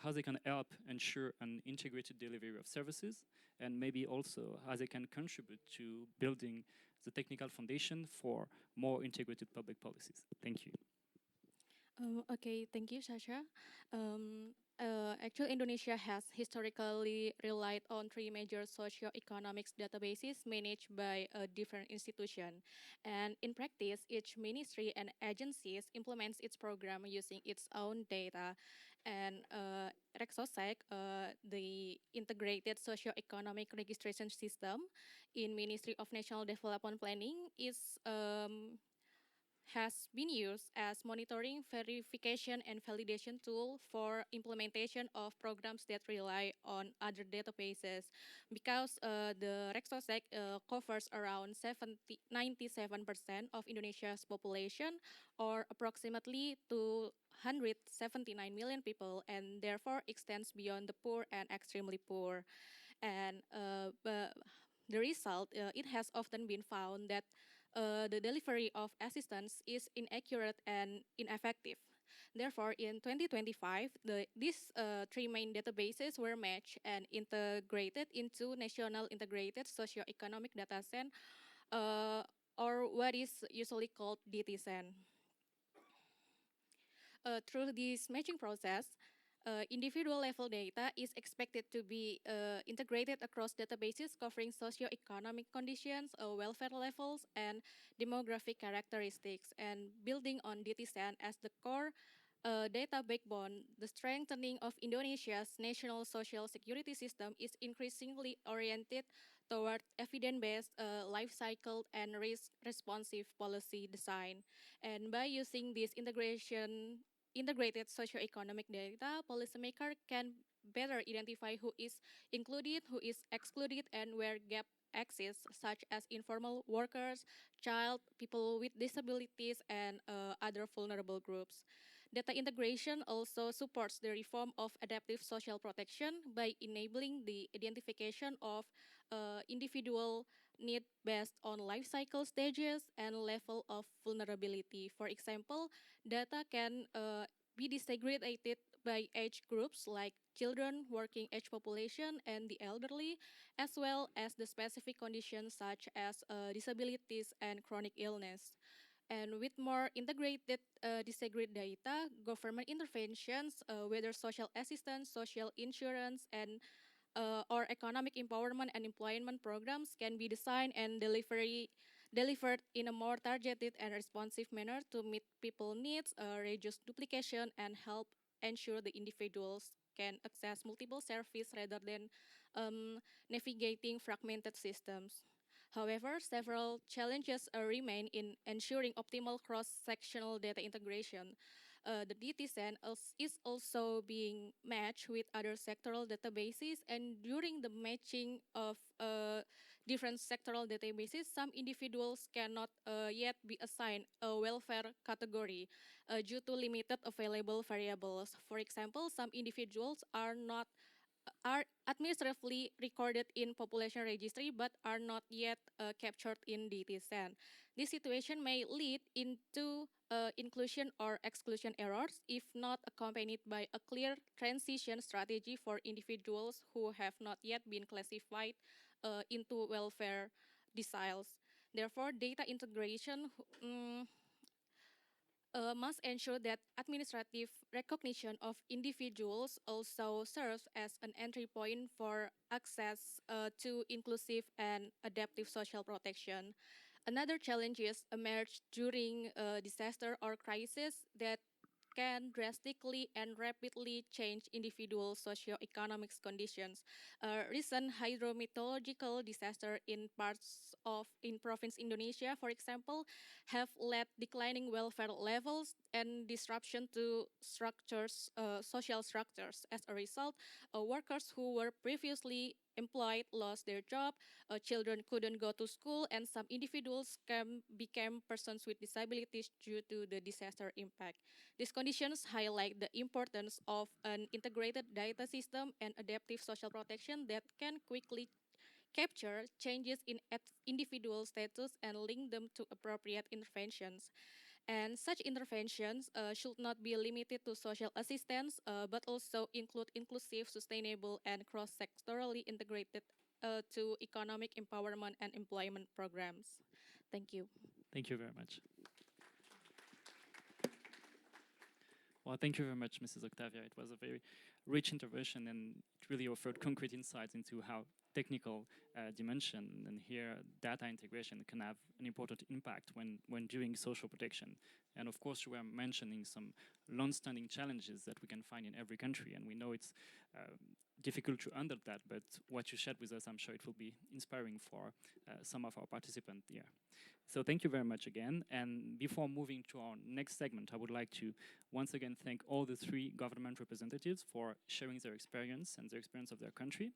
how they can help ensure an integrated delivery of services, and maybe also how they can contribute to building the technical foundation for more integrated public policies? Thank you. Okay, thank you, Sasha. Actually, Indonesia has historically relied on three major socio-economics databases managed by a different institution. And in practice, each ministry and agencies implements its program using its own data. And Rexosec, the integrated socio-economic registration system in Ministry of National Development Planning, has been used as monitoring, verification, and validation tool for implementation of programs that rely on other databases. Because the Rexosec covers around 97% of Indonesia's population, or approximately 279 million people, and therefore extends beyond the poor and extremely poor. And the result, it has often been found that the delivery of assistance is inaccurate and ineffective. Therefore, in 2025, these three main databases were matched and integrated into National Integrated Socio-Economic Dataset, or what is usually called DTSEN. Through this matching process, individual level data is expected to be integrated across databases covering socio-economic conditions, welfare levels, and demographic characteristics. And building on DTSEN as the core data backbone, the strengthening of Indonesia's national social security system is increasingly oriented toward evidence-based, life cycle, and risk-responsive policy design. And by using this integrated socio-economic data, policymakers can better identify who is included, who is excluded, and where gap exist, such as informal workers, child, people with disabilities, and other vulnerable groups. Data integration also supports the reform of adaptive social protection by enabling the identification of individual need based on life cycle stages and level of vulnerability. For example, data can be disaggregated by age groups like children, working age population, and the elderly, as well as the specific conditions such as disabilities and chronic illness. And with more integrated disaggregated data, government interventions, whether social assistance, social insurance, and or economic empowerment and employment programs can be designed and delivered in a more targeted and responsive manner to meet people needs, reduce duplication, and help ensure the individuals can access multiple services rather than navigating fragmented systems. However, several challenges remain in ensuring optimal cross-sectional data integration. The DTSEN is also being matched with other sectoral databases, and during the matching of different sectoral databases, some individuals cannot yet be assigned a welfare category due to limited available variables. For example, some individuals are administratively recorded in population registry but are not yet captured in DTSEN. This situation may lead into inclusion or exclusion errors if not accompanied by a clear transition strategy for individuals who have not yet been classified into welfare deciles. Therefore, data integration must ensure that administrative recognition of individuals also serves as an entry point for access to inclusive and adaptive social protection. Another challenges emerge during disaster or crisis that can drastically and rapidly change individual socio-economic conditions. Recent hydrometeorological disaster in province Indonesia, for example, have led declining welfare levels and disruption to social structures. As a result, workers who were previously employed lost their job, children couldn't go to school, and some individuals became persons with disabilities due to the disaster impact. These conditions highlight the importance of an integrated data system and adaptive social protection that can quickly capture changes in individual status and link them to appropriate interventions. And such interventions should not be limited to social assistance, but also include inclusive, sustainable, and cross-sectorally integrated to economic empowerment and employment programs. Thank you. Thank you very much. Well, thank you very much, Mrs. Octavia. It was a very rich intervention, and it really offered concrete insights into how technical dimension and here data integration can have an important impact when doing social protection. And of course, you were mentioning some long-standing challenges that we can find in every country, and we know it's difficult to handle that, but what you shared with us, I'm sure it will be inspiring for some of our participants here. So thank you very much again. And before moving to our next segment, I would like to once again thank all the 3 government representatives for sharing their experience and the experience of their country.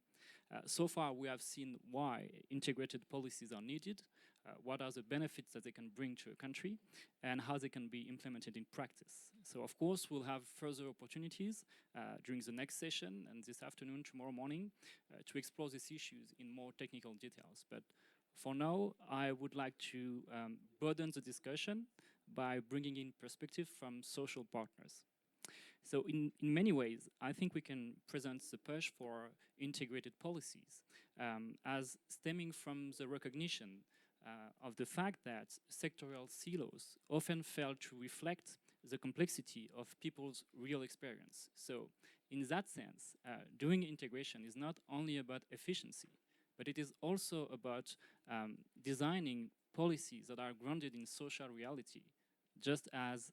So far, we have seen why integrated policies are needed, what are the benefits that they can bring to a country, and how they can be implemented in practice. So of course, we'll have further opportunities during the next session and this afternoon, tomorrow morning, to explore these issues in more technical details. But for now, I would like to broaden the discussion by bringing in perspective from social partners. So in many ways, I think we can present the push for integrated policies as stemming from the recognition of the fact that sectoral silos often fail to reflect the complexity of people's real experience. So in that sense, doing integration is not only about efficiency, but it is also about designing policies that are grounded in social reality, just as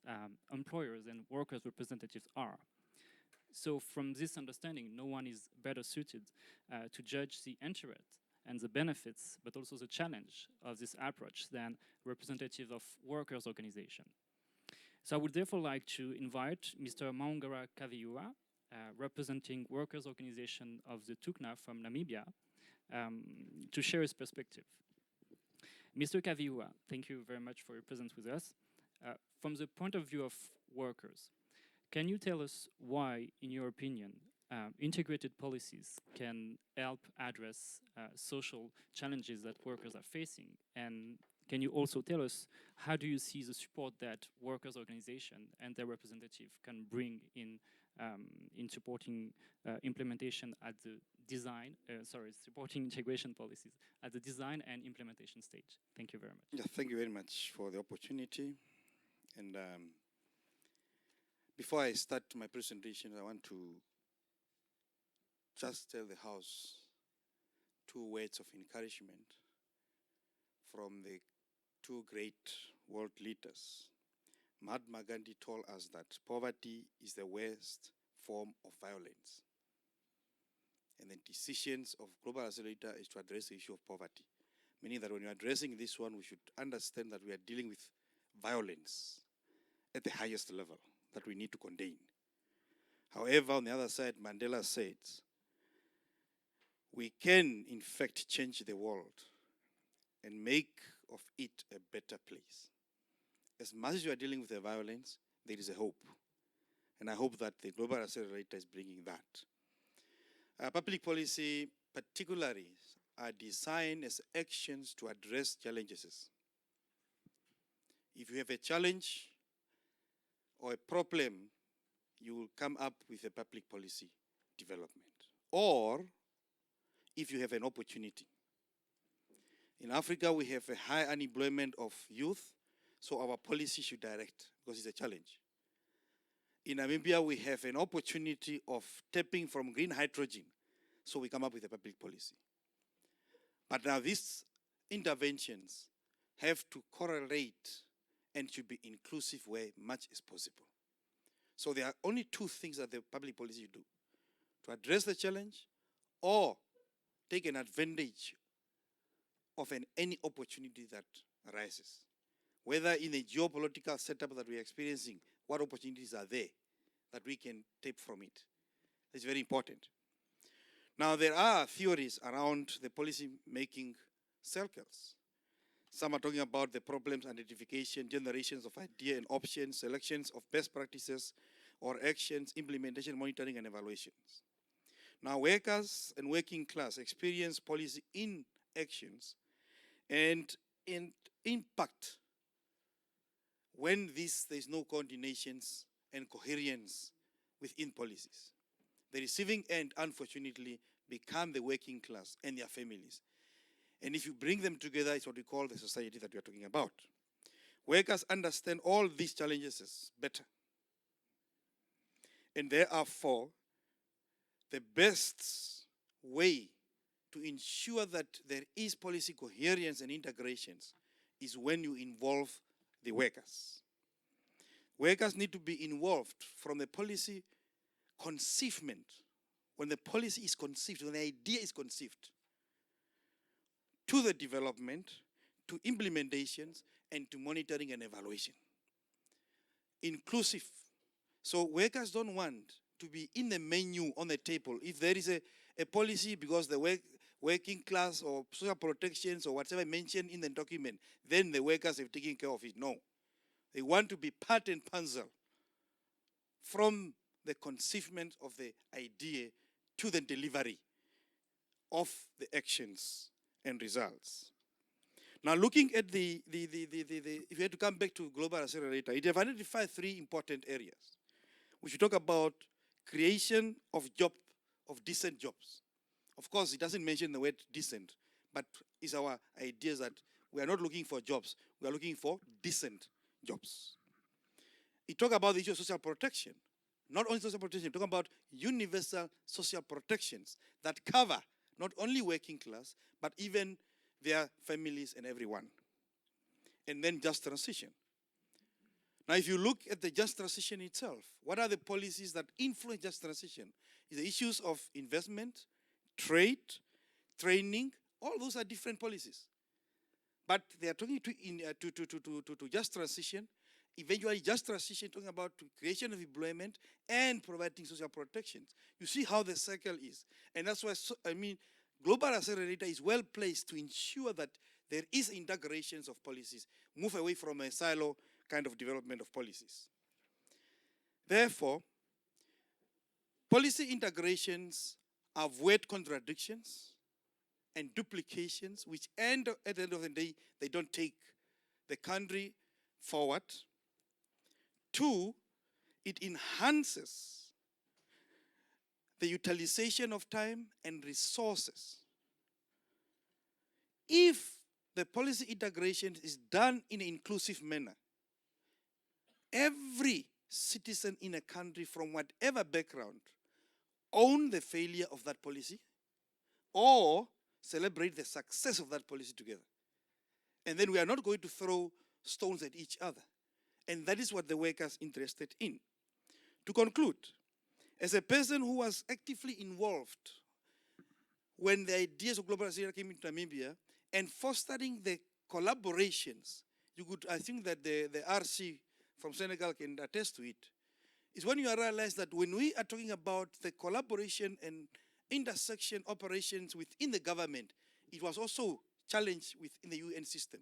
employers and workers' representatives are. So from this understanding, no one is better suited to judge the interest and the benefits, but also the challenge of this approach than representatives of workers' organizations. So I would therefore like to invite Mr. Maungara Kaviua, representing workers' organization of the Tukna from Namibia, to share his perspective. Mr. Kaviua, thank you very much for your presence with us. From the point of view of workers, can you tell us why, in your opinion, integrated policies can help address social challenges that workers are facing? And can you also tell us how do you see the support that workers' organizations and their representative can bring in supporting implementation at the design, supporting integration policies at the design and implementation stage? Thank you very much. Yeah, thank you very much for the opportunity. And before I start my presentation, I want to just tell the House 2 words of encouragement from the 2 great world leaders. Mahatma Gandhi told us that poverty is the worst form of violence. And the decisions of Global Accelerator is to address the issue of poverty. Meaning that when you're addressing this one, we should understand that we are dealing with violence at the highest level that we need to contain. However, on the other side, Mandela said, we can, in fact, change the world and make of it a better place. As much as you are dealing with the violence, there is a hope. And I hope that the Global Accelerator is bringing that. Public policy, particularly, are designed as actions to address challenges. If you have a challenge or a problem, you will come up with a public policy development. Or if you have an opportunity. In Africa, we have a high unemployment of youth, so our policy should direct, because it's a challenge. In Namibia, we have an opportunity of tapping from green hydrogen, so we come up with a public policy. But now these interventions have to correlate and should be inclusive where much as possible. So there are only two things that the public policy do: to address the challenge or take an advantage of any opportunity that arises. Whether in the geopolitical setup that we are experiencing, what opportunities are there that we can take from it? It's very important. Now, there are theories around the policy-making circles. Some are talking about the problems, identification, generations of idea and options, selections of best practices or actions, implementation, monitoring, and evaluations. Now, workers and working class experience policy in actions and in impact when there's no coordinations and coherence within policies. The receiving end, unfortunately, become the working class and their families. And if you bring them together, it's what we call the society that we are talking about. Workers understand all these challenges better. And therefore, the best way to ensure that there is policy coherence and integrations is when you involve the workers. Workers need to be involved from the policy conceivement, when the policy is conceived, when the idea is conceived, to the development, to implementations, and to monitoring and evaluation. Inclusive. So workers don't want to be in the menu on the table. If there is a policy because the working class or social protections or whatever mentioned in the document, then the workers have taken care of it. No. They want to be part and parcel from the conceivement of the idea to the delivery of the actions and results. Now, looking at if you had to come back to Global Accelerator, it have identified three important areas. We should talk about creation of decent jobs. Of course, it doesn't mention the word decent, but it's our idea that we are not looking for jobs, we are looking for decent jobs. It talks about the issue of social protection. Not only social protection, talking about universal social protections that cover not only working class, but even their families and everyone. And then just transition. Now, if you look at the just transition itself, what are the policies that influence just transition? Is the issues of investment, trade, training, all those are different policies. But they are talking to just transition, eventually just transition, talking about creation of employment and providing social protections. You see how the circle is. And that's why, Global Accelerator is well placed to ensure that there is integrations of policies, move away from a silo kind of development of policies. Therefore, policy integrations avoid contradictions and duplications, which at the end of the day, they don't take the country forward. Two, it enhances the utilization of time and resources. If the policy integration is done in an inclusive manner, every citizen in a country from whatever background own the failure of that policy or celebrate the success of that policy together. And then we are not going to throw stones at each other. And that is what the workers are interested in. To conclude, as a person who was actively involved when the ideas of Global Accelerator came into Namibia and fostering the collaborations, I think that the RC from Senegal can attest to it, is when you realize that when we are talking about the collaboration and intersection operations within the government, it was also challenged within the UN system.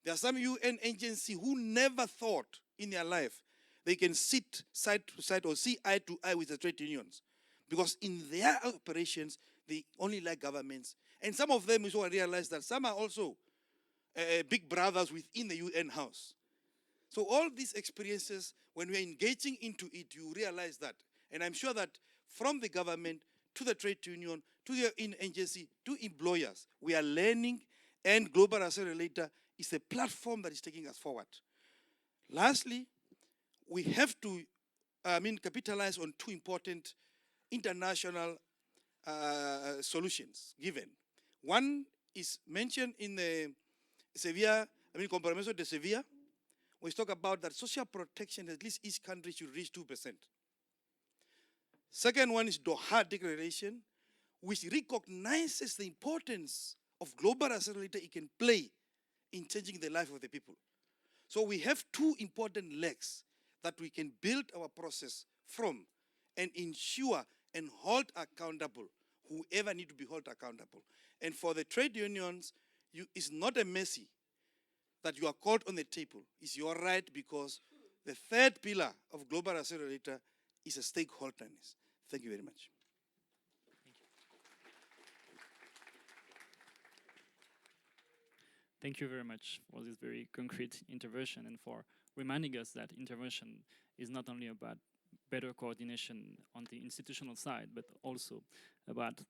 There are some UN agencies who never thought in their life they can sit side to side or see eye to eye with the trade unions. Because in their operations, they only like governments. And some of them also realize that some are also big brothers within the UN house. So all these experiences, when we're engaging into it, you realize that. And I'm sure that from the government to the trade union, to the UN agency, to employers, we are learning, and Global Accelerator is a platform that is taking us forward. Lastly, we have to capitalize on two important international solutions given. One is mentioned in the Compromiso de Sevilla, we talk about that social protection, at least each country should reach 2%. Second one is Doha Declaration, which recognizes the importance of global accelerator it can play in changing the life of the people. So we have two important legs that we can build our process from and ensure and hold accountable whoever need to be held accountable. And for the trade unions, it's not a mercy that you are called on the table. It's your right, because the third pillar of global accelerator is a stakeholderness. Thank you very much. Thank you very much for this very concrete intervention and for reminding us that intervention is not only about better coordination on the institutional side, but also about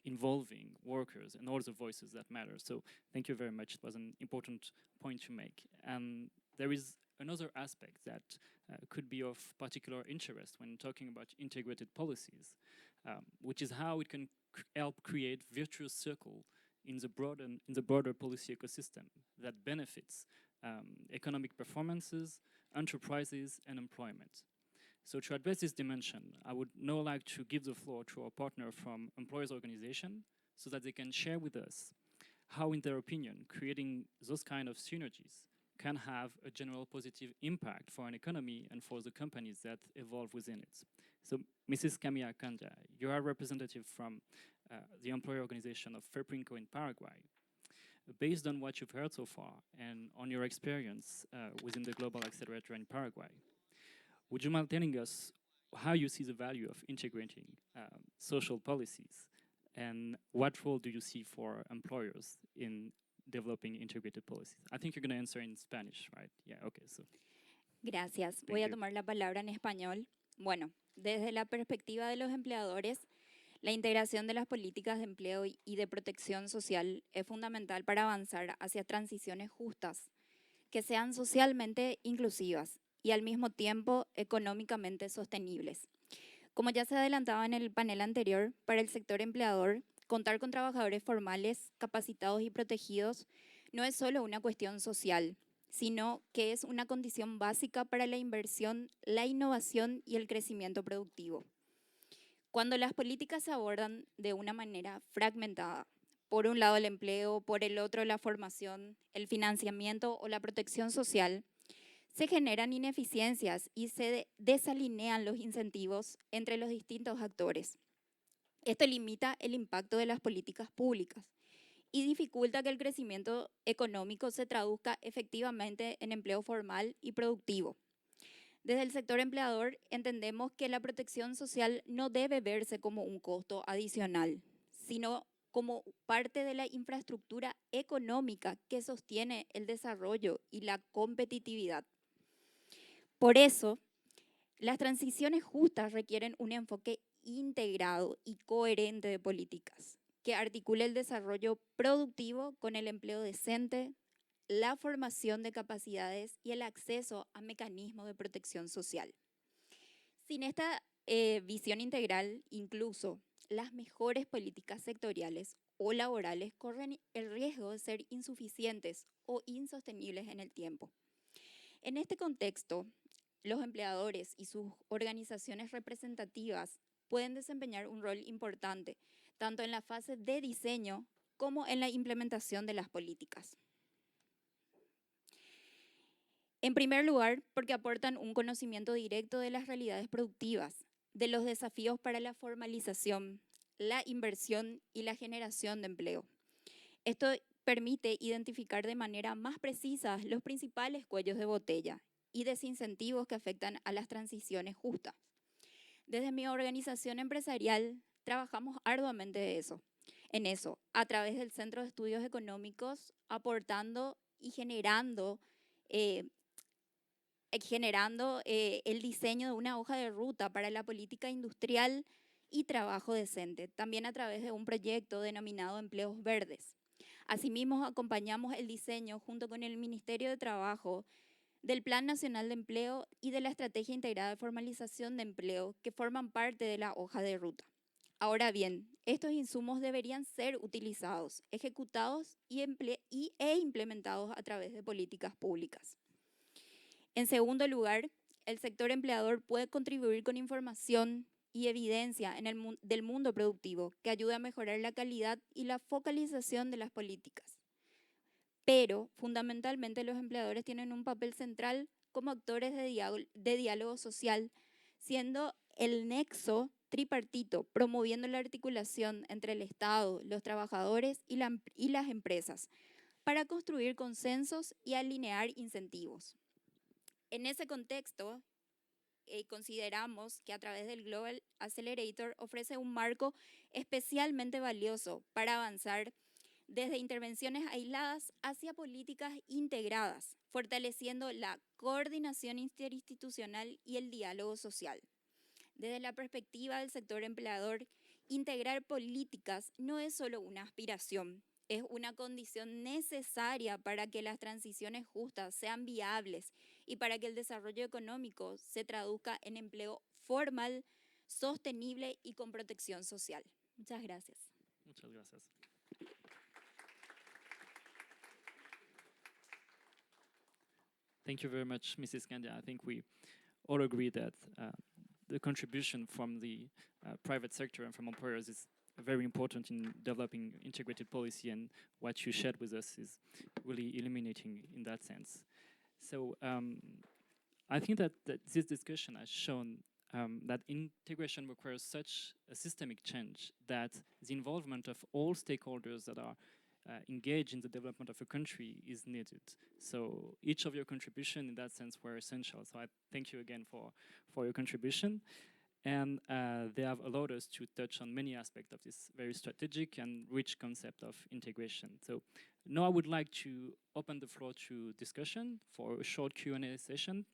involving workers and all the voices that matter. So thank you very much. It was an important point to make. And there is another aspect that could be of particular interest when talking about integrated policies, which is how it can help create virtuous circle in the broader policy ecosystem that benefits economic performances, enterprises, and employment. So to address this dimension, I would now like to give the floor to our partner from employers organization so that they can share with us how, in their opinion, creating those kind of synergies can have a general positive impact for an economy and for the companies that evolve within it. So Mrs. Camilla Canja, you are a representative from the employer organization of FEPRINCO in Paraguay. Based on what you've heard so far and on your experience within the Global Accelerator in Paraguay, would you mind telling us how you see the value of integrating social policies, and what role do you see for employers in developing integrated policies? I think you're going to answer in Spanish, right? Yeah, okay. So. Gracias. Voy a tomar la palabra en español. Bueno, desde la perspectiva de los empleadores, la integración de las políticas de empleo y de protección social es fundamental para avanzar hacia transiciones justas, que sean socialmente inclusivas y al mismo tiempo económicamente sostenibles. Como ya se adelantaba en el panel anterior, para el sector empleador, contar con trabajadores formales, capacitados y protegidos no es solo una cuestión social, sino que es una condición básica para la inversión, la innovación y el crecimiento productivo. Cuando las políticas se abordan de una manera fragmentada, por un lado el empleo, por el otro la formación, el financiamiento o la protección social, se generan ineficiencias y se desalinean los incentivos entre los distintos actores. Esto limita el impacto de las políticas públicas y dificulta que el crecimiento económico se traduzca efectivamente en empleo formal y productivo. Desde el sector empleador entendemos que la protección social no debe verse como un costo adicional, sino como parte de la infraestructura económica que sostiene el desarrollo y la competitividad. Por eso, las transiciones justas requieren un enfoque integrado y coherente de políticas que articule el desarrollo productivo con el empleo decente, la formación de capacidades y el acceso a mecanismos de protección social. Sin esta visión integral, incluso las mejores políticas sectoriales o laborales corren el riesgo de ser insuficientes o insostenibles en el tiempo. En este contexto, los empleadores y sus organizaciones representativas pueden desempeñar un rol importante, tanto en la fase de diseño como en la implementación de las políticas. En primer lugar, porque aportan un conocimiento directo de las realidades productivas, de los desafíos para la formalización, la inversión y la generación de empleo. Esto permite identificar de manera más precisa los principales cuellos de botella y desincentivos que afectan a las transiciones justas. Desde mi organización empresarial trabajamos arduamente en eso, a través del Centro de Estudios Económicos, aportando y generando el diseño de una hoja de ruta para la política industrial y trabajo decente, también a través de un proyecto denominado Empleos Verdes. Asimismo, acompañamos el diseño junto con el Ministerio de Trabajo del Plan Nacional de Empleo y de la Estrategia Integrada de Formalización de Empleo, que forman parte de la hoja de ruta. Ahora bien, estos insumos deberían ser utilizados, ejecutados e implementados a través de políticas públicas. En segundo lugar, el sector empleador puede contribuir con información y evidencia del mundo productivo que ayude a mejorar la calidad y la focalización de las políticas. Pero, fundamentalmente, los empleadores tienen un papel central como actores de diálogo social, siendo el nexo tripartito, promoviendo la articulación entre el Estado, los trabajadores y las empresas, para construir consensos y alinear incentivos. En ese contexto, consideramos que a través del Global Accelerator ofrece un marco especialmente valioso para avanzar desde intervenciones aisladas hacia políticas integradas, fortaleciendo la coordinación interinstitucional y el diálogo social. Desde la perspectiva del sector empleador, integrar políticas no es solo una aspiración, es una condición necesaria para que las transiciones justas sean viables y para que el desarrollo económico se traduzca en empleo formal, sostenible y con protección social. Muchas gracias. Muchas gracias. Thank you very much, Mrs. Candia. I think we all agree that the contribution from the private sector and from employers is very important in developing integrated policy, and what you shared with us is really illuminating in that sense. So I think that this discussion has shown that integration requires such a systemic change that the involvement of all stakeholders that are engaged in the development of a country is needed. So each of your contribution in that sense were essential. So I thank you again for your contribution. And they have allowed us to touch on many aspects of this very strategic and rich concept of integration. So now I would like to open the floor to discussion for a short Q&A session.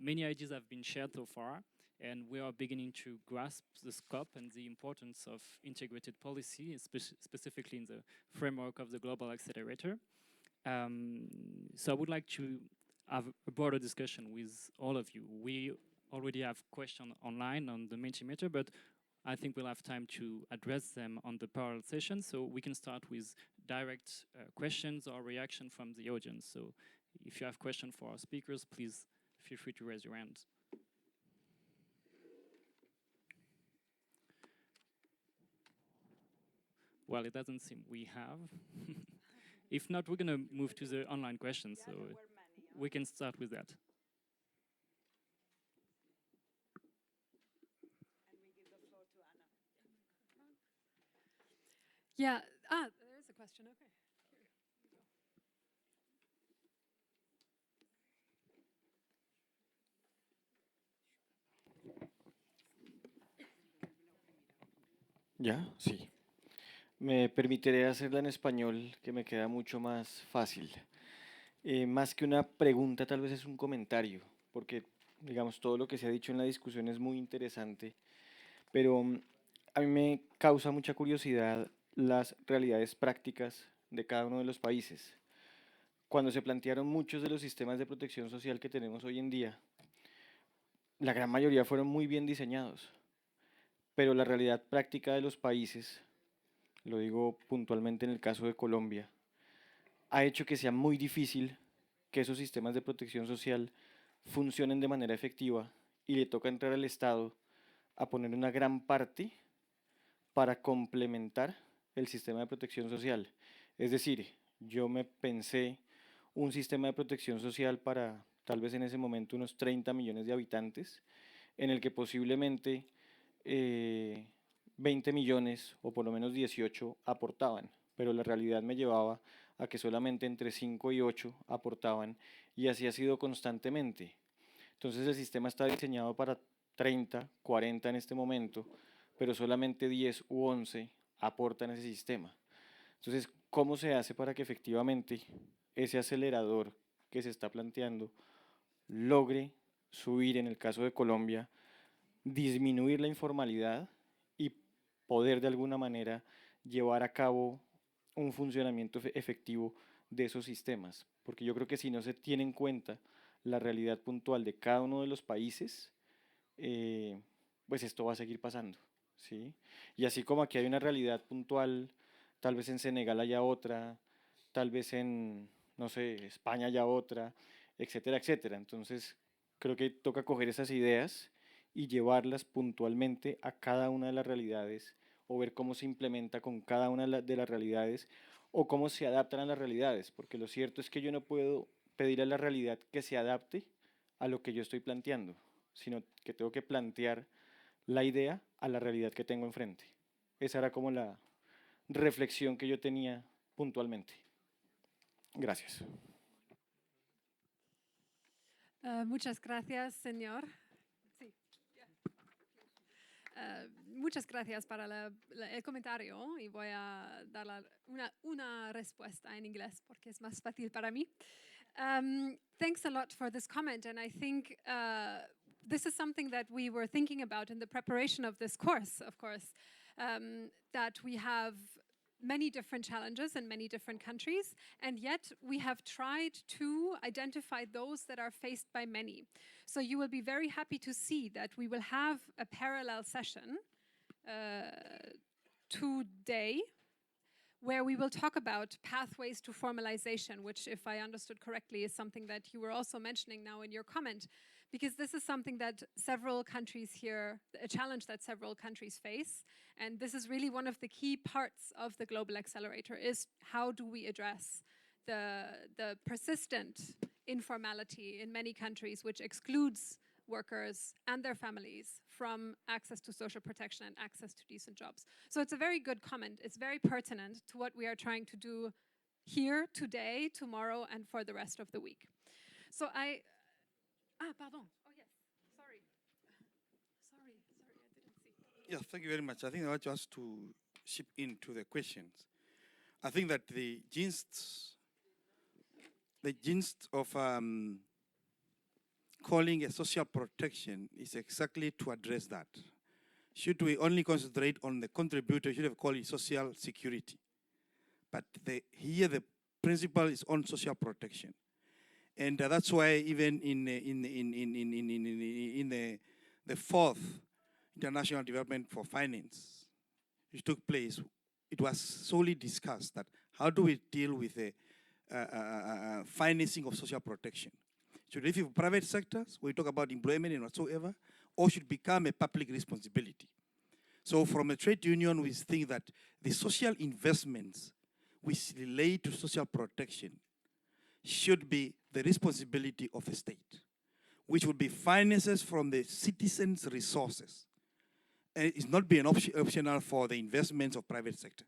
Many ideas have been shared so far, and we are beginning to grasp the scope and the importance of integrated policy, specifically in the framework of the Global Accelerator. So I would like to have a broader discussion with all of you. We already have questions online on the Mentimeter, but I think we'll have time to address them on the parallel session. So we can start with direct questions or reaction from the audience. So if you have questions for our speakers, please feel free to raise your hand. Well, it doesn't seem we have. If not, we're going to move to the online questions. So we can start with that. Yeah, there's a question, okay. ¿Ya? Sí. Me permitiré hacerla en español, que me queda mucho más fácil. Más que una pregunta, tal vez es un comentario, porque, digamos, todo lo que se ha dicho en la discusión es muy interesante, pero a mí me causa mucha curiosidad las realidades prácticas de cada uno de los países. Cuando se plantearon muchos de los sistemas de protección social que tenemos hoy en día, la gran mayoría fueron muy bien diseñados, pero la realidad práctica de los países, lo digo puntualmente en el caso de Colombia, ha hecho que sea muy difícil que esos sistemas de protección social funcionen de manera efectiva y le toca entrar al Estado a poner una gran parte para complementar el sistema de protección social. Es decir, yo me pensé un sistema de protección social para tal vez en ese momento unos 30 millones de habitantes, en el que posiblemente 20 millones o por lo menos 18 aportaban, pero la realidad me llevaba a que solamente entre 5 y 8 aportaban, y así ha sido constantemente. Entonces el sistema está diseñado para 30, 40 en este momento, pero solamente 10 u 11 aportan ese sistema. Entonces, ¿cómo se hace para que efectivamente ese acelerador que se está planteando logre subir, en el caso de Colombia, disminuir la informalidad y poder de alguna manera llevar a cabo un funcionamiento efectivo de esos sistemas? Porque yo creo que si no se tiene en cuenta la realidad puntual de cada uno de los países, pues esto va a seguir pasando, ¿sí? Y así como aquí hay una realidad puntual, tal vez en Senegal haya otra, tal vez en, no sé, España haya otra, etcétera, etcétera. Entonces, creo que toca coger esas ideas y llevarlas puntualmente a cada una de las realidades o ver cómo se implementa con cada una de las realidades o cómo se adaptan a las realidades, porque lo cierto es que yo no puedo pedir a la realidad que se adapte a lo que yo estoy planteando, sino que tengo que plantear la idea a la realidad que tengo enfrente. Esa era como la reflexión que yo tenía puntualmente. Gracias. Muchas gracias, señor. Sí. Muchas gracias para el comentario y voy a dar una respuesta en inglés porque es más fácil para mí. Thanks a lot for this comment, and I think this is something that we were thinking about in the preparation of this course, of course, that we have many different challenges in many different countries, and yet we have tried to identify those that are faced by many. So you will be very happy to see that we will have a parallel session today where we will talk about pathways to formalization, which, if I understood correctly, is something that you were also mentioning now in your comment, because this is something that several countries here, a challenge that several countries face, and this is really one of the key parts of the Global Accelerator, is how do we address the persistent informality in many countries, which excludes workers and their families from access to social protection and access to decent jobs. So it's a very good comment. It's very pertinent to what we are trying to do here, today, tomorrow, and for the rest of the week. So pardon. Oh, yes. Sorry, I didn't see. Yeah, thank you very much. I think I want just to chip into the questions. I think that the gist of calling a social protection is exactly to address that. Should we only concentrate on the contributor, should have called it social security. But here the principle is on social protection. And that's why even in the fourth International Development for Finance, which took place, it was solely discussed that how do we deal with the financing of social protection? Should it be for private sectors, we talk about employment and whatsoever, or should become a public responsibility? So from a trade union, we think that the social investments which relate to social protection should be the responsibility of the state, which would be finances from the citizens' resources. And it's not being optional for the investments of private sector.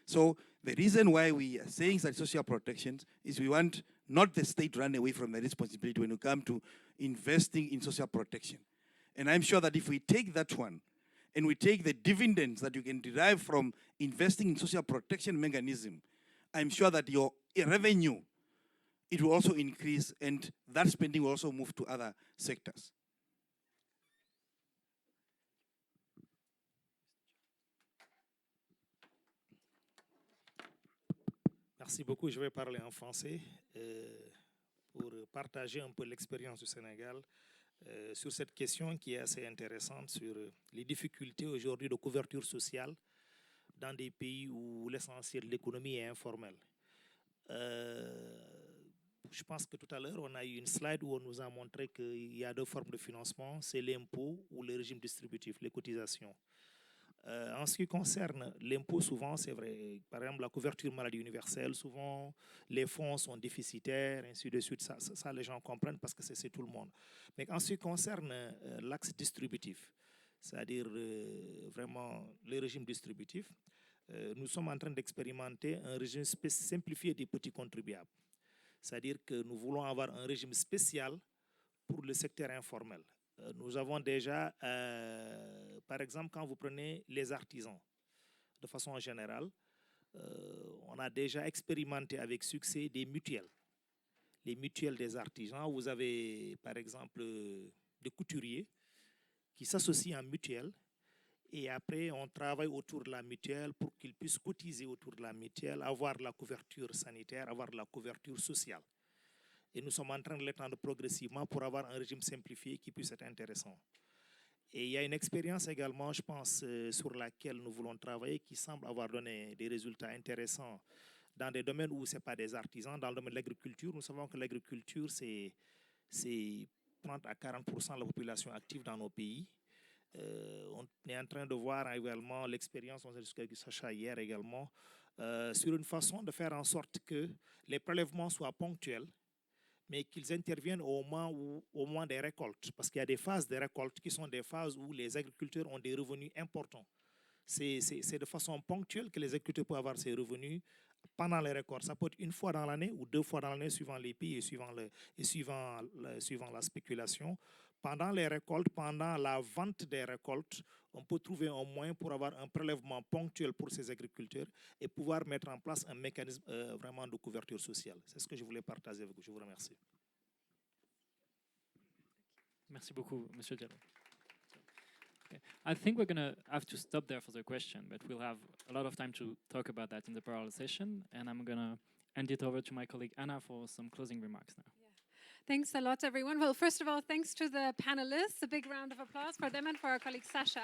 So the reason why we are saying that social protections is we want not the state run away from the responsibility when we come to investing in social protection. And I'm sure that if we take that one, and we take the dividends that you can derive from investing in social protection mechanism, I'm sure that your revenue, it will also increase, and that spending will also move to other sectors. Merci beaucoup. Je vais parler en français pour partager un peu l'expérience du Sénégal sur cette question qui est assez intéressante sur les difficultés aujourd'hui de couverture sociale dans des pays où l'essentiel de l'économie est informel. Je pense que tout à l'heure, on a eu une slide où on nous a montré qu'il y a deux formes de financement, c'est l'impôt ou le régime distributif, les cotisations. En ce qui concerne l'impôt, souvent, c'est vrai, par exemple, la couverture maladie universelle, souvent, les fonds sont déficitaires, ainsi de suite. Ça, les gens comprennent parce que c'est tout le monde. Mais en ce qui concerne l'axe distributif, c'est-à-dire vraiment le régime distributif, nous sommes en train d'expérimenter un régime simplifié des petits contribuables. C'est-à-dire que nous voulons avoir un régime spécial pour le secteur informel. Nous avons déjà, par exemple, quand vous prenez les artisans, de façon générale, on a déjà expérimenté avec succès des mutuelles. Les mutuelles des artisans, vous avez, par exemple, des couturiers qui s'associent en mutuelle et après, on travaille autour de la mutuelle pour qu'ils puissent cotiser autour de la mutuelle, avoir la couverture sanitaire, avoir la couverture sociale. Et nous sommes en train de l'étendre progressivement pour avoir un régime simplifié qui puisse être intéressant. Et il y a une expérience également, je pense, sur laquelle nous voulons travailler qui semble avoir donné des résultats intéressants dans des domaines où ce n'est pas des artisans. Dans le domaine de l'agriculture, nous savons que l'agriculture, c'est 30 à 40% de la population active dans nos pays. On est en train de voir également l'expérience, on a discuté avec Sacha hier également, sur une façon de faire en sorte que les prélèvements soient ponctuels, mais qu'ils interviennent au moment des récoltes. Parce qu'il y a des phases de récolte qui sont des phases où les agriculteurs ont des revenus importants. C'est de façon ponctuelle que les agriculteurs peuvent avoir ces revenus pendant les récoltes. Ça peut être une fois dans l'année ou 2 fois dans l'année, suivant les pays et suivant la spéculation. Pendant les récoltes, pendant la vente des récoltes, on peut trouver un moyen pour avoir un prélèvement ponctuel pour ces agriculteurs et pouvoir mettre en place un mécanisme vraiment de couverture sociale. C'est ce que je voulais partager avec vous. Je vous remercie. Merci beaucoup, Monsieur Diallo. Okay. I think we're going to have to stop there for the question, but we'll have a lot of time to talk about that in the parallel session, and I'm going to hand it over to my colleague Anna for some closing remarks now. Thanks a lot, everyone. Well, first of all, thanks to the panelists. A big round of applause for them and for our colleague Sasha.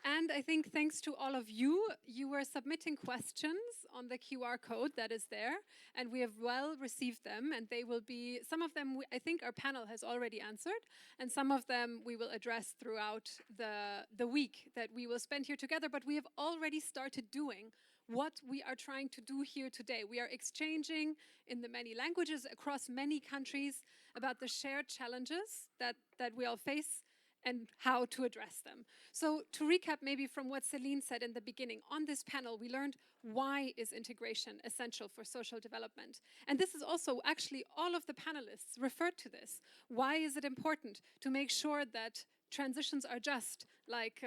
And I think thanks to all of you, you were submitting questions on the QR code that is there, and we have well received them, and they will be, some of them I think our panel has already answered, and some of them we will address throughout the week that we will spend here together, but we have already started doing what we are trying to do here today. We are exchanging in the many languages across many countries about the shared challenges that we all face and how to address them. So to recap maybe from what Celine said in the beginning, on this panel we learned why is integration essential for social development. And this is also actually all of the panelists referred to this. Why is it important to make sure that transitions are just, like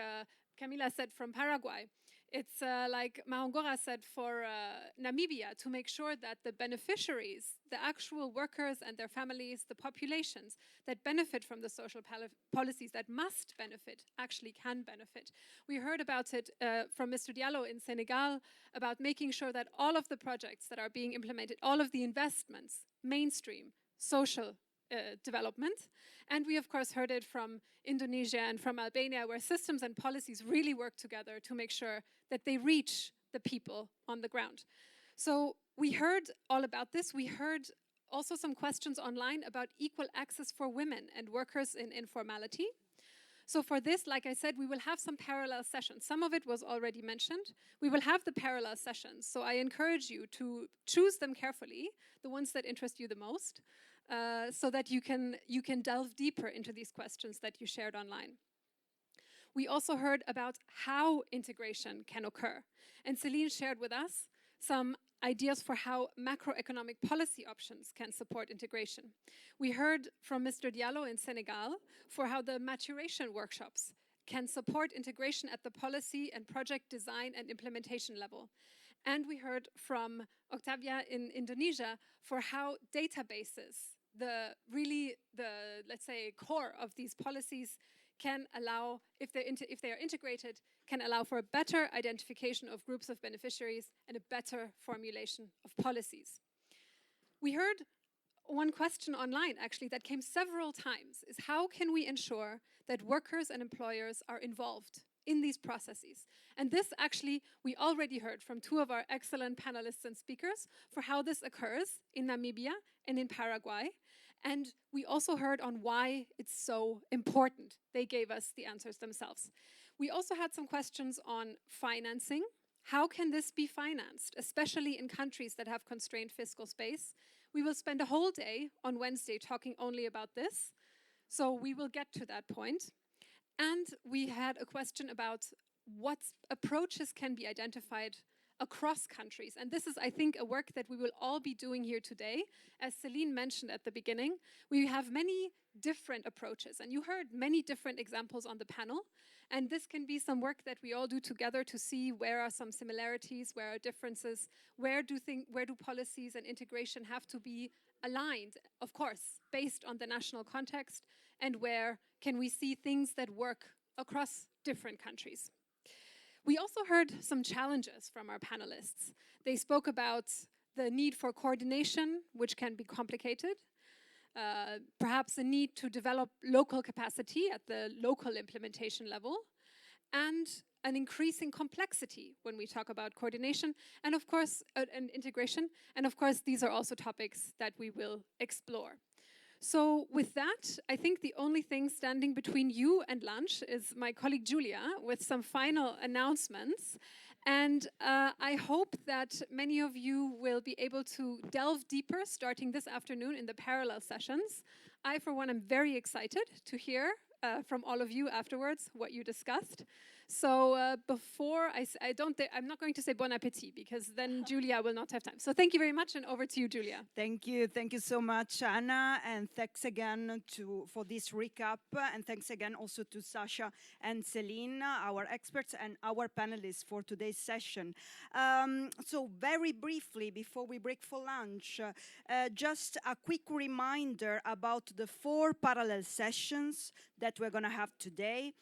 Camila said from Paraguay. It's like Mahongora said for Namibia, to make sure that the beneficiaries, the actual workers and their families, the populations that benefit from the social policies that must benefit, actually can benefit. We heard about it from Mr. Diallo in Senegal, about making sure that all of the projects that are being implemented, all of the investments, mainstream, social development. And we, of course, heard it from Indonesia and from Albania, where systems and policies really work together to make sure that they reach the people on the ground. So we heard all about this. We heard also some questions online about equal access for women and workers in informality. So for this, like I said, we will have some parallel sessions. Some of it was already mentioned. We will have the parallel sessions. So I encourage you to choose them carefully, the ones that interest you the most, so that you can delve deeper into these questions that you shared online. We also heard about how integration can occur. And Celine shared with us some ideas for how macroeconomic policy options can support integration. We heard from Mr. Diallo in Senegal for how the maturation workshops can support integration at the policy and project design and implementation level. And we heard from Octavia in Indonesia for how databases, let's say, core of these policies can allow, if they are integrated, can allow for a better identification of groups of beneficiaries and a better formulation of policies. We heard one question online, actually, that came several times, is how can we ensure that workers and employers are involved in these processes? And this, actually, we already heard from two of our excellent panelists and speakers for how this occurs in Namibia and in Paraguay. And we also heard on why it's so important. They gave us the answers themselves. We also had some questions on financing. How can this be financed, especially in countries that have constrained fiscal space? We will spend a whole day on Wednesday talking only about this, so we will get to that point. And we had a question about what approaches can be identified across countries. And this is, I think, a work that we will all be doing here today. As Celine mentioned at the beginning, we have many different approaches, and you heard many different examples on the panel. And this can be some work that we all do together to see where are some similarities, where are differences, where do policies and integration have to be aligned, of course, based on the national context, and where can we see things that work across different countries. We also heard some challenges from our panelists. They spoke about the need for coordination, which can be complicated, perhaps a need to develop local capacity at the local implementation level, and an increasing complexity when we talk about coordination and of course and integration. And of course, these are also topics that we will explore. So with that, I think the only thing standing between you and lunch is my colleague Julia with some final announcements. And I hope that many of you will be able to delve deeper starting this afternoon in the parallel sessions. I, for one, am very excited to hear from all of you afterwards what you discussed. So before I'm not going to say bon appétit because then Julia will not have time. So thank you very much, and over to you, Julia. Thank you so much, Anna, and thanks again for this recap, and thanks again also to Sasha and Celine, our experts, and our panelists for today's session. So very briefly, before we break for lunch, just a quick reminder about the 4 parallel sessions that we're going to have today,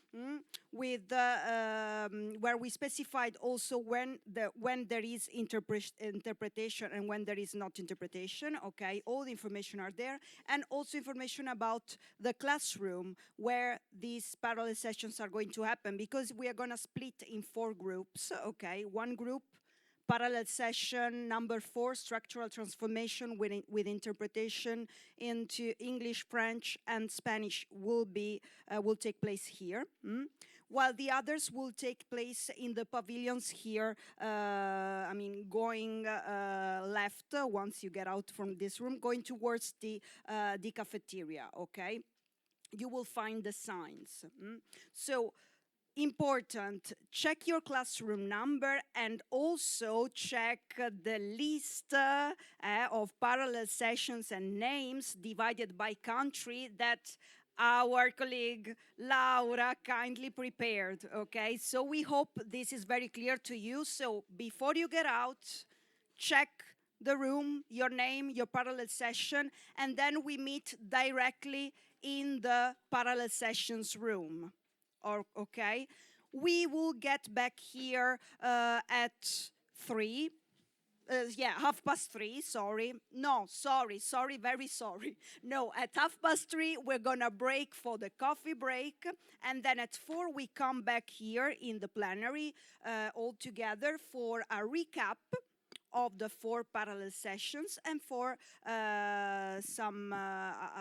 with where we specified also when there is interpretation and when there is not interpretation. Okay, all the information are there, and also information about the classroom where these parallel sessions are going to happen, because we are going to split in 4 groups. Okay, one group, parallel session number 4, structural transformation with interpretation into English, French, and Spanish will take place here. While the others will take place in the pavilions here, going left once you get out from this room, going towards the cafeteria, okay? You will find the signs. So, important, check your classroom number and also check the list of parallel sessions and names divided by country that our colleague Laura kindly prepared, okay? So we hope this is very clear to you. So before you get out, check the room, your name, your parallel session, and then we meet directly in the parallel sessions room. Okay, we will get back here at 3. 3:30, sorry. No, sorry, very sorry. No, at 3:30, we're gonna break for the coffee break. And then at 4, we come back here in the plenary all together for a recap of the 4 parallel sessions, and for a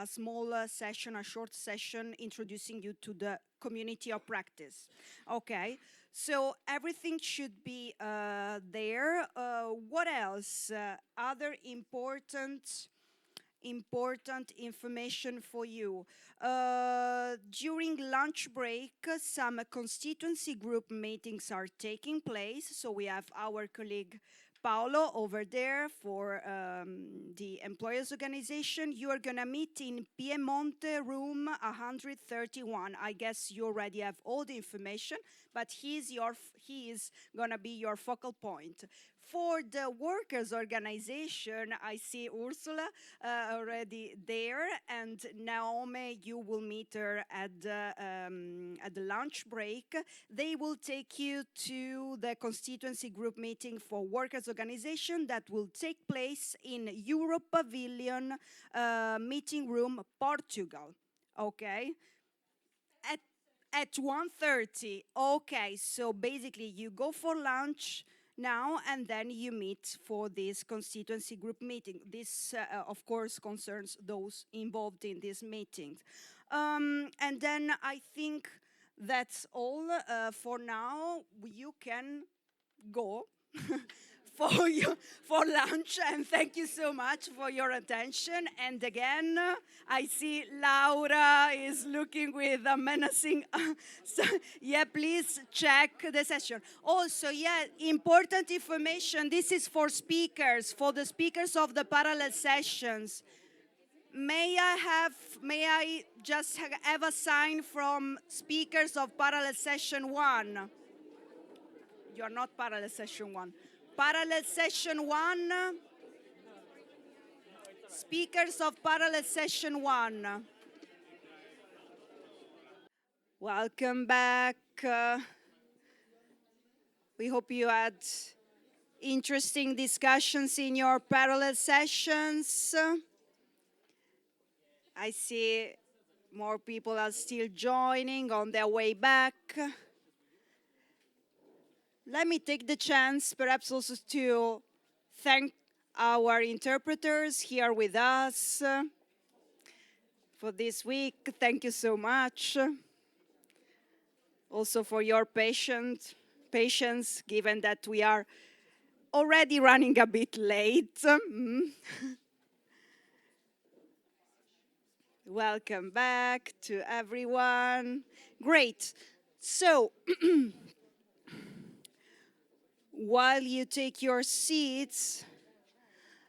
small session, a short session introducing you to the community of practice. Okay, so everything should be there. What else? Other important information for you. During lunch break, some constituency group meetings are taking place. So we have our colleague Paolo over there for the employers organization. You are gonna meet in Piemonte room 131. I guess you already have all the information, but he is gonna be your focal point. For the workers' organization, I see Ursula already there, and Naomi, you will meet her at the lunch break. They will take you to the constituency group meeting for workers' organization that will take place in Europe Pavilion meeting room, Portugal. Okay? At 1:30. Okay, so basically you go for lunch now, and then you meet for this constituency group meeting. This, of course, concerns those involved in these meetings. And then I think that's all for now. You can go for lunch, and thank you so much for your attention. And again, I see Laura is looking with a menacing. So, yeah, please check the session. Also, yeah, important information. This is for speakers, for the speakers of the parallel sessions. May I just have a sign from speakers of parallel session 1? You are not parallel session 1. Parallel session 1, speakers of parallel session 1. Welcome back. We hope you had interesting discussions in your parallel sessions. I see more people are still joining on their way back. let me take the chance perhaps also to thank our interpreters here with us for this week. Thank you so much. Also for your patience, given that we are already running a bit late. Welcome back to everyone. Great. So, while you take your seats,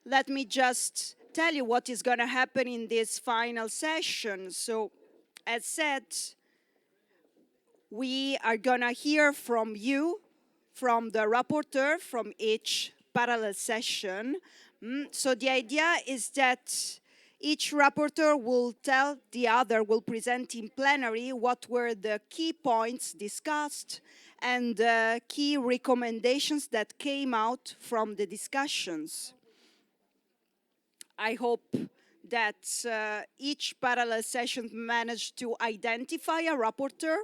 let me just tell you what is going to happen in this final session. So, as said, we are going to hear from you, from the rapporteur, from each parallel session. So the idea is that each rapporteur will tell the other, will present in plenary what were the key points discussed and key recommendations that came out from the discussions. I hope that each parallel session managed to identify a rapporteur.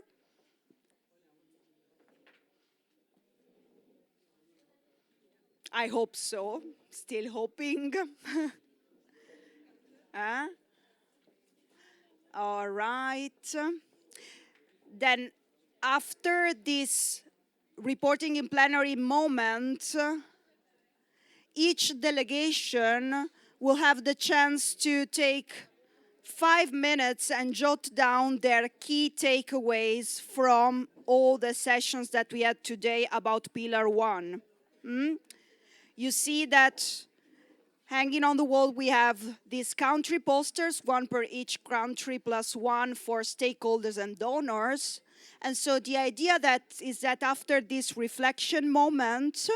I hope so, still hoping. All right. Then after this reporting in plenary moment, each delegation will have the chance to take 5 minutes and jot down their key takeaways from all the sessions that we had today about Pillar 1. You see that hanging on the wall, we have these country posters, one per each country plus one for stakeholders and donors. And so the idea is that after this reflection moment,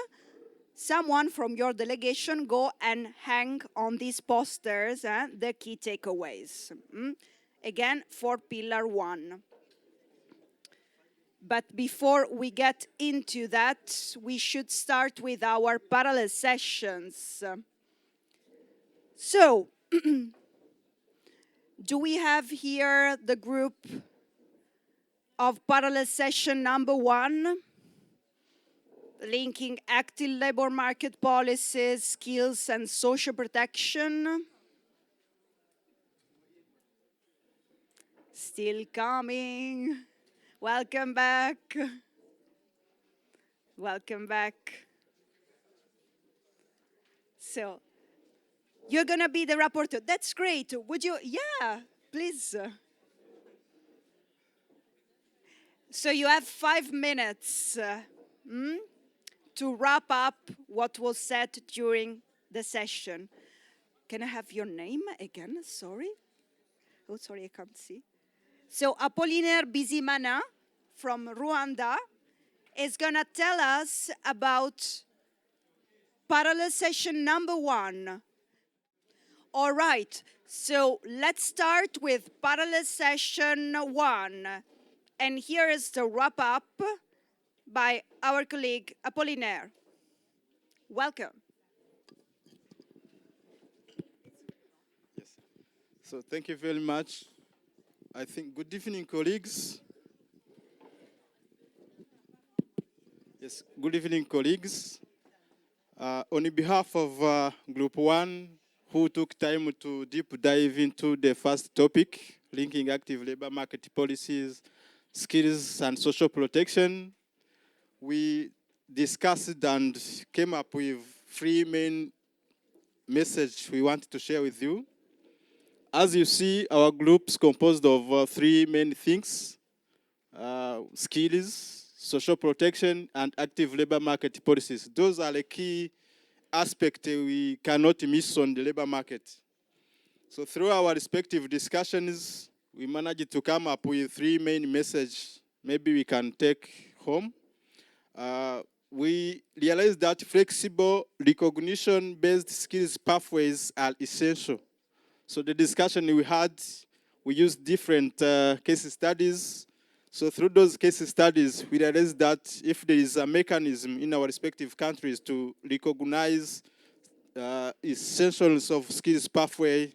someone from your delegation go and hang on these posters the key takeaways. Again, for Pillar 1. But before we get into that, we should start with our parallel sessions. So, do we have here the group of parallel session number 1? Linking active labor market policies, skills, and social protection. Still coming. Welcome back. Welcome back. So, you're going to be the rapporteur. That's great. Would you? Yeah, please. So you have 5 minutes to wrap up what was said during the session. Can I have your name again? Sorry. Oh, sorry, I can't see. So Apollinaire Bizimana from Rwanda is going to tell us about parallel session number 1. All right, so let's start with parallel session 1. And here is the wrap-up by our colleague Apollinaire. Welcome. Yes. So thank you very much. I think good evening, colleagues. Yes, good evening, colleagues. On behalf of Group 1, who took time to deep dive into the first topic, linking active labor market policies, skills, and social protection, we discussed and came up with 3 main messages we wanted to share with you. As you see, our group's composed of 3 main things: skills, social protection, and active labor market policies. Those are the key aspects we cannot miss on the labor market. So through our respective discussions, we managed to come up with 3 main messages maybe we can take home. We realized that flexible recognition-based skills pathways are essential. So the discussion we had, we used different case studies. So through those case studies, we realized that if there is a mechanism in our respective countries to recognize essentials of skills pathway,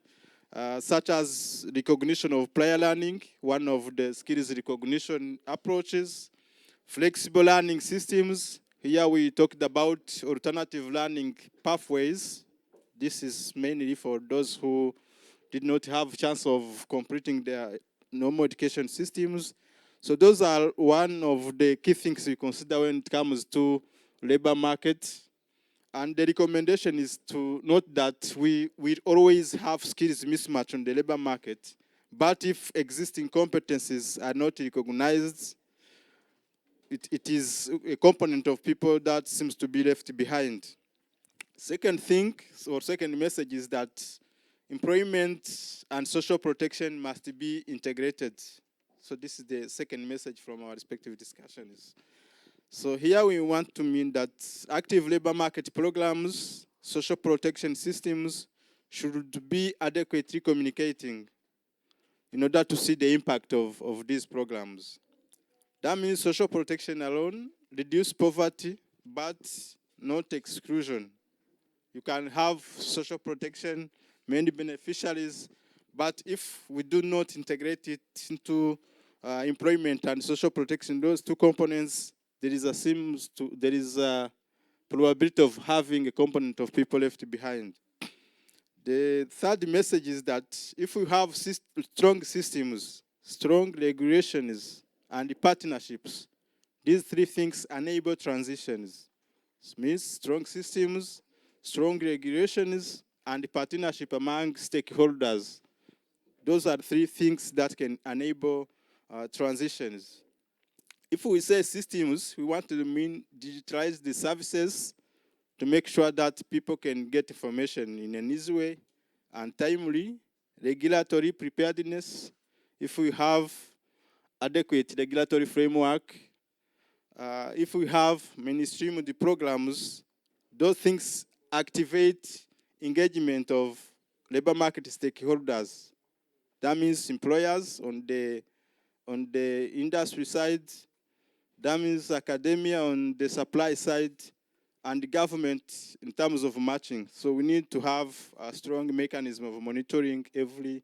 such as recognition of prior learning, one of the skills recognition approaches, flexible learning systems, Here we talked about alternative learning pathways. This is mainly for those who did not have chance of completing their normal education systems. So those are one of the key things we consider when it comes to labor market. And the recommendation is to note that we always have skills mismatch on the labor market. But if existing competencies are not recognized, it is a component of people that seems to be left behind. Second thing, or second message is that employment and social protection must be integrated. So this is the second message from our respective discussions. So here we want to mean that active labor market programs, social protection systems should be adequately communicating in order to see the impact of these programs. That means social protection alone reduce poverty, but not exclusion. You can have social protection, many beneficiaries, but if we do not integrate it into employment and social protection, those two components, there is a probability of having a component of people left behind. The third message is that if we have strong systems, strong regulations, and partnerships, these three things enable transitions. It means strong systems, strong regulations, and partnership among stakeholders. Those are three things that can enable transitions. If we say systems, we want to mean digitalize the services to make sure that people can get information in an easy way and timely. Regulatory preparedness, if we have adequate regulatory framework, if we have mainstream the programs, those things activate engagement of labor market stakeholders. That means employers on the industry side, that means academia on the supply side, and the government in terms of matching. So we need to have a strong mechanism of monitoring every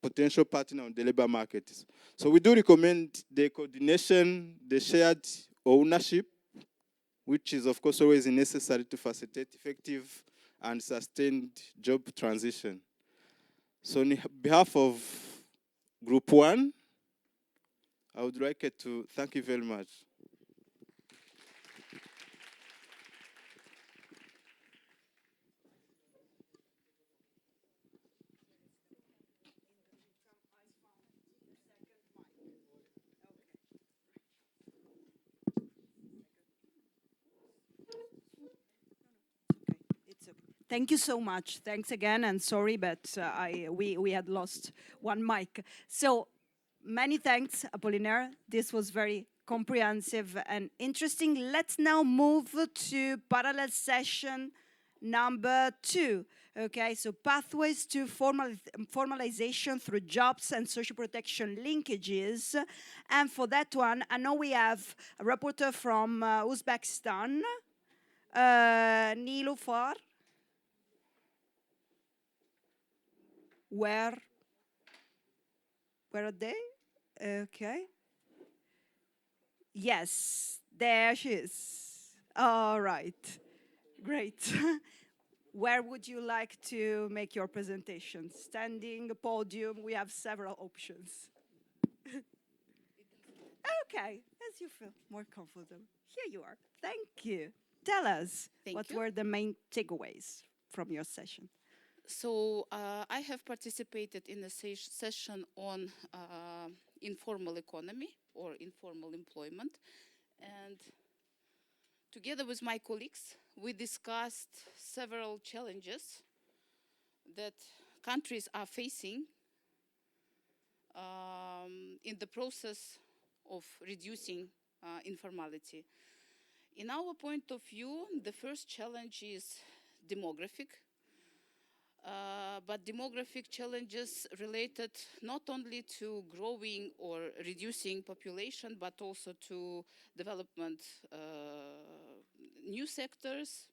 potential partner on the labor market. So we do recommend the coordination, the shared ownership, which is of course always necessary to facilitate effective and sustained job transition. So on behalf of Group 1, I would like to thank you very much. Thank you so much. Thanks again, and sorry, but we had lost one mic. So many thanks, Apollinaire. This was very comprehensive and interesting. Let's now move to parallel session number 2. Okay, so pathways to formalization through jobs and social protection linkages. And for that one, I know we have a reporter from Uzbekistan, Nilufar. Where are they? Okay. Yes, there she is. All right, great. Where would you like to make your presentation? Standing, podium, we have several options. Okay, as you feel more comfortable. Here you are. Thank you. Tell us, what were the main takeaways from your session? So I have participated in a session on informal economy or informal employment, and together with my colleagues, we discussed several challenges that countries are facing in the process of reducing informality. In our point of view, the first challenge is demographic. But demographic challenges related not only to growing or reducing population, but also to development new sectors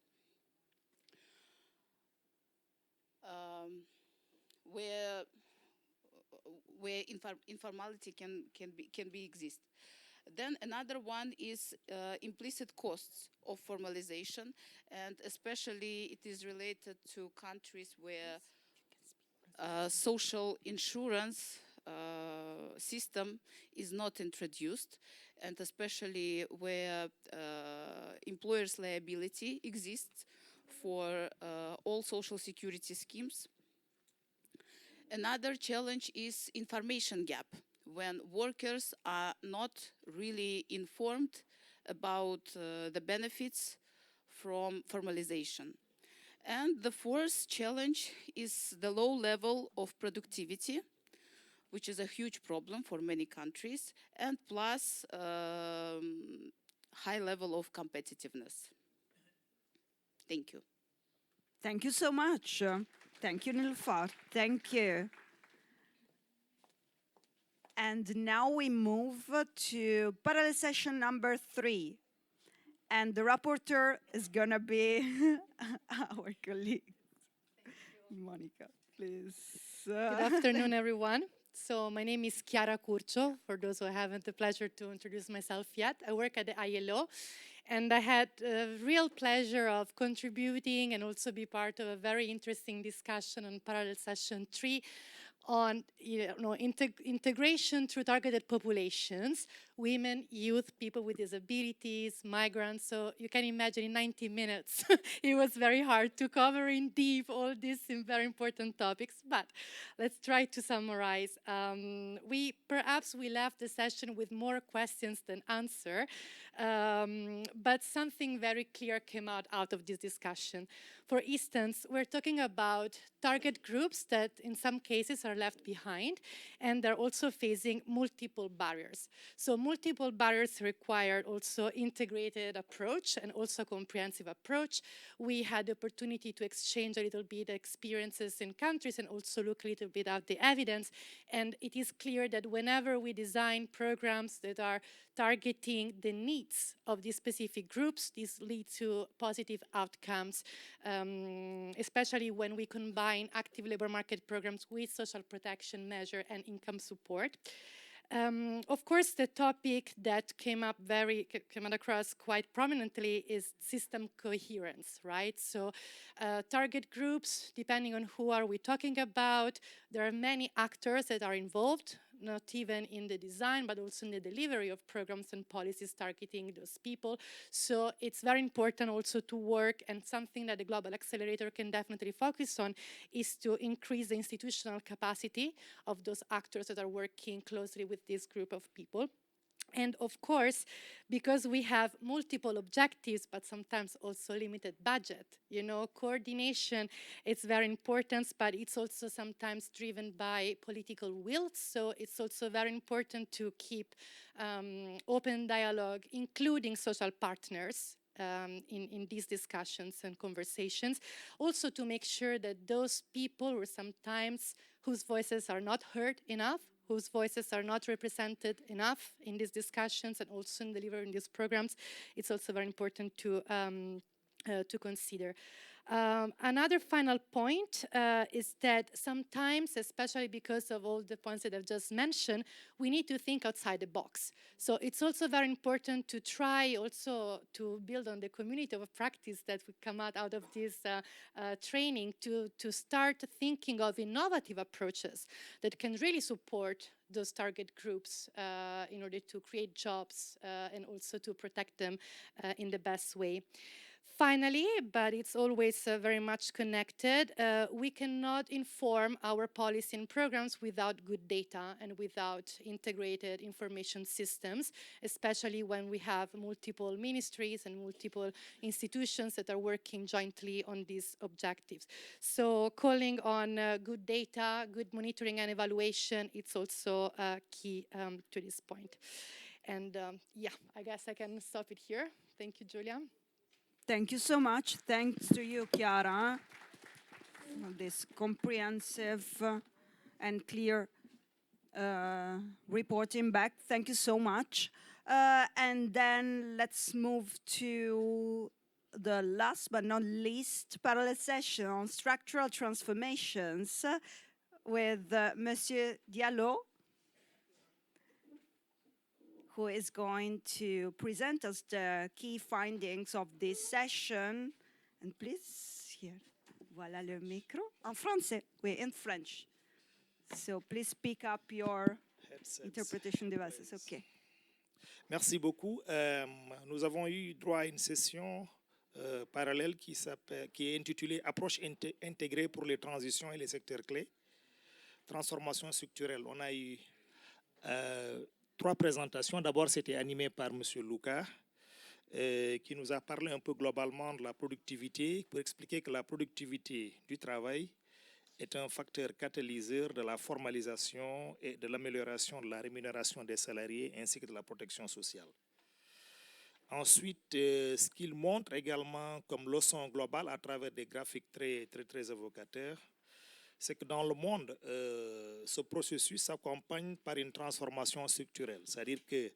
where informality can be exist. Then another one is implicit costs of formalization, and especially it is related to countries where social insurance system is not introduced, and especially where employers' liability exists for all social security schemes. Another challenge is information gap, when workers are not really informed about the benefits from formalization. And the fourth challenge is the low level of productivity, which is a huge problem for many countries, and plus high level of competitiveness. Thank you. Thank you so much. Thank you, Nilfar. Thank you. And now we move to parallel session number 3. And the rapporteur is gonna be our colleague. Monica, please. Good afternoon, everyone. So my name is Chiara Curcio, for those who haven't the pleasure to introduce myself yet. I work at the ILO, and I had a real pleasure of contributing and also be part of a very interesting discussion on parallel session 3 on integration through targeted populations, women, youth, people with disabilities, migrants. So you can imagine in 90 minutes, it was very hard to cover in deep all these very important topics, but let's try to summarize. Perhaps we left the session with more questions than answer, but something very clear came out of this discussion. For instance, we're talking about target groups that in some cases are left behind, and they're also facing multiple barriers. So multiple barriers require also integrated approach and also comprehensive approach. We had the opportunity to exchange a little bit experiences in countries and also look a little bit at the evidence. And it is clear that whenever we design programs that are targeting the needs of these specific groups, these lead to positive outcomes, especially when we combine active labor market programs with social protection measure and income support. Of course, the topic that came out across quite prominently is system coherence, right? So target groups, depending on who are we talking about, there are many actors that are involved, not even in the design, but also in the delivery of programs and policies targeting those people. So it's very important also to work, and something that the Global Accelerator can definitely focus on is to increase the institutional capacity of those actors that are working closely with this group of people. And of course, because we have multiple objectives, but sometimes also limited budget, coordination, it's very important, but it's also sometimes driven by political will. So it's also very important to keep open dialogue, including social partners, in these discussions and conversations. Also to make sure that those people whose voices are not heard enough, whose voices are not represented enough in these discussions and also in delivering these programs, it's also very important to consider. Another final point is that sometimes, especially because of all the points that I've just mentioned, we need to think outside the box. So it's also very important to try also to build on the community of practice that would come out of this training to start thinking of innovative approaches that can really support those target groups in order to create jobs and also to protect them in the best way. Finally, but it's always very much connected, we cannot inform our policy and programs without good data and without integrated information systems, especially when we have multiple ministries and multiple institutions that are working jointly on these objectives. So calling on good data, good monitoring and evaluation, it's also key to this point. And yeah, I guess I can stop it here. Thank you, Julia. Thank you so much. Thanks to you, Chiara, for this comprehensive and clear reporting back. Thank you so much. And then let's move to the last but not least parallel session on structural transformations with Monsieur Diallo, who is going to present us the key findings of this session. And please, here, voilà le micro. En français, oui, in French. So please pick up your interpretation devices. Okay. Merci beaucoup. Nous avons eu droit à une session parallèle qui est intitulée Approche intégrée pour les transitions et les secteurs clés. Transformation structurelle. On a eu 3 présentations. D'abord, c'était animé par M. Luca, qui nous a parlé un peu globalement de la productivité, pour expliquer que la productivité du travail est un facteur catalyseur de la formalisation et de l'amélioration de la rémunération des salariés ainsi que de la protection sociale. Ensuite, ce qu'il montre également comme leçon globale à travers des graphiques très évocateurs, c'est que dans le monde, ce processus s'accompagne par une transformation structurelle. C'est-à-dire que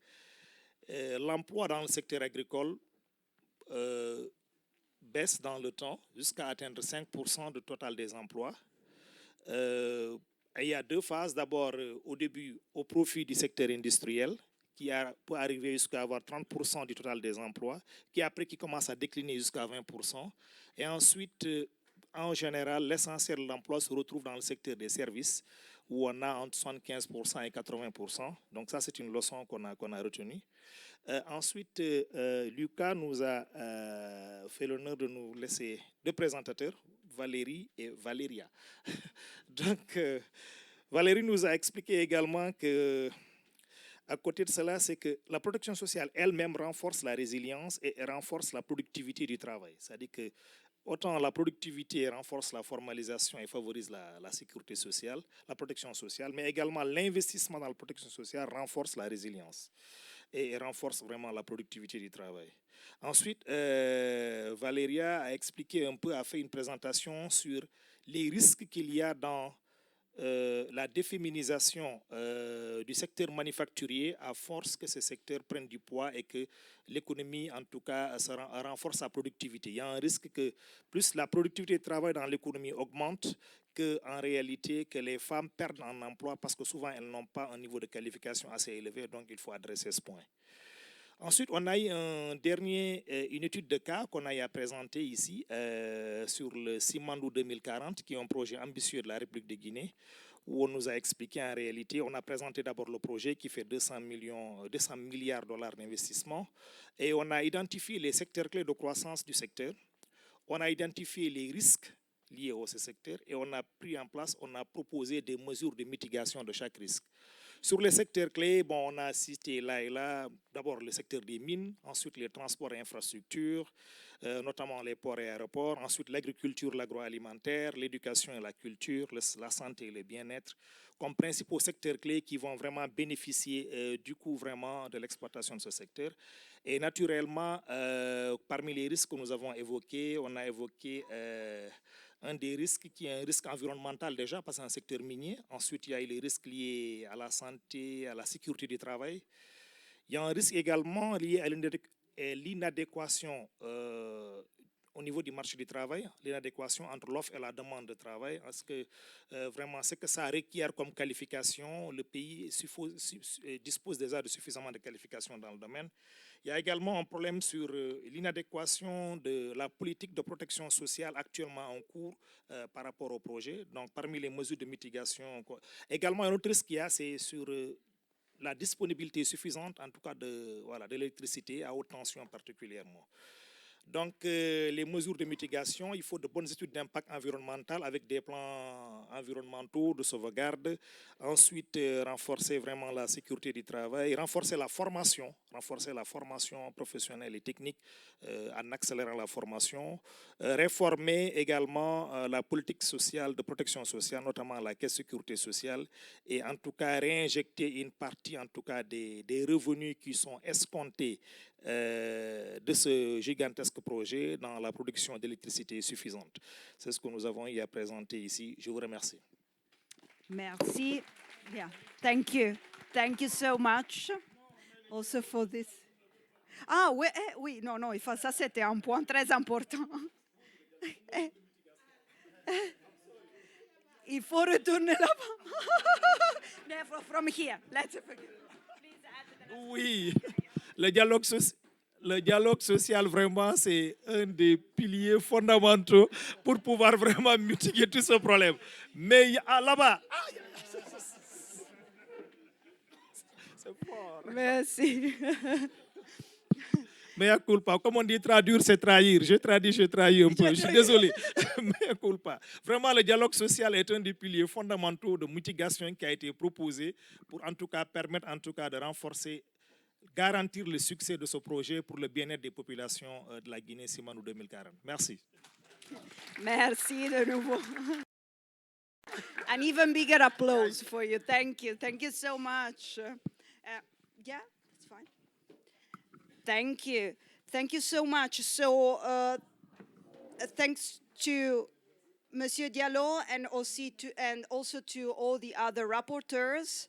l'emploi dans le secteur agricole baisse dans le temps jusqu'à atteindre 5% du total des emplois. Il y a 2 phases. D'abord, au début, au profit du secteur industriel, qui peut arriver jusqu'à avoir 30% du total des emplois, qui commence à décliner jusqu'à 20%. Et ensuite, en général, l'essentiel de l'emploi se retrouve dans le secteur des services, où on a entre 75% et 80%. Donc ça, c'est une leçon qu'on a retenue. Ensuite, Lucas nous a fait l'honneur de nous laisser 2 présentateurs, Valérie et Valéria. Donc, Valérie nous a expliqué également que, à côté de cela, c'est que la protection sociale elle-même renforce la résilience et renforce la productivité du travail. C'est-à-dire que autant la productivité renforce la formalisation et favorise la sécurité sociale, la protection sociale, mais également l'investissement dans la protection sociale renforce la résilience et renforce vraiment la productivité du travail. Ensuite, Valéria a expliqué un peu, a fait une présentation sur les risques qu'il y a dans la déféminisation du secteur manufacturier à force que ce secteur prenne du poids et que l'économie, en tout cas, renforce sa productivité. Il y a un risque que plus la productivité de travail dans l'économie augmente, qu'en réalité, que les femmes perdent en emploi parce que souvent, elles n'ont pas un niveau de qualification assez élevé, donc il faut adresser ce point. Ensuite, on a eu une étude de cas qu'on a eu à présenter ici sur le Simandou 2040, qui est un projet ambitieux de la République de Guinée, où on nous a expliqué en réalité, on a présenté d'abord le projet qui fait 200 milliards de dollars d'investissement, et on a identifié les secteurs clés de croissance du secteur, on a identifié les risques liés à ce secteur, et on a proposé des mesures de mitigation de chaque risque. Sur les secteurs clés, on a cité là et là, d'abord le secteur des mines, ensuite les transports et infrastructures, notamment les ports et aéroports, ensuite l'agriculture, l'agroalimentaire, l'éducation et la culture, la santé et le bien-être, comme principaux secteurs clés qui vont vraiment bénéficier du coup vraiment de l'exploitation de ce secteur. Et naturellement, parmi les risques que nous avons évoqués, on a évoqué un des risques qui est un risque environnemental déjà, parce que c'est un secteur minier. Ensuite, il y a les risques liés à la santé, à la sécurité du travail. Il y a un risque également lié à l'inadéquation au niveau du marché du travail, l'inadéquation entre l'offre et la demande de travail, parce que vraiment, ce que ça requiert comme qualification, le pays dispose déjà de suffisamment de qualifications dans le domaine. Il y a également un problème sur l'inadéquation de la politique de protection sociale actuellement en cours par rapport au projet. Donc, parmi les mesures de mitigation, également un autre risque qu'il y a, c'est sur la disponibilité suffisante, en tout cas de l'électricité à haute tension particulièrement. Donc, les mesures de mitigation, il faut de bonnes études d'impact environnemental avec des plans environnementaux de sauvegarde. Ensuite, renforcer vraiment la sécurité du travail, renforcer la formation professionnelle et technique en accélérant la formation. Réformer également la politique sociale de protection sociale, notamment la caisse de sécurité sociale, et en tout cas réinjecter une partie en tout cas des revenus qui sont escomptés de ce gigantesque projet dans la production d'électricité suffisante. C'est ce que nous avons eu à présenter ici. Je vous remercie. Merci. Yeah. Thank you so much also for this. Ah oui, oui, non, ça c'était un point très important. Il faut retourner là-bas. From here. Let's forget. Please add Oui, le dialogue social, vraiment, c'est un des piliers fondamentaux pour pouvoir vraiment mitiguer tout ce problème. Mais là-bas, c'est fort. Merci. Mea culpa. Comme on dit traduire, c'est trahir. Je trahis un peu. Je suis désolé. Mea culpa. Vraiment, le dialogue social est un des piliers fondamentaux de mitigation qui a été proposé pour, en tout cas, permettre, en tout cas, de renforcer, garantir le succès de ce projet pour le bien-être des populations de la Guinée-Simanou 2040. Merci. Merci de nouveau. An even bigger applause for you. Thank you. Thank you so much. Yeah, it's fine. Thank you. Thank you so much. So, thanks to Monsieur Diallo and also to all the other rapporteurs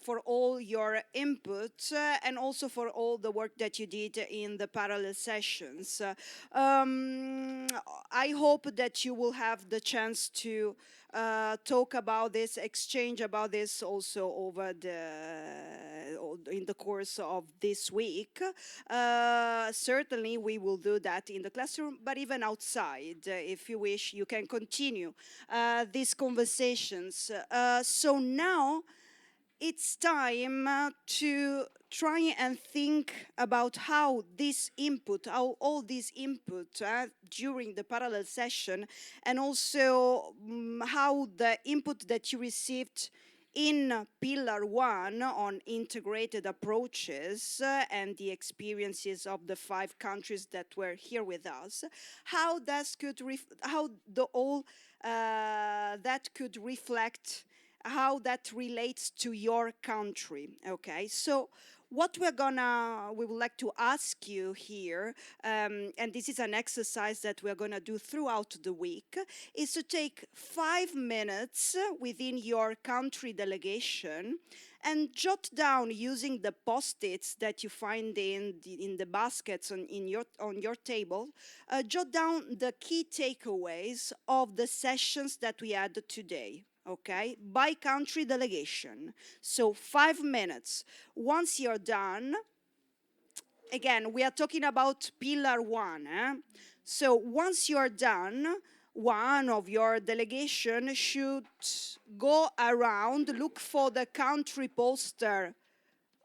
for all your input and also for all the work that you did in the parallel sessions. I hope that you will have the chance to talk about this, exchange about this also over in the course of this week. Certainly we will do that in the classroom, but even outside, if you wish, you can continue these conversations. So now it's time to try and think about how this input, how all this input during the parallel session, and also how the input that you received in Pillar 1 on integrated approaches and the experiences of the 5 countries that were here with us, how that could reflect how that relates to your country. Okay, so what we would like to ask you here, and this is an exercise that we're gonna do throughout the week, is to take 5 minutes within your country delegation and jot down, using the post-its that you find in the baskets on your table, jot down the key takeaways of the sessions that we had today. Okay, by country delegation. So 5 minutes. Once you're done, again, we are talking about Pillar 1. So once you're done, one of your delegation should go around, look for the country poster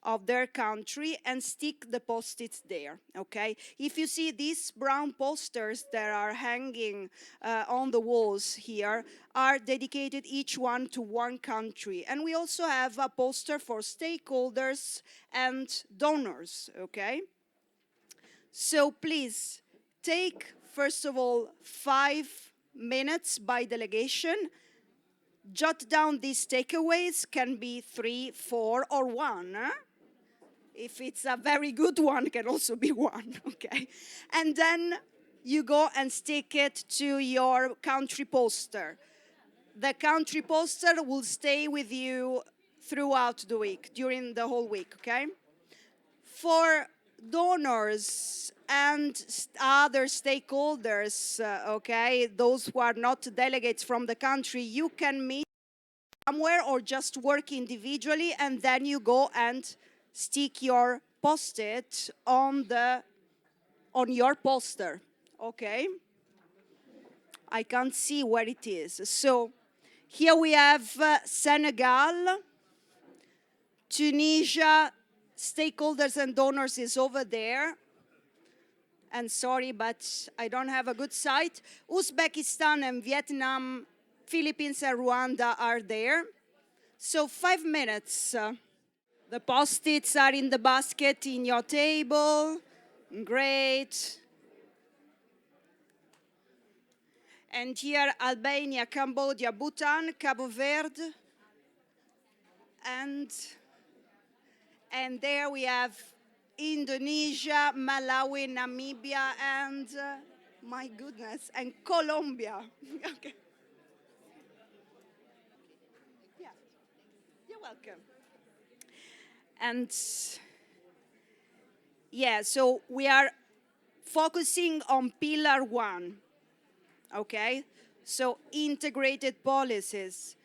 of their country and stick the post-its there, okay? If you see these brown posters that are hanging on the walls here are dedicated each one to one country. And we also have a poster for stakeholders and donors, okay? So please take, first of all, 5 minutes by delegation. Jot down these takeaways, can be 3, 4, or 1. If it's a very good one, it can also be 1, okay? And then you go and stick it to your country poster. The country poster will stay with you throughout the week, during the whole week, okay? For donors and other stakeholders, okay, those who are not delegates from the country, you can meet somewhere or just work individually, and then you go and stick your post-it on your poster, okay? I can't see where it is. So here we have Senegal, Tunisia, stakeholders and donors is over there. And sorry, but I don't have a good sight. Uzbekistan and Vietnam, Philippines and Rwanda are there. So 5 minutes. The post-its are in the basket in your table. Great. And here, Albania, Cambodia, Bhutan, Cabo Verde. And there we have Indonesia, Malawi, Namibia, and my goodness, and Colombia. Okay. Yeah, you're welcome. And yeah, so we are focusing on Pillar 1, okay? So integrated policies.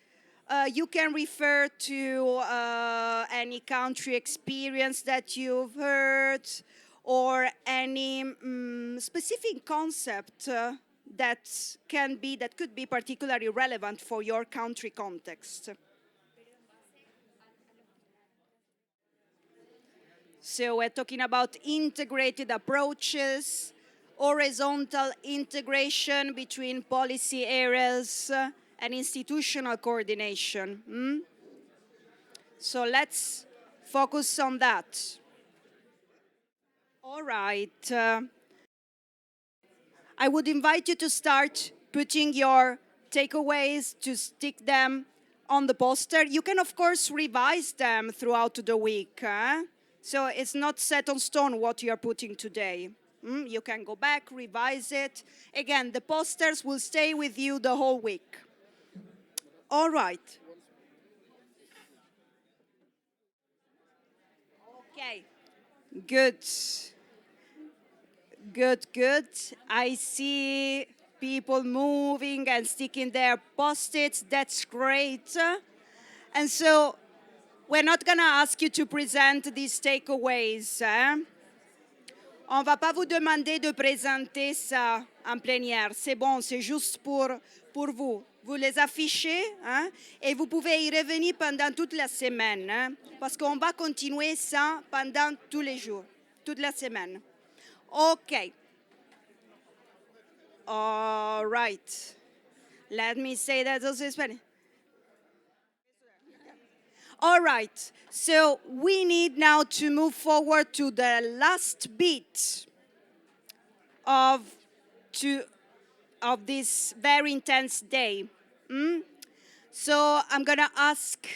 You can refer to any country experience that you've heard or any specific concept that could be particularly relevant for your country context. So we're talking about integrated approaches, horizontal integration between policy areas, and institutional coordination. So let's focus on that. All right. I would invite you to start putting your takeaways, to stick them on the poster. You can, of course, revise them throughout the week. So it's not set on stone what you are putting today. You can go back, revise it. Again, the posters will stay with you the whole week. All right. Okay. Good. Good, good. I see people moving and sticking their post-its. That's great. And so we're not going to ask you to present these takeaways. On ne va pas vous demander de présenter ça en plénière. C'est bon, c'est juste pour vous. Vous les affichez et vous pouvez y revenir pendant toute la semaine parce qu'on va continuer ça pendant tous les jours, toute la semaine. Okay. All right. Let me say that also in Spanish. All right. So we need now to move forward to the last bit of this very intense day. So I'm going to ask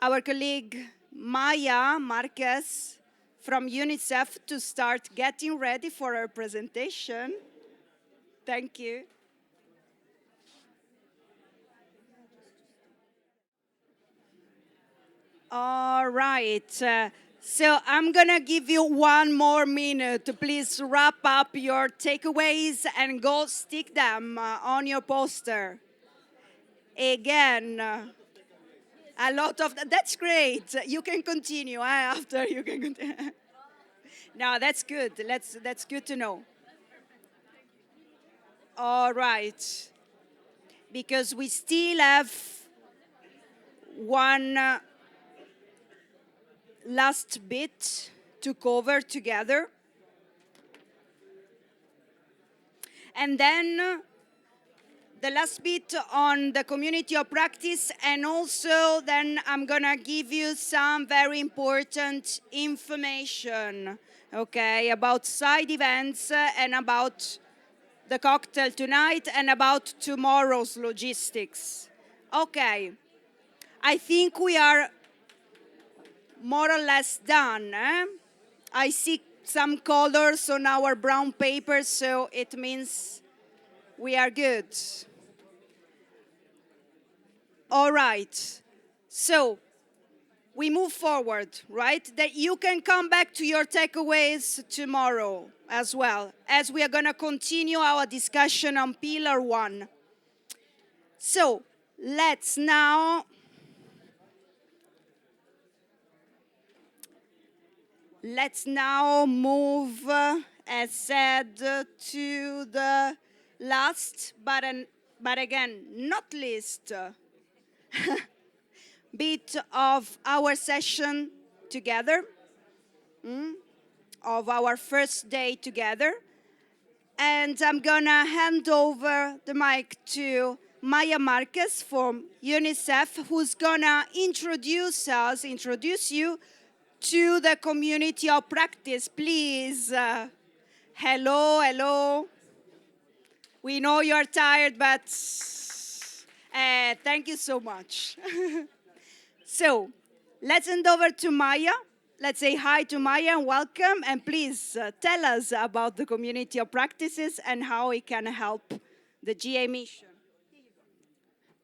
our colleague Maya Marquez from UNICEF to start getting ready for her presentation. Thank you. All right. So I'm going to give you 1 more minute. Please wrap up your takeaways and go stick them on your poster. Again, a lot of that's great. You can continue after you can continue. No, that's good. That's good to know. All right. Because we still have one last bit to cover together. And then the last bit on the community of practice, and also then I'm gonna give you some very important information, okay, about side events and about the cocktail tonight and about tomorrow's logistics. Okay, I think we are more or less done. I see some colors on our brown paper, so it means we are good. All right. So we move forward, right? That you can come back to your takeaways tomorrow as well, as we are going to continue our discussion on Pillar 1. So let's now move, as said, to the last, but again, not least, bit of our session together, of our first day together. And I'm gonna hand over the mic to Maya Marquez from UNICEF, who's gonna introduce you to the community of practice. Please, hello. We know you're tired, but thank you so much. So let's hand over to Maya. Let's say hi to Maya and welcome. And please tell us about the community of practices and how it can help the GA mission.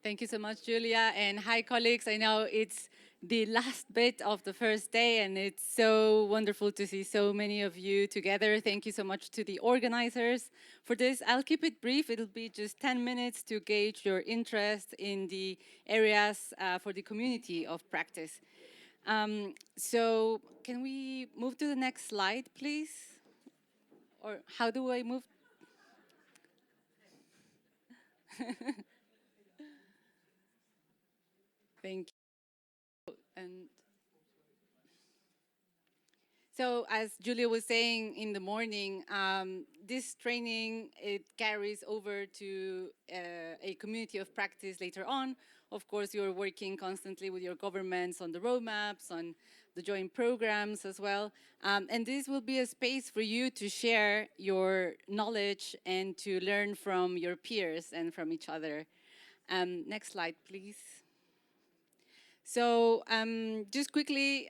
Thank you so much, Julia. And hi, colleagues. I know it's the last bit of the first day, and it's so wonderful to see so many of you together. Thank you so much to the organizers for this. I'll keep it brief. It'll be just 10 minutes to gauge your interest in the areas for the community of practice. So can we move to the next slide, please? Or how do I move? Thank you. And so, as Julia was saying in the morning, this training, it carries over to a community of practice later on. Of course, you're working constantly with your governments on the roadmaps, on the joint programs as well. And this will be a space for you to share your knowledge and to learn from your peers and from each other. Next slide, please. So just quickly,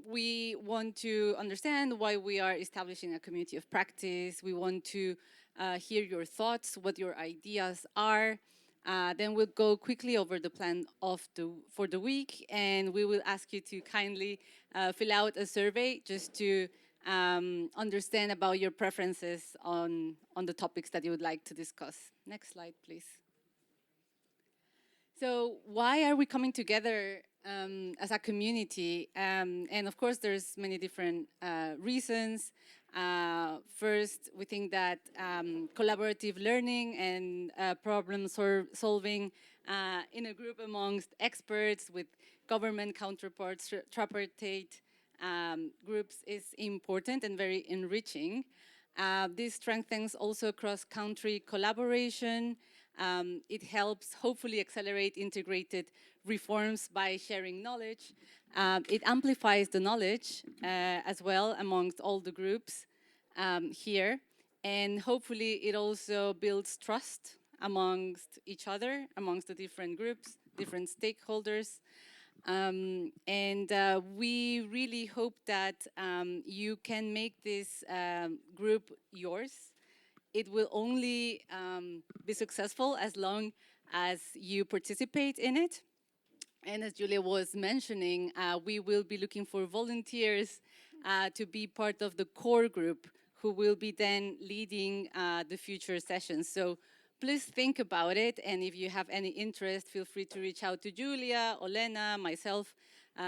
we want to understand why we are establishing a community of practice. We want to hear your thoughts, what your ideas are. Then we'll go quickly over the plan for the week, and we will ask you to kindly fill out a survey just to understand about your preferences on the topics that you would like to discuss. Next slide, please. So why are we coming together as a community? And of course, there's many different reasons. First, we think that collaborative learning and problem solving in a group amongst experts with government counterparts, tripartite groups is important and very enriching. This strengthens also cross-country collaboration. It helps hopefully accelerate integrated reforms by sharing knowledge. It amplifies the knowledge as well amongst all the groups here. And hopefully it also builds trust amongst each other, amongst the different groups, different stakeholders. We really hope that you can make this group yours. It will only be successful as long as you participate in it. And as Julia was mentioning, we will be looking for volunteers to be part of the core group who will be then leading the future sessions. So please think about it. And if you have any interest, feel free to reach out to Julia, Olena, myself,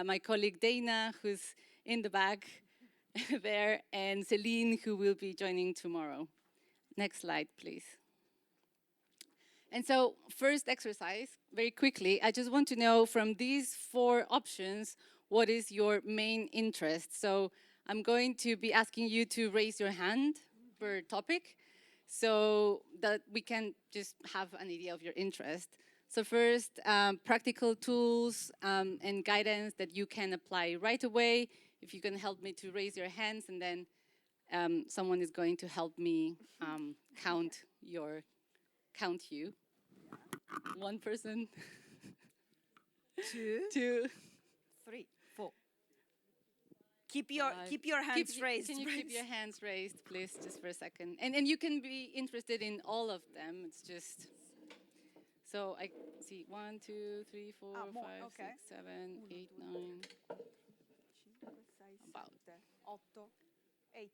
my colleague Dana, who's in the back there, and Celine, who will be joining tomorrow. Next slide, please. And so, first exercise, very quickly, I just want to know from these 4 options, what is your main interest? So, I'm going to be asking you to raise your hand per topic so that we can just have an idea of your interest. So first, practical tools and guidance that you can apply right away. If you can help me to raise your hands, and then someone is going to help me count you. 1 person. 2. 2. 3, 4. Keep your hands raised. Can you keep your hands raised, please, just for a second? And you can be interested in all of them. It's just so I see 1, 2, 3, 4, 5, 6, 7, 8, 9. About 8.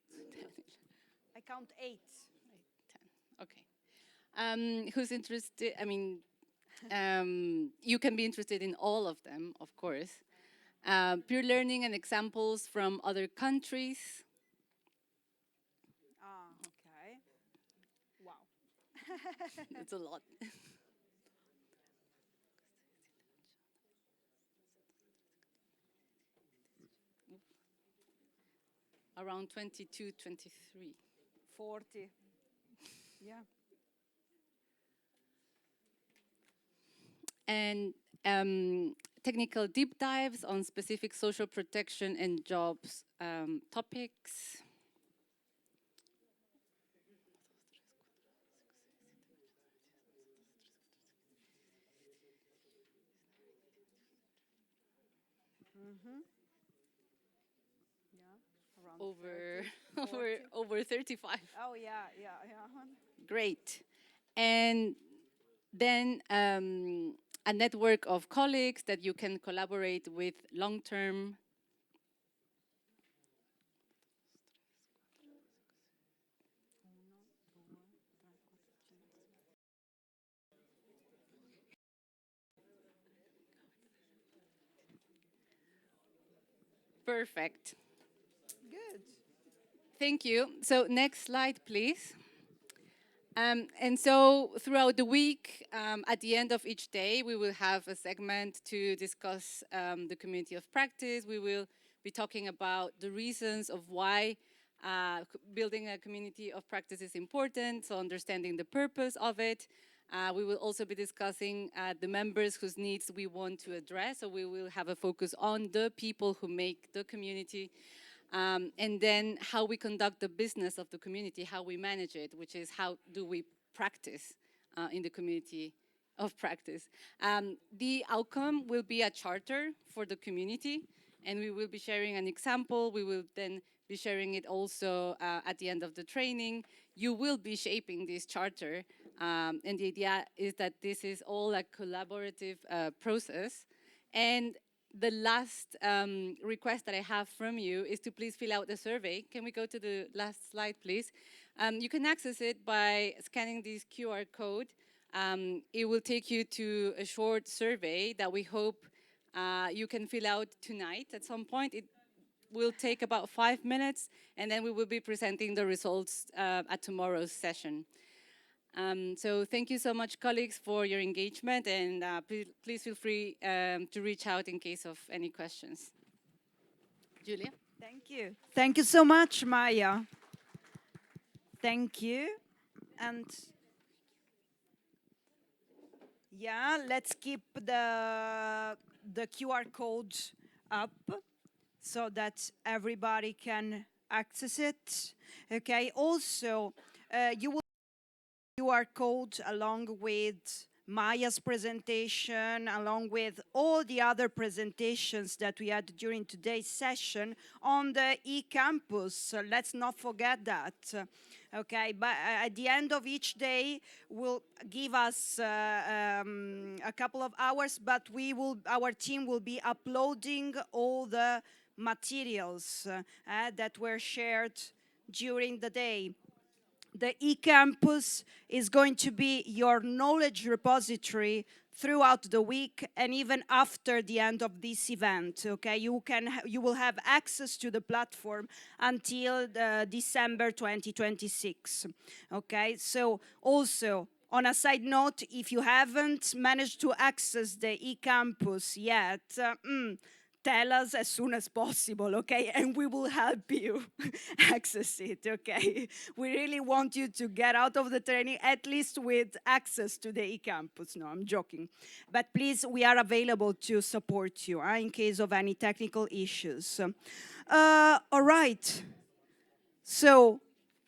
I count 8. 10. Okay. Who's interested? I mean, you can be interested in all of them, of course. Peer learning and examples from other countries. Okay. Wow. It's a lot. Around 22, 23. 40. Yeah. And technical deep dives on specific social protection and jobs topics. Yeah, around over 35. Oh yeah. Great. And then a network of colleagues that you can collaborate with long-term. Perfect. Good. Thank you. So next slide, please. And so throughout the week, at the end of each day, we will have a segment to discuss the community of practice. We will be talking about the reasons of why building a community of practice is important, so understanding the purpose of it. We will also be discussing the members whose needs we want to address, so we will have a focus on the people who make the community. And then how we conduct the business of the community, how we manage it, which is how do we practice in the community of practice. The outcome will be a charter for the community, and we will be sharing an example. We will then be sharing it also at the end of the training. You will be shaping this charter, and the idea is that this is all a collaborative process. And the last request that I have from you is to please fill out the survey. Can we go to the last slide, please? You can access it by scanning this QR code. It will take you to a short survey that we hope you can fill out tonight at some point. It will take about 5 minutes, and then we will be presenting the results at tomorrow's session. So thank you so much, colleagues, for your engagement, and please feel free to reach out in case of any questions. Julia? Thank you. Thank you so much, Maya. Thank you. And yeah, let's keep the QR code up so that everybody can access it. Okay, also, you will QR code along with Maya's presentation, along with all the other presentations that we had during today's session on the eCampus. So let's not forget that. Okay, but at the end of each day will give us a couple of hours, but our team will be uploading all the materials that were shared during the day. The eCampus is going to be your knowledge repository throughout the week and even after the end of this event. Okay, you will have access to the platform until December 2026. Okay, so also on a side note, if you haven't managed to access the eCampus yet, tell us as soon as possible, okay? And we will help you access it, okay? We really want you to get out of the training at least with access to the eCampus. No, I'm joking. But please, we are available to support you in case of any technical issues. All right. So,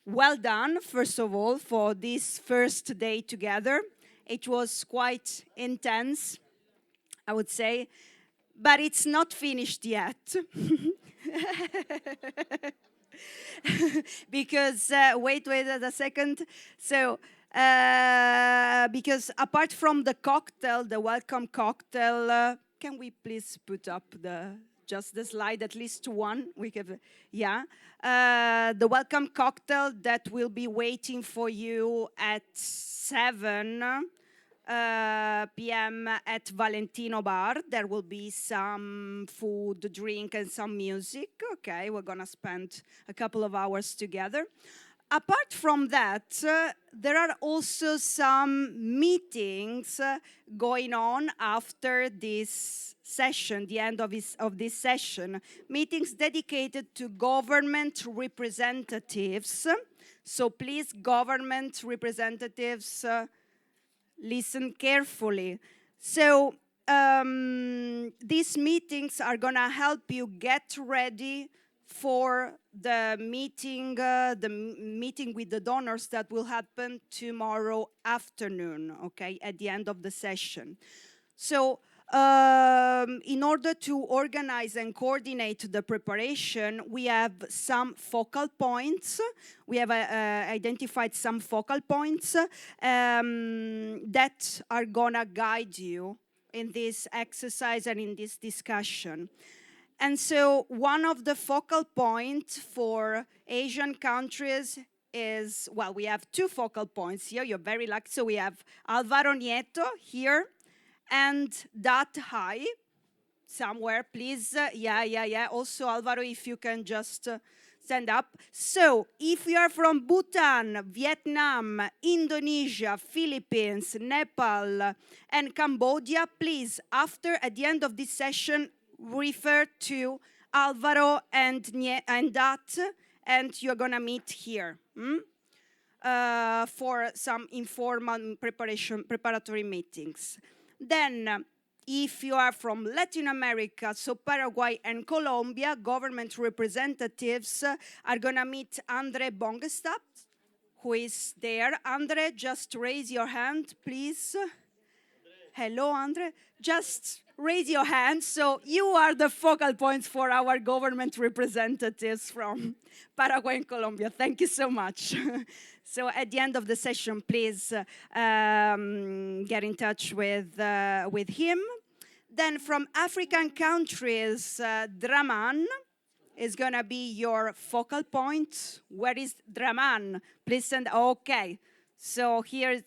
well done, first of all, for this first day together. It was quite intense, I would say. But it's not finished yet. Because, wait a second. So, because apart from the cocktail, the welcome cocktail, can we please put up just the slide, at least one? We can, yeah. The welcome cocktail that will be waiting for you at 7 p.m. at Valentino Bar. There will be some food, drink, and some music. Okay, we're gonna spend a couple of hours together. Apart from that, there are also some meetings going on after this session, the end of this session. Meetings dedicated to government representatives. So please, government representatives, listen carefully. So these meetings are gonna help you get ready for the meeting with the donors that will happen tomorrow afternoon, okay, at the end of the session. So in order to organize and coordinate the preparation, we have some focal points. We have identified some focal points that are gonna guide you in this exercise and in this discussion. And so one of the focal points for Asian countries is, well, we have two focal points here. You're very lucky. So we have Alvaro Nieto here and Dat Hai somewhere, please. Yeah. Also, Alvaro, if you can just stand up. So if you are from Bhutan, Vietnam, Indonesia, Philippines, Nepal, and Cambodia, please, at the end of this session, refer to Alvaro and Dat, and you're gonna meet here for some informal preparatory meetings. Then, if you are from Latin America, so Paraguay and Colombia, government representatives are gonna meet Andre Bongestad, who is there. Andre, just raise your hand, please. Hello, Andre. Just raise your hand. So you are the focal points for our government representatives from Paraguay and Colombia. Thank you so much. So at the end of the session, please get in touch with him. Then from African countries, Draman is gonna be your focal point. Where is Draman? Please send, okay. So here,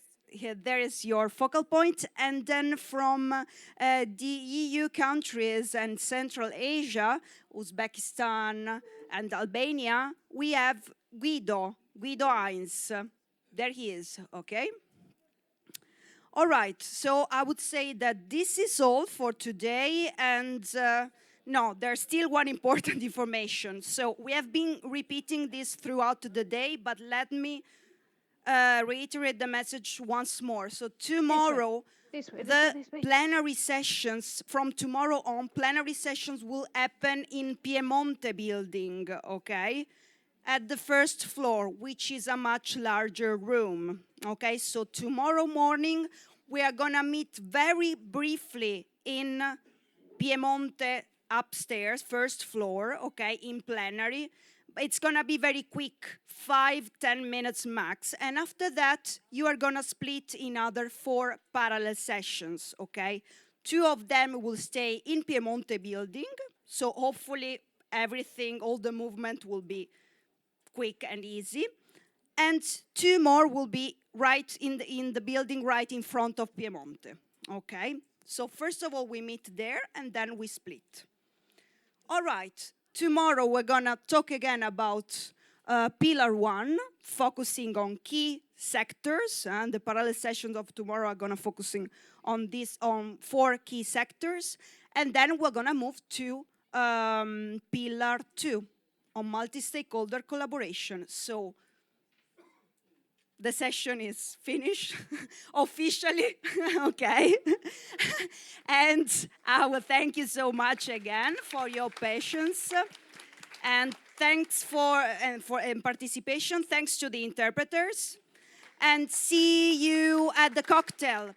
there is your focal point. And then from the EU countries and Central Asia, Uzbekistan and Albania, we have Guido Heinz. There he is, okay? All right, so I would say that this is all for today, and no, there's still one important information. So we have been repeating this throughout the day, but let me reiterate the message once more. So tomorrow, the plenary sessions, from tomorrow on, plenary sessions will happen in Piemonte building, okay? At the first floor, which is a much larger room, okay? So tomorrow morning, we are gonna meet very briefly in Piemonte upstairs, first floor, okay, in plenary. It's gonna be very quick, 5-10 minutes max. And after that, you are gonna split in other 4 parallel sessions, okay? 2 of them will stay in Piemonte building. So hopefully everything, all the movement will be quick and easy. And 2 more will be right in the building right in front of Piemonte, okay? So first of all, we meet there and then we split. All right, tomorrow we're gonna talk again about Pillar 1, focusing on key sectors, and the parallel sessions of tomorrow are gonna focusing on 4 key sectors, and then we're gonna move to Pillar 2, on multi-stakeholder collaboration. So the session is finished officially, okay? And I will thank you so much again for your patience, and thanks for participation. Thanks to the interpreters, and see you at the cocktail.